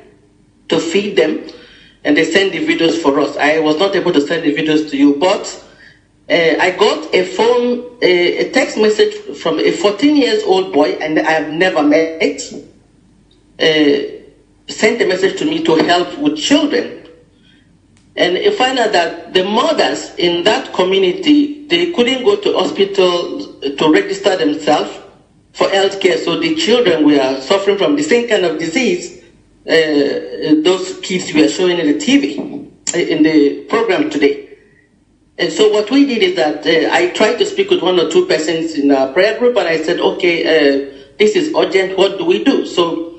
to feed them, and they sent the videos for us. I was not able to send the videos to you, but I got a text message from a 14-year-old boy, and I have never met, sent a message to me to help with children. And I find out that the mothers in that community, they couldn't go to hospital to register themselves for health care, so the children were suffering from the same kind of disease those kids were showing in the TV, in the program today. And so what we did is that I tried to speak with one or two persons in our prayer group, and I said, okay, this is urgent, what do we do? So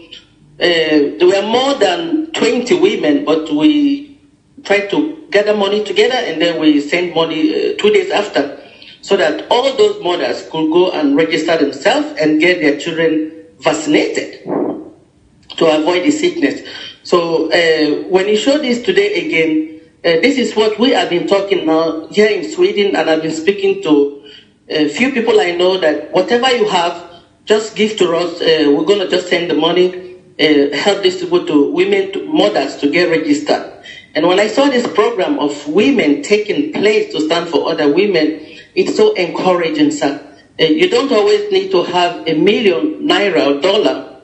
there were more than 20 women, but we tried to gather money together, and then we sent money 2 days after, so that all those mothers could go and register themselves and get their children vaccinated to avoid the sickness. So when you show this today again, this is what we have been talking now here in Sweden, and I've been speaking to a few people I know, that whatever you have, just give to us. We're going to just send the money, help distribute to women, to mothers to get registered. And when I saw this program of women taking place to stand for other women, it's so encouraging, sir. You don't always need to have $1 million naira or dollar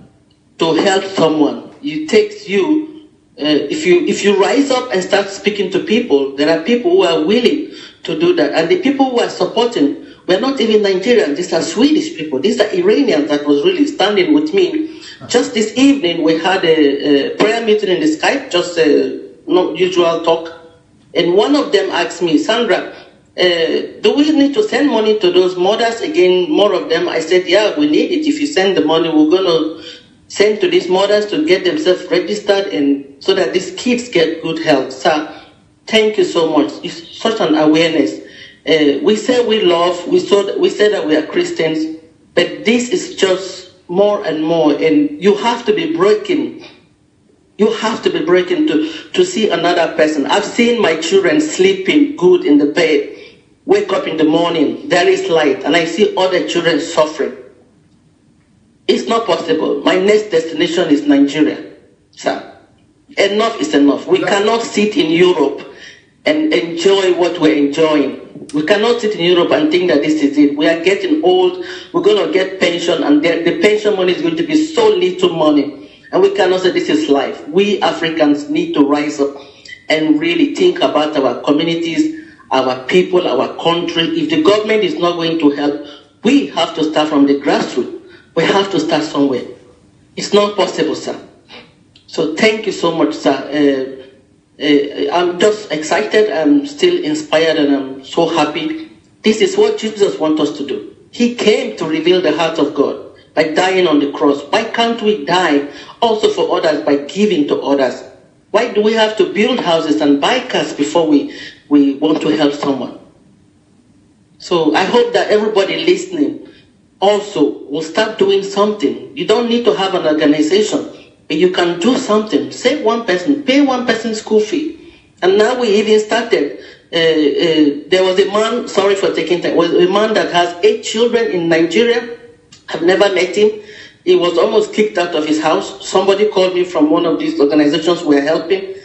to help someone. It takes you, if you rise up and start speaking to people, there are people who are willing to do that. And the people who are supporting, we're not even Nigerians, these are Swedish people. These are Iranians that was really standing with me. Just this evening, we had a prayer meeting in the Skype, just no usual talk. And one of them asked me, Sandra, do we need to send money to those mothers? Again, more of them. I said, yeah, we need it. If you send the money, we're going to send to these mothers to get themselves registered, and so that these kids get good health. Sir, thank you so much. It's such an awareness. We say we love, we say that we are Christians, but this is just more and more, and you have to be broken. You have to be broken to see another person. I've seen my children sleeping good in the bed, wake up in the morning, there is light, and I see other children suffering. It's not possible. My next destination is Nigeria, sir. Enough is enough. We cannot sit in Europe and enjoy what we're enjoying. We cannot sit in Europe and think that this is it. We are getting old. We're going to get pension, and the pension money is going to be so little money. And we cannot say this is life. We Africans need to rise up and really think about our communities, our people, our country. If the government is not going to help, we have to start from the grassroots. We have to start somewhere. It's not possible, sir. So thank you so much, sir. I'm just excited. I'm still inspired, and I'm so happy. This is what Jesus wants us to do. He came to reveal the heart of God by dying on the cross. Why can't we die also for others by giving to others? Why do we have to build houses and buy cars before we want to help someone? So I hope that everybody listening also will start doing something. You don't need to have an organization, but you can do something. Save one person, pay one person's school fee. And now we even started. There was a man, sorry for taking time, was a man that has 8 children in Nigeria. I've never met him. He was almost kicked out of his house. Somebody called me from one of these organizations we're helping,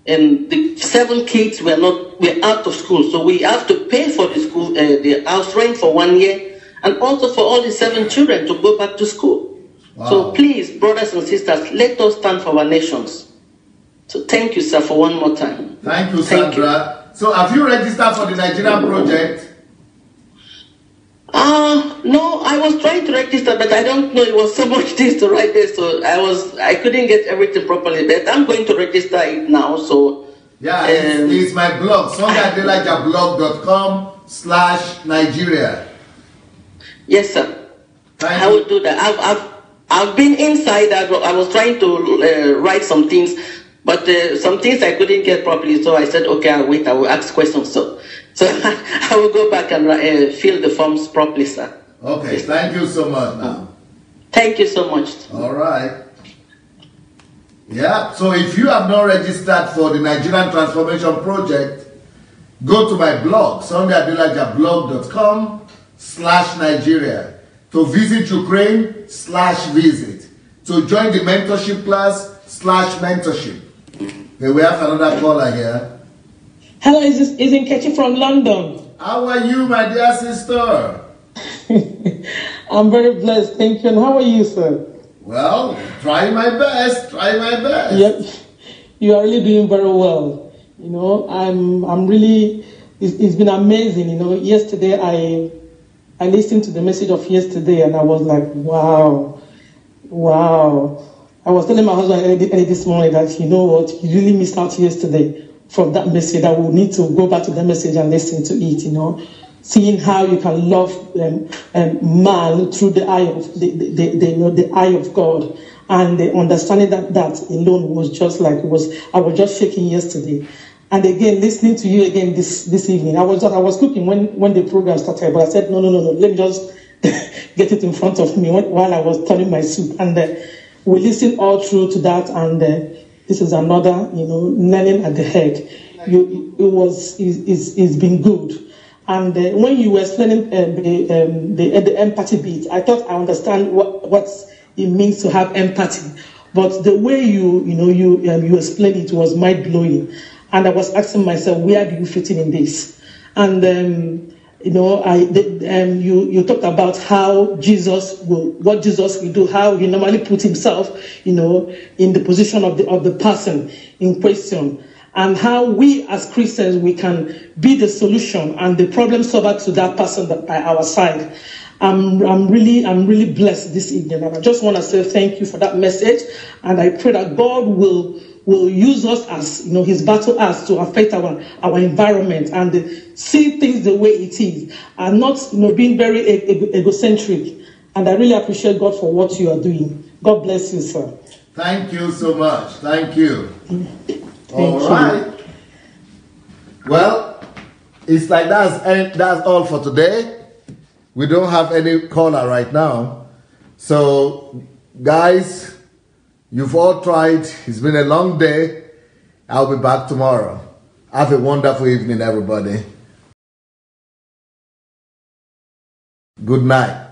and the 7 kids were out of school. So we have to pay for the school, the house rent for 1 year, and also for all the 7 children to go back to school. Wow. So please, brothers and sisters, let us stand for our nations. So thank you, sir, for one more time. Thank you, Sandra. So have you registered for the Nigerian project? No, I was trying to register, but I don't know, it was so much things to write there, so I couldn't get everything properly, but I'm going to register it now, so... Yeah, it's my blog, songaadelajablog.com/Nigeria. Yes, sir. I will do that. I've been inside that. I was trying to write some things, but some things I couldn't get properly, so I said, okay, I'll wait, I will ask questions, so I will go back and fill the forms properly, sir. Okay, yes. Thank you so much now. Thank you so much. All right. Yeah, so if you have not registered for the Nigerian Transformation Project, go to my blog, sundayadelajablog.com/Nigeria, to visit Ukraine/visit, to join the mentorship class/mentorship. Okay, we have another caller here. Hello, is Nkechi from London. How are you, my dear sister? I'm very blessed, thank you. And how are you, sir? Well, try my best. Yep, you are really doing very well. You know, I'm really. It's been amazing. You know, yesterday I listened to the message of yesterday, and I was like, wow. I was telling my husband early this morning that, you know what, you really missed out yesterday from that message. That we'll need to go back to the message and listen to it. You know, seeing how you can love man through the eye of the eye of God, and the understanding that alone was just like I was just shaking yesterday. And again, listening to you again this evening, I was cooking when the program started, but I said no, let me just get it in front of me while I was turning my soup, and we listened all through to that, and this is another, you know, learning at the head. It's been good. And when you were explaining the empathy bit, I thought I understand what it means to have empathy, but the way you explained it was mind blowing, and I was asking myself, where do you fit in this? And you talked about what Jesus will do, how he normally put himself, you know, in the position of the person in question, and how we as Christians, we can be the solution and the problem solver to that person by our side. I'm really blessed this evening, and I just want to say thank you for that message, and I pray that God will use us as, you know, his battle axe to affect our environment and see things the way it is, and not, you know, being very egocentric. And I really appreciate God for what you are doing. God bless you, sir. Thank you so much. Thank you. All right. Well, it's like that's all for today. We don't have any caller right now. So, guys, you've all tried. It's been a long day. I'll be back tomorrow. Have a wonderful evening, everybody. Good night.